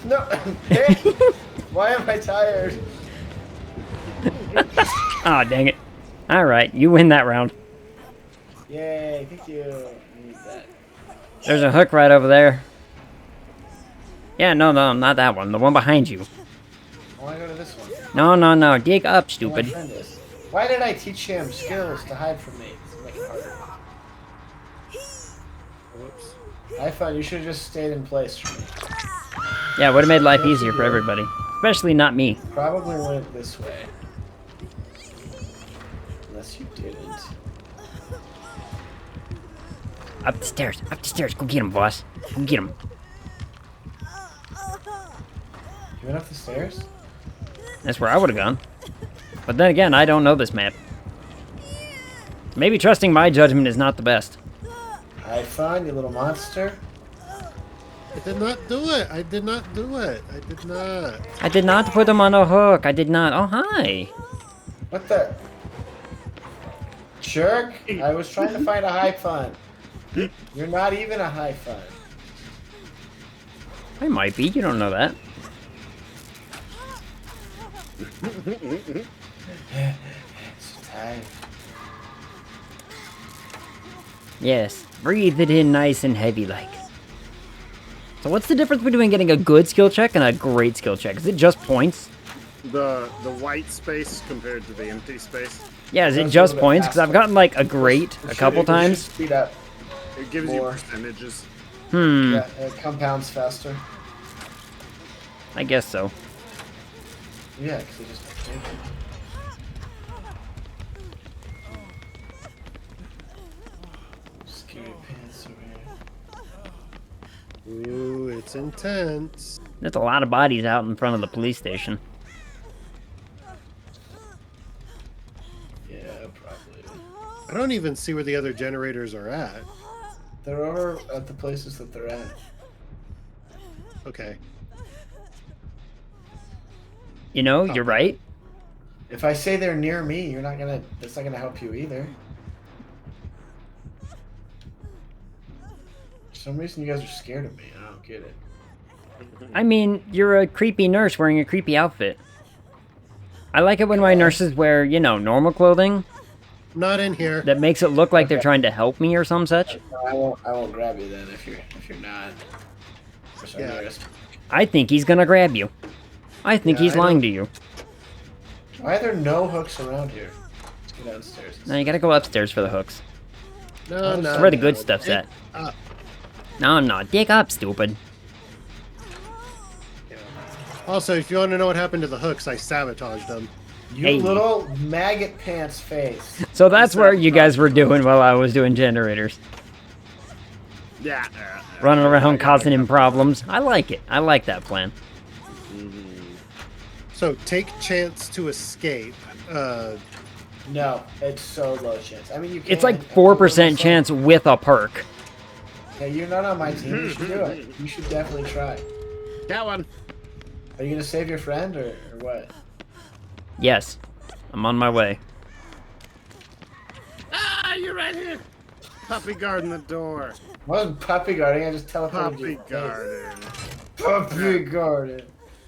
No! Hey! Why am I tired? Aw, dang it. Alright, you win that round. Yay, thank you. I need that. There's a hook right over there. Yeah, no, not that one. The one behind you. I want to go to this one. No. Dig up, Where stupid. my friend is. Why did I teach him skills to hide from me? It's making it harder. Whoops. I thought you should have just stayed in place for me. Yeah, would have made life easier for everybody. Especially not me. Probably went this way. Unless you didn't. Up the stairs. Go get him, boss. Go get him. You went up the stairs? That's where I would have gone. But then again, I don't know this map. Maybe trusting my judgment is not the best. Have fun, you little monster. I did not do it. I did not do it. I did not. I did not put him on a hook. I did not. Oh, hi. What the? Jerk! I was trying to find a high fun. You're not even a high fun. I might be. You don't know that. So tired. Yes. Breathe it in nice and heavy like. So what's the difference between getting a good skill check and a great skill check? Is it just points? The white space compared to the empty space. Yeah, is it That's a just little bit points? Because I've faster. gotten like a great a couple It should times. speed up. It gives More. you percentages. Yeah, it compounds faster. I guess so. Yeah, because it just. Scary pants over here. Ooh, it's intense. There's a lot of bodies out in front of the police station. Yeah, probably. I don't even see where the other generators are at. They're over at the places that they're at. Okay. You know, you're right. If I say they're near me, you're not gonna. That's not gonna help you either. For some reason, you guys are scared of me. I don't get it. I mean, you're a creepy nurse wearing a creepy outfit. I like it when my nurses wear, you know, normal clothing Not in here. that makes it look like they're trying to help me or some such. No, I won't grab you then if you're not. For some Yeah. reason. I think he's gonna grab you. I think Yeah, he's I lying don't- to you. Why are there no hooks around here? Let's go downstairs. No, you gotta go upstairs for the hooks. No, no. That's where the good no. stuff's at. Up. No, dig up, stupid. Also, if you want to know what happened to the hooks, I sabotaged them. You Hey. little maggot pants face. So that's where you guys were doing while I was doing generators. Yeah. Running around causing him problems. I like it. I like that plan. So take chance to escape. No, it's so low chance. I mean, you can. It's like 4% chance with a perk. Yeah, you're not on my team. You should do it. You should definitely try. That one. Are you gonna save your friend or what? Yes. I'm on my way. Ah, you're right here. Puppy guarding the door. I wasn't puppy guarding. I just teleported Puppy you. guarding. Puppy guarding.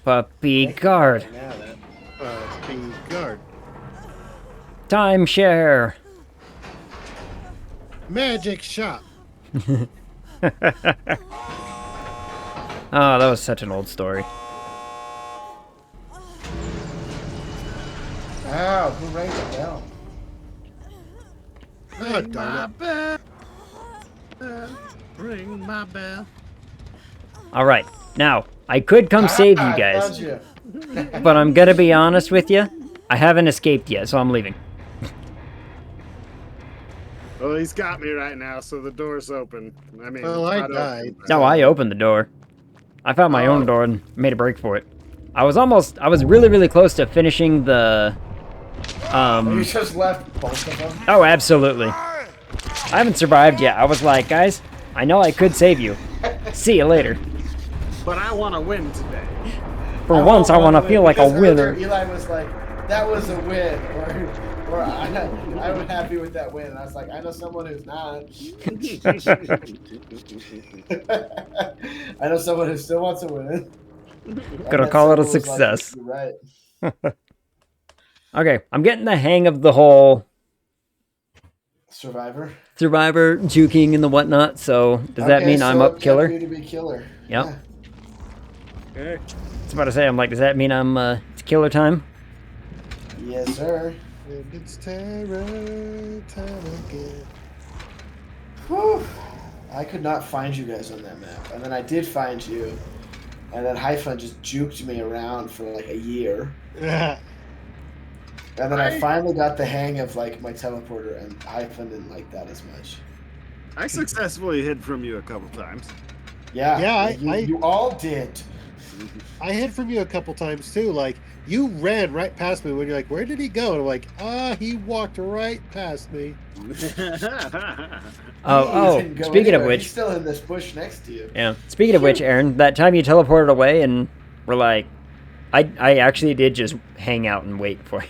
Puppy guard. Now then. Be guard. Timeshare. Magic shop. Oh, that was such an old story. Ow! Who rang the bell? Oh, darn it. Ring my bell. All right. Now, I could come save you I guys, found you. but I'm gonna be honest with you. I haven't escaped yet, so I'm leaving. Well, he's got me right now, so the door's open. I mean, Well, it's I not died. open, but- No, I opened the door. I found my own door and made a break for it. I was really, really close to finishing the, You just left both of them. oh, absolutely. I haven't survived yet. I was like, guys, I know I could save you. See you later. But I want to win today. For once, I want to feel like a Because earlier winner. Eli was like, "That was a win," or I'm happy with that win. And I was like, "I know someone who's not. I know someone who still wants to win." Gonna call it a success. You're right. Okay, I'm getting the hang of the whole Survivor. survivor juking and the whatnot. So does that Okay, mean I'm so up it's killer? up to you to be killer. Yep. Yeah. Okay. I was about to say, I'm like, does that mean it's killer time? Yes, sir. And it's terror time again. Whew. I could not find you guys on that map, and then I did find you, and then Hyphen just juked me around for like a year, and then I finally got the hang of like my teleporter, and Hyphen didn't like that as much. I successfully hid from you a couple times. Yeah, you all did. I hid from you a couple times too. Like, you ran right past me when you're like, where did he go? And I'm like, he walked right past me. Speaking of which, he's still in this bush next to you. Yeah. Speaking of which, Aaron, that time you teleported away and were like, I actually did just hang out and wait for you.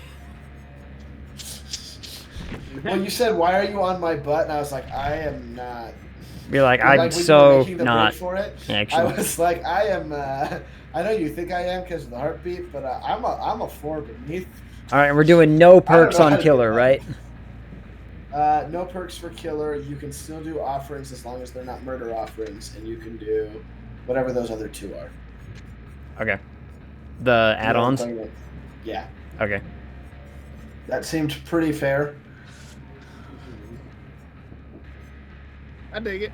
Well, you said, "Why are you on my butt?" And I was like, "I am not." You're like, You're I'm like, so making the not. break for it. Actually, I was like, I am. I know you think I am because of the heartbeat, but I'm a floor beneath. All right, we're doing no perks on killer, right? No perks for killer. You can still do offerings as long as they're not murder offerings, and you can do whatever those other two are. Okay. The add-ons? Yeah. Okay. That seemed pretty fair. I dig it.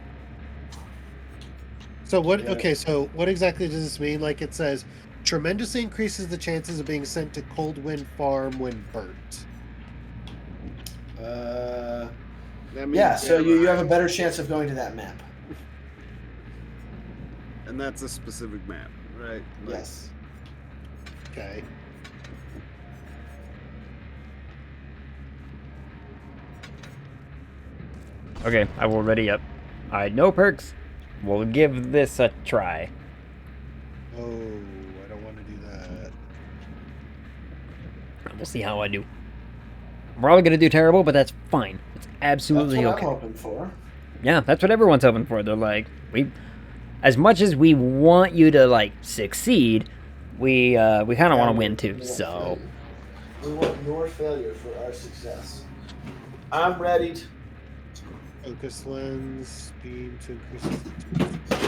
So what? Okay, so what exactly does this mean? Like, it says, tremendously increases the chances of being sent to Cold Wind Farm when burnt. Yeah, so you have a better chance of going to that map. And that's a specific map, right? Like, Yes. Okay. Okay, I will ready up. Alright, no perks. We'll give this a try. Oh, I don't want to do that. We'll see how I do. I'm probably gonna do terrible, but that's fine. It's absolutely that's what okay. I'm hoping for. Yeah, that's what everyone's hoping for. They're like, as much as we want you to like succeed, we kind of want to win too. So we want your failure for our success. I'm ready. Focus lens, speed to increase.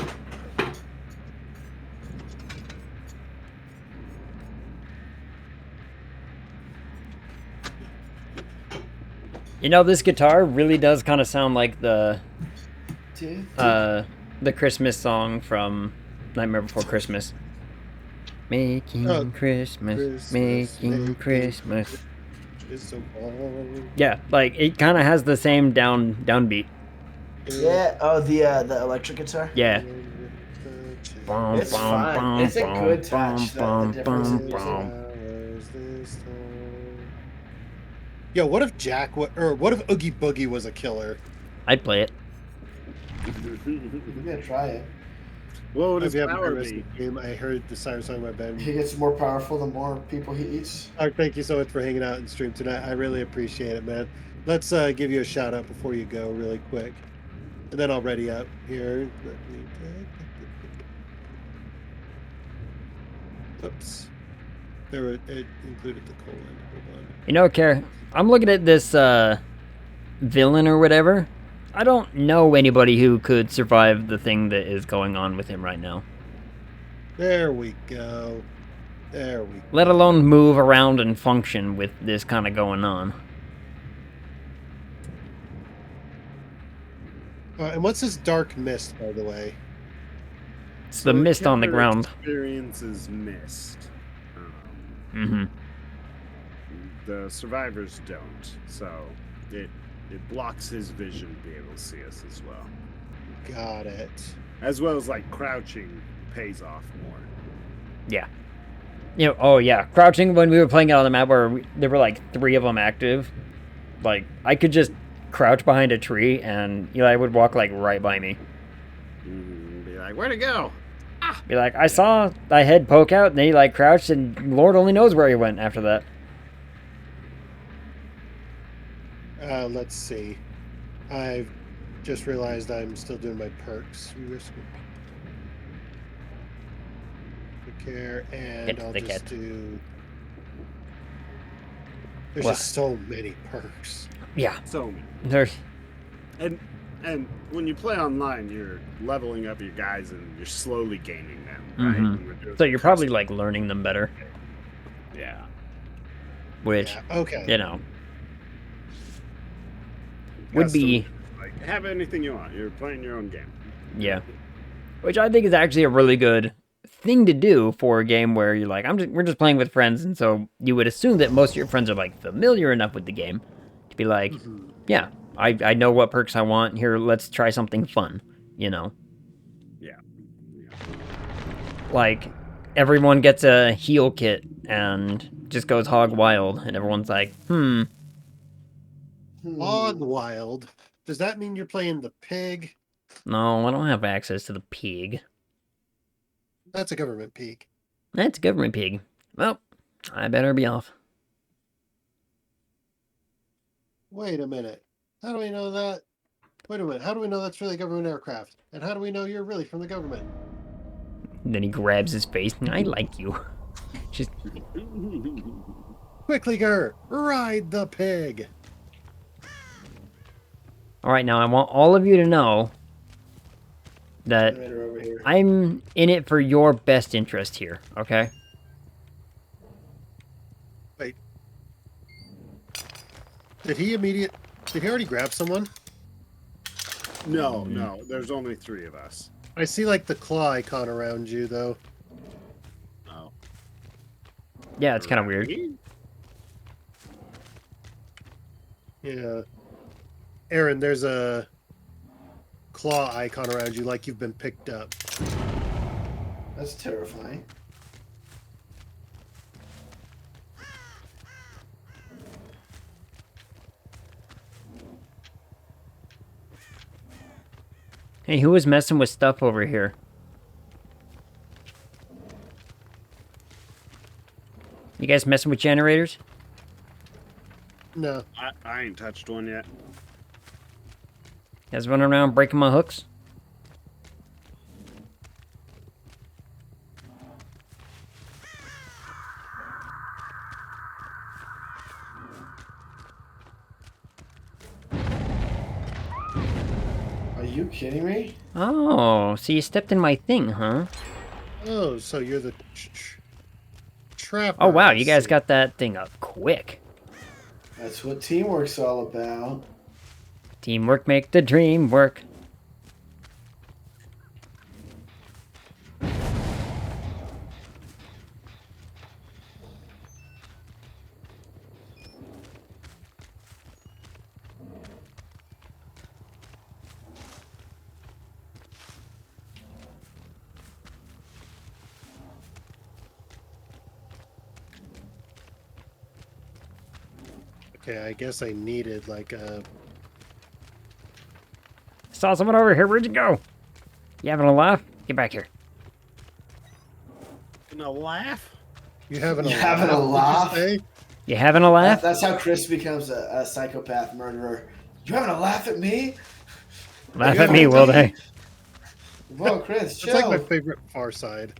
you know, this guitar really does kind of sound like the Christmas song from Nightmare Before Christmas. Making Christmas, making Christmas. Yeah, like it kind of has the same downbeat. Yeah. Oh, the electric guitar. Yeah. It's fine. It's a good touch. The difference Yo, what if what if Oogie Boogie was a killer? I'd play it. I'm gonna try it. What would his Have power this be? game? I heard the siren song in my bed. He gets more powerful the more people he eats. Thank you so much for hanging out and stream tonight. I really appreciate it, man. Let's give you a shout out before you go, really quick, and then I'll ready up here. Oops, it included the colon. Hold on. You know, Care, I'm looking at this villain or whatever. I don't know anybody who could survive the thing that is going on with him right now. There we go. There we go. Let alone move around and function with this kind of going on. And what's this dark mist, by the way? It's the mist on the ground. Experiences mist. The survivors don't, so it blocks his vision to be able to see us as well. Got it. As well as like crouching pays off more. Yeah. You know, oh yeah, crouching when we were playing it on the map where there were like 3 of them active. Like, I could just crouch behind a tree and Eli would walk like right by me. Be like, where'd it go? Be like, I saw my head poke out and then he like crouched and Lord only knows where he went after that. Let's see. I've just realized I'm still doing my perks. Care, and I'll just do. There's just so many perks. Yeah. So There's. And And when you play online, you're leveling up your guys and you're slowly gaining them, right? So you're probably like learning them better. Yeah. Which, okay. you know, would be like have anything you want. You're playing your own game. Yeah. Which I think is actually a really good thing to do for a game where you're like, we're just playing with friends, and so you would assume that most of your friends are like familiar enough with the game to be like, yeah, I know what perks I want. Here, let's try something fun, you know? Yeah. Like, everyone gets a heal kit and just goes hog wild, and everyone's like, Hog wild? Does that mean you're playing the pig? No, I don't have access to the pig. That's a government pig. That's a government pig. Well, I better be off. Wait a minute. How do we know that? Wait a minute. How do we know that's really government aircraft? And how do we know you're really from the government? And then he grabs his face. I like you. Just Quickly, Gur, ride the pig. all right. Now I want all of you to know that I'm in it for your best interest here. Okay. Wait. Did he already grab someone? No. There's only 3 of us. I see like the claw icon around you though. Oh. Yeah, it's kind of weird. Yeah. Aaron, there's a claw icon around you like you've been picked up. That's terrifying. Hey, who was messing with stuff over here? You guys messing with generators? No. I ain't touched one yet. You guys running around breaking my hooks? Are you kidding me? Oh, so you stepped in my thing, huh? Oh, so you're the trapper. Oh, wow, you guys got that thing up quick. That's what teamwork's all about. Teamwork make the dream work. Okay, I guess I needed like a... Saw someone over here. Where'd you go? You having a laugh? Get back here. Gonna laugh? You having a laugh? You having a laugh? That's how Chris becomes a psychopath murderer. You having a laugh at me? Laugh at me, will they? Whoa, Chris, chill. It's like my favorite Far Side.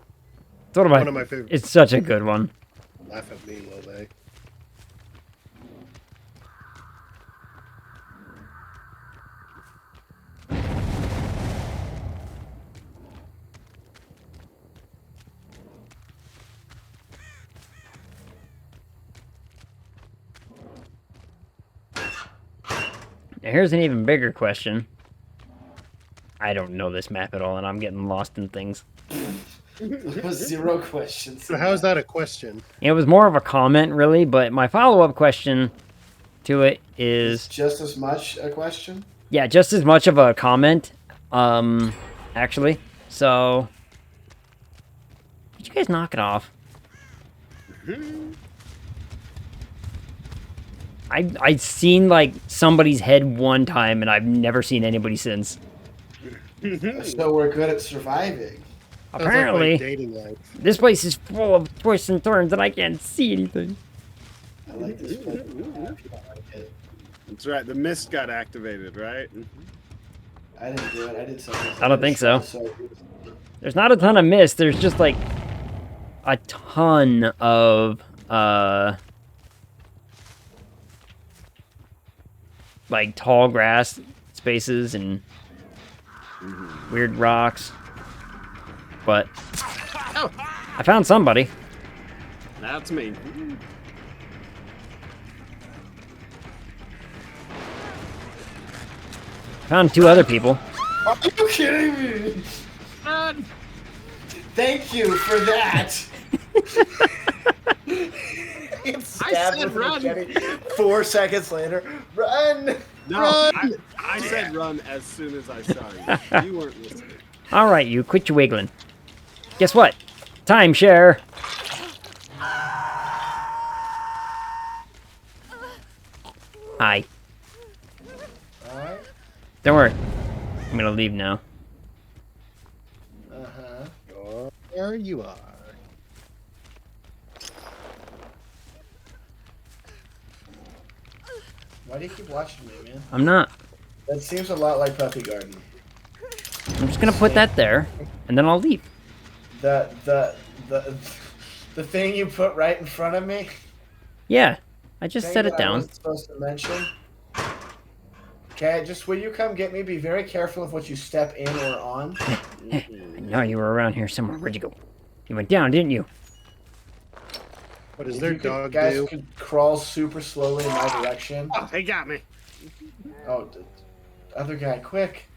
It's one of my favorites. It's such a good one. Laugh at me, will they? Now, here's an even bigger question. I don't know this map at all, and I'm getting lost in things. 0 questions. So how's that a question? It was more of a comment, really, but my follow-up question to it is... just as much a question? Yeah, just as much of a comment, actually. So... Could you guys knock it off? I've seen, like, somebody's head one time, and I've never seen anybody since. So we're good at surviving. Apparently, like dating life. This place is full of twists and turns, and I can't see anything. I like this place. If you don't like it. That's right. The mist got activated, right? I didn't do it. I did something. I don't think so. There's not a ton of mist. There's just, like, a ton of, like, tall grass spaces and weird rocks. But I found somebody. That's me. Found 2 other people. Are you kidding me? Run! Thank you for that. I said run. 4 seconds later, run. No, Run! I said run as soon as I saw you. You weren't listening. All right, you quit your wiggling. Guess what? Timeshare. Hi. Alright. Don't worry. I'm gonna leave now. There you are. Why do you keep watching me, man? I'm not. That seems a lot like Puppy Garden. I'm just gonna put that there, and then I'll leave. The thing you put right in front of me. Yeah, I just Thing set it that I down. wasn't supposed to mention. Okay, just will you come get me? Be very careful of what you step in or on. I know you were around here somewhere. Where'd you go? You went down, didn't you? What does If their you could- dog guys do? could crawl super slowly in my direction. Oh, he got me. Oh, the other guy, quick!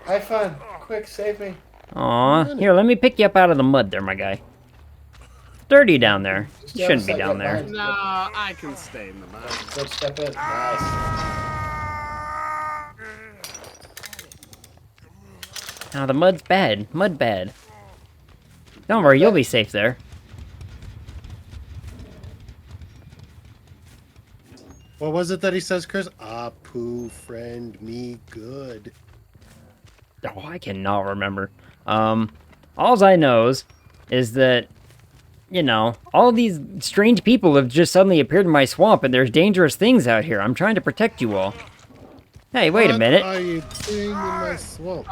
Have fun! Quick, save me! Aw, here, let me pick you up out of the mud there, my guy. Dirty down there. Just You shouldn't be get down there. behind- No, I can stay in the mud. Quick, step in. Nice. Now the mud's bad. Mud bad. Don't worry, you'll be safe there. What was it that he says, Chris? Apu, friend me good. Oh, I cannot remember. Alls I knows is that, you know, all these strange people have just suddenly appeared in my swamp, and there's dangerous things out here. I'm trying to protect you all. Hey, wait a minute. What are you doing in my swamp?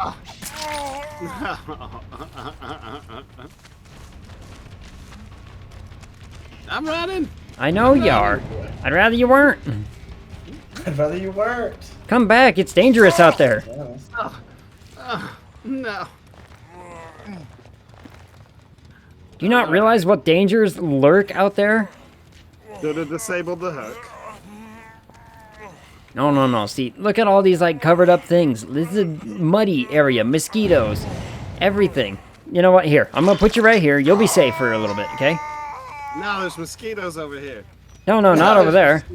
I'm running. I know you are. I'd rather you weren't. I'd rather you weren't. Come back, it's dangerous out there. Yeah. No. Do you not realize what dangers lurk out there? Should have disabled the hook. No. See, look at all these, like, covered up things. This is a muddy area. Mosquitoes. Everything. You know what? Here, I'm gonna put you right here. You'll be safe for a little bit, okay? No, there's mosquitoes over here. No, not over there.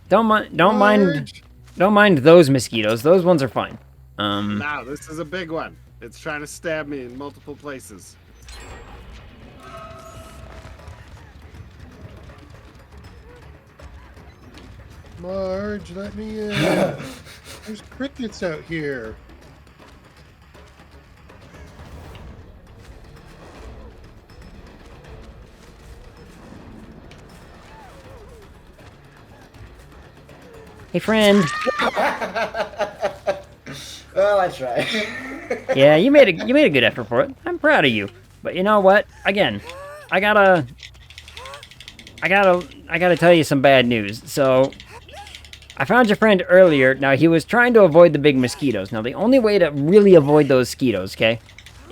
Don't mind those mosquitoes. Those ones are fine. No, this is a big one. It's trying to stab me in multiple places. Marge, let me in. There's crickets out here. Hey, friend. Well, I tried. Yeah, you made a good effort for it. I'm proud of you. But you know what? Again, I gotta tell you some bad news. So, I found your friend earlier. Now, he was trying to avoid the big mosquitoes. Now, the only way to really avoid those mosquitoes, okay,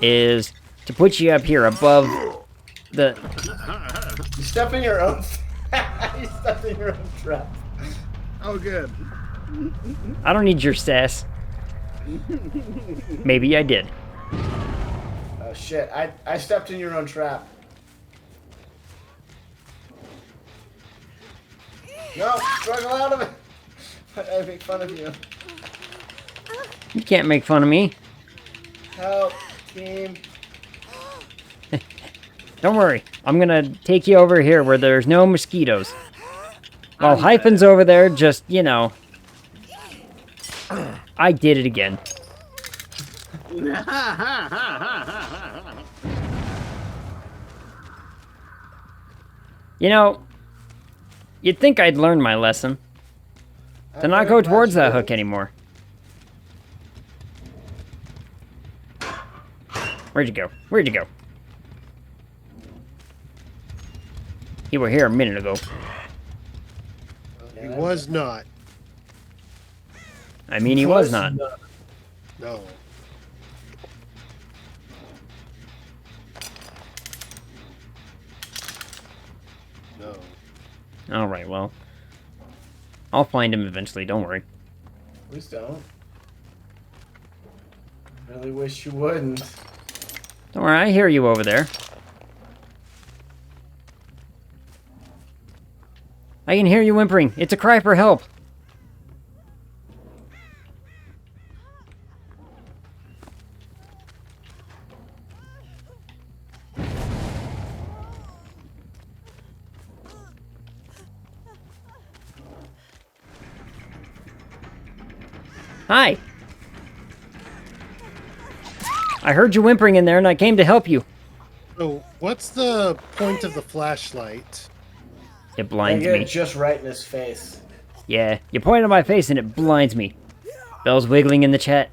is to put you up here above the... You step in your own. You stepped in your own trap. Oh, good. I don't need your sass. Maybe I did. Oh shit! I stepped in your own trap. No, struggle out of it. I make fun of you. You can't make fun of me. Help, team. Don't worry. I'm gonna take you over here where there's no mosquitoes. While Hyphen's over there, just, you know... I did it again. You know, you'd think I'd learn my lesson. To not go towards that hook anymore. Where'd you go? Where'd you go? You were here a minute ago. He was not. I mean, he was not. No. No. All right, well, I'll find him eventually. Don't worry. Please don't. Really wish you wouldn't. Don't worry, I hear you over there. I can hear you whimpering. It's a cry for help. Hi. I heard you whimpering in there and I came to help you. So, what's the point of the flashlight? It blinds get me. it just right in his face. Yeah, you point at my face and it blinds me. Bell's wiggling in the chat.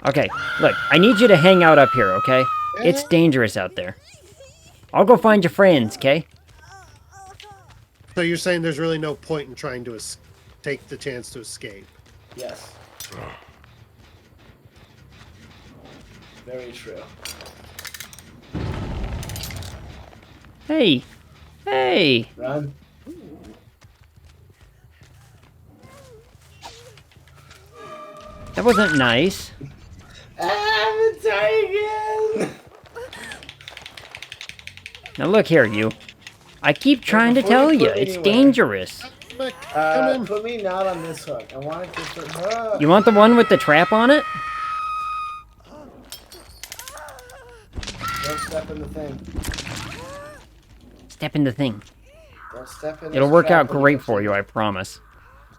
Okay, look, I need you to hang out up here, okay? It's dangerous out there. I'll go find your friends, okay? So you're saying there's really no point in trying to take the chance to escape? Yes. Very true. Hey! Hey! Run. That wasn't nice. I'm taken! Now look here, you. I keep trying to tell you, it's dangerous. Put me not on this hook. I want a different hook. You want the one with the trap on it? Don't step in the thing. Step in the thing. Don't step in It'll this work trap out great for you, I promise.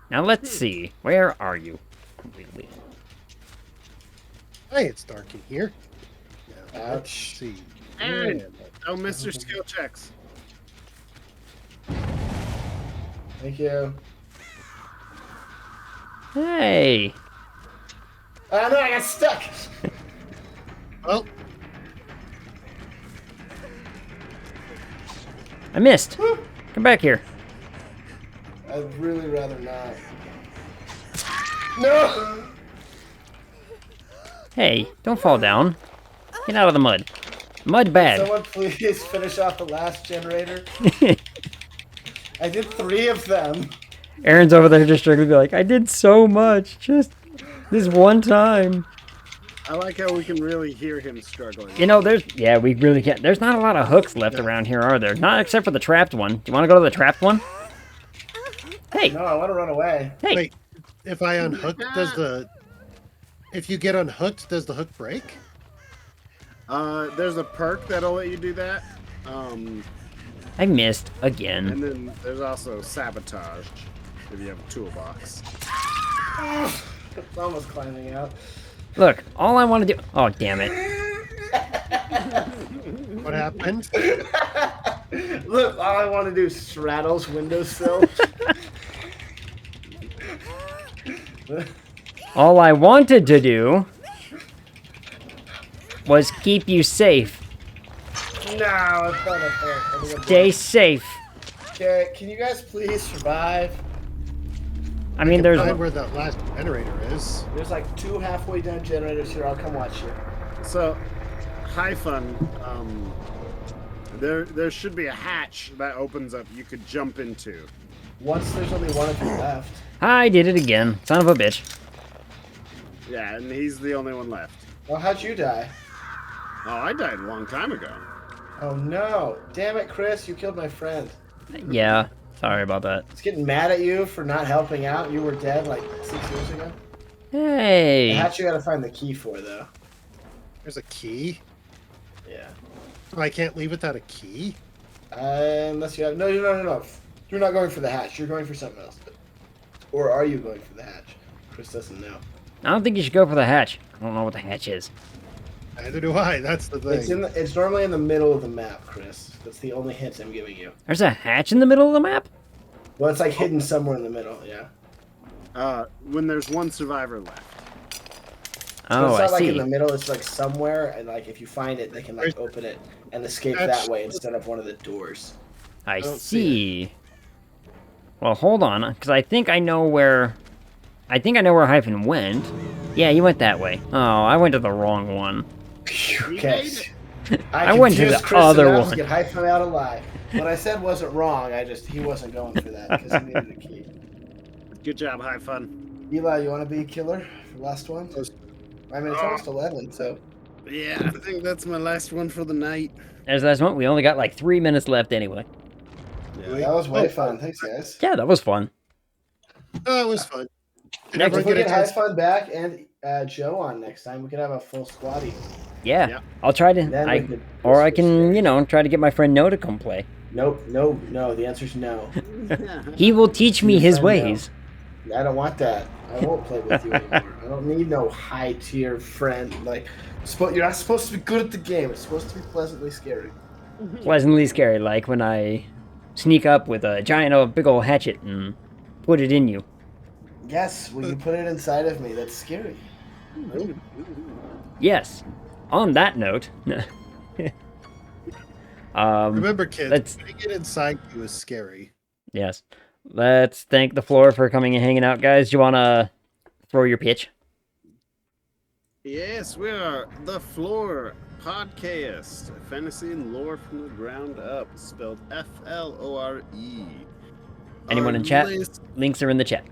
Now let's see. Where are you? Completely. Hey, it's dark in here. Now, let's Ouch. see. Aaron, don't miss your skill checks. Thank you. Hey! Oh no, I got stuck! Well, I missed. Come back here. I'd really rather not. No! Hey, don't fall down. Get out of the mud. Mud bad. Someone please finish off the last generator. I did 3 of them. Aaron's over there just struggling to be like, I did so much. Just this one time. I like how we can really hear him struggling. You know, yeah, we really can't. There's not a lot of hooks left around here, are there? Not except for the trapped one. Do you want to go to the trapped one? Hey. No, I want to run away. Hey. wait. If I unhook, if you get unhooked, does the hook break? There's a perk that'll let you do that. I missed again. And then there's also sabotage if you have a toolbox. It's almost climbing out. Look, all I want to do... Oh, damn it. What happened? Look, all I want to do is straddles windowsill. All I wanted to do was keep you safe. No, it's not a fair. Stay safe. Okay, can you guys please survive? I mean, there's... Find where that last generator is. There's like 2 halfway done generators here. I'll come watch you. So, Hyphon, there should be a hatch that opens up you could jump into. Once there's only one of you left. I did it again. Son of a bitch. Yeah, and he's the only one left. Well, how'd you die? Oh, I died a long time ago. Oh no. Damn it, Chris, you killed my friend. Yeah, sorry about that. He's getting mad at you for not helping out. You were dead like 6 years ago. Hey. The hatch you gotta find the key for, though. There's a key. Yeah. Oh, I can't leave without a key. Unless you have... No. You're not going for the hatch. You're going for something else. Or are you going for the hatch? Chris doesn't know. I don't think you should go for the hatch. I don't know what the hatch is. Neither do I. That's the thing. It's normally in the middle of the map, Chris. That's the only hint I'm giving you. There's a hatch in the middle of the map? Well, it's like hidden somewhere in the middle, yeah. When there's one survivor left. Oh, it's not I like see. in the middle, it's like somewhere, and like if you find it, they can like open it and escape that way instead of one of the doors. I see. Well, hold on, because I think I know where I think I know where Hyphen went. Yeah, he went that way. Oh, I went to the wrong one. Okay. I went to the other one. To get Hyphen out alive. What I said wasn't wrong. He wasn't going for that because he needed a key. Good job, High Fun. Eli, you want to be killer for last one? I mean, it's almost 11, so. Yeah, I think that's my last one for the night. There's the last one. We only got like 3 minutes left anyway. Yeah. That was way fun. Thanks, guys. Yeah, that was fun. Oh, it was fun. Next, if we get High Fun back and Joe on next time, we could have a full squatty. Yeah, I'll try to. I can, try to get my friend No to come play. Nope, no. The answer's no. He will teach me his ways. No. I don't want that. I won't play with you anymore. I don't need no high tier friend. Like, you're not supposed to be good at the game. It's supposed to be pleasantly scary. Pleasantly scary, like when I sneak up with a giant, big old hatchet and put it in you. Yes, when you put it inside of me, that's scary. Yes. On that note, remember, kids, putting it inside you is scary. Yes. Let's thank the Flore for coming and hanging out, guys. Do you want to throw your pitch? Yes, we are the Flore Podcast, fantasy and lore from the ground up, spelled Flore. Anyone in chat? Links are in the chat.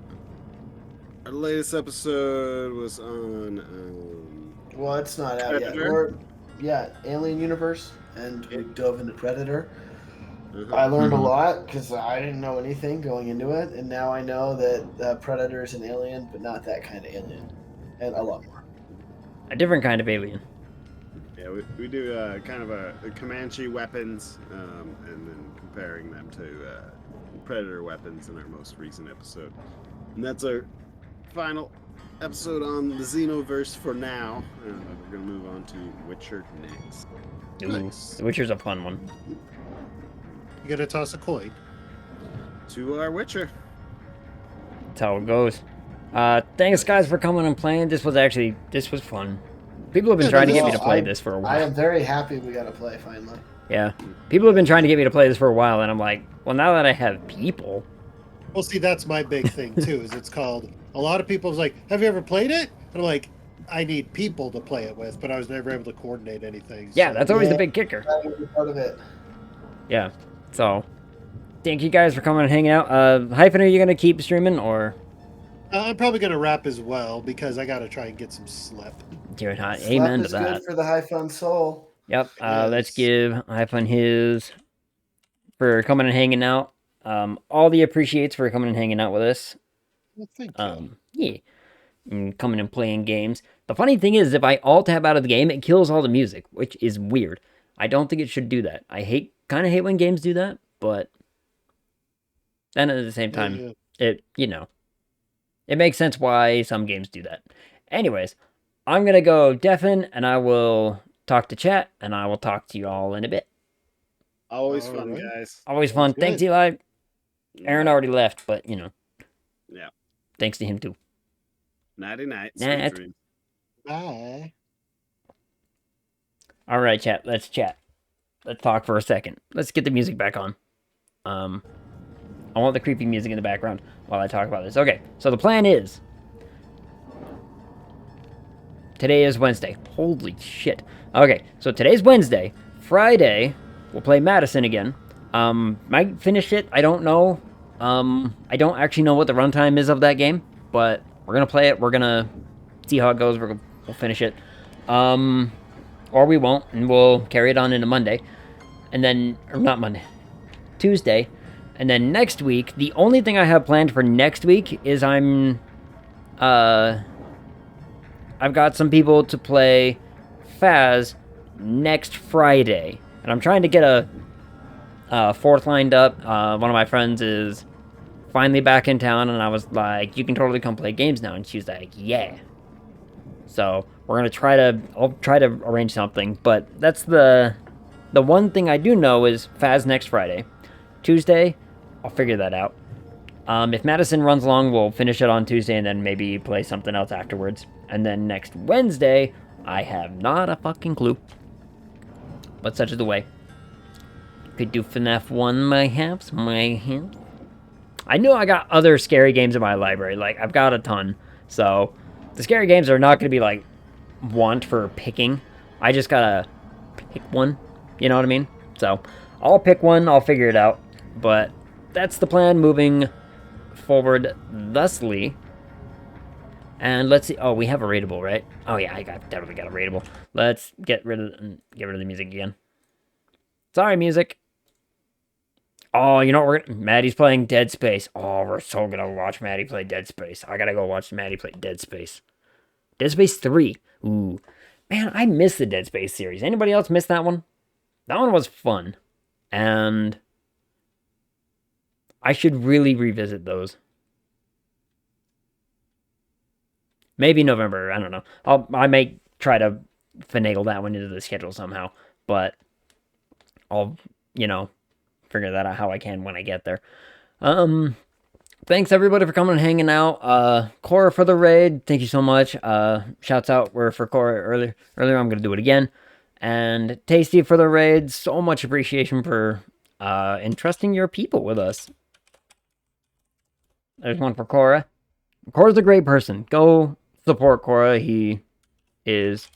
Our latest episode was on. Well, it's not out Predator. yet. Alien Universe, and we dove into Predator. I learned a lot because I didn't know anything going into it, and now I know that Predator is an alien, but not that kind of alien, and a lot more. A different kind of alien. Yeah, we do kind of a Comanche weapons, and then comparing them to Predator weapons in our most recent episode. And that's our final episode on the Xenoverse for now. We're going to move on to Witcher next. Nice. The Witcher's a fun one. You gotta toss a coin. To our Witcher. That's how it goes. Thanks, guys, for coming and playing. This was fun. People have been trying to get me to play this for a while. I am very happy we got to play finally. Yeah. People have been trying to get me to play this for a while, and I'm like, well, now that I have people. Well, see, that's my big thing, too, is it's called... A lot of people's like, have you ever played it? And I'm like, I need people to play it with, but I was never able to coordinate anything. Yeah, that's always the big kicker. That was part of it. Yeah. So, thank you guys for coming and hanging out. Hyphen, are you going to keep streaming, or...? I'm probably going to wrap as well, because I got to try and get some sleep. Dude, amen to that. Good for the High Fun soul. Yep. Let's give Hyphen his... for coming and hanging out. All the appreciates for coming and hanging out with us. Well, thank you. Yeah. And coming and playing games. The funny thing is, if I alt-tab out of the game, it kills all the music, which is weird. I don't think it should do that. I kind of hate when games do that, but then at the same time, it makes sense why some games do that. Anyways, I'm going to go deafen, and I will talk to chat, and I will talk to you all in a bit. Always fun, guys. Always fun. Thanks, Eli. Aaron already left, but, Yeah. Thanks to him, too. Nighty-night. Night. Sweet dreams. Bye. All right, chat. Let's chat. Let's talk for a second. Let's get the music back on. I want the creepy music in the background while I talk about this. Okay, so the plan is... Today is Wednesday. Holy shit. Okay, so today's Wednesday. Friday, we'll play Madison again. Might finish it. I don't know. I don't actually know what the runtime is of that game, but we're going to play it. We're going to see how it goes. We'll finish it. Or we won't, and we'll carry it on into Monday. And then, or not Monday, Tuesday. And then next week, the only thing I have planned for next week is I've got some people to play Faz next Friday. And I'm trying to get a fourth lined up. One of my friends is finally back in town, and I was like, you can totally come play games now. And she was like, yeah. So we're going to I'll try to arrange something. But that's the one thing I do know is Faz next Friday. Tuesday, I'll figure that out. If Madison runs long, we'll finish it on Tuesday and then maybe play something else afterwards. And then next Wednesday, I have not a fucking clue. But such is the way. Could do FNAF 1, mayhaps. I know I got other scary games in my library. Like, I've got a ton. So, the scary games are not going to be, like, want for picking. I just gotta pick one. You know what I mean? So, I'll pick one. I'll figure it out. But that's the plan moving forward thusly. And let's see. Oh, we have a raidable, right? Oh, yeah, definitely got a raidable. Let's get rid of the music again. Sorry, music. Oh, you know what? Maddie's playing Dead Space. Oh, we're so gonna watch Maddie play Dead Space. I gotta go watch Maddie play Dead Space. Dead Space 3. Ooh. Man, I miss the Dead Space series. Anybody else miss that one? That one was fun. And I should really revisit those. Maybe November. I don't know. I may try to finagle that one into the schedule somehow. But I'll, figure that out how I can when I get there. Thanks everybody for coming and hanging out. Cora for the raid, thank you so much. Shouts out were for Cora earlier. I'm gonna do it again. And Tasty for the raid, so much appreciation for entrusting your people with us. There's one for Cora. Cora's a great person. Go support Cora. He is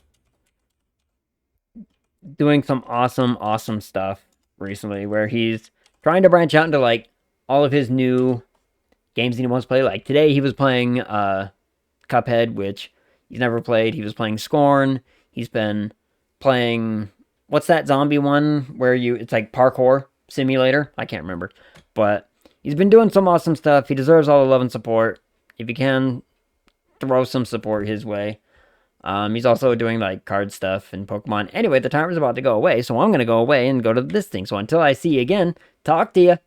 doing some awesome stuff recently where he's trying to branch out into like all of his new games that he wants to play. Like today he was playing Cuphead, which he's never played. He was playing Scorn. He's been playing, what's that zombie one where it's like parkour simulator? I can't remember. But he's been doing some awesome stuff. He deserves all the love and support. If you can, throw some support his way. He's also doing like card stuff and Pokemon. Anyway, the timer's about to go away, so I'm going to go away and go to this thing. So until I see you again, talk to you.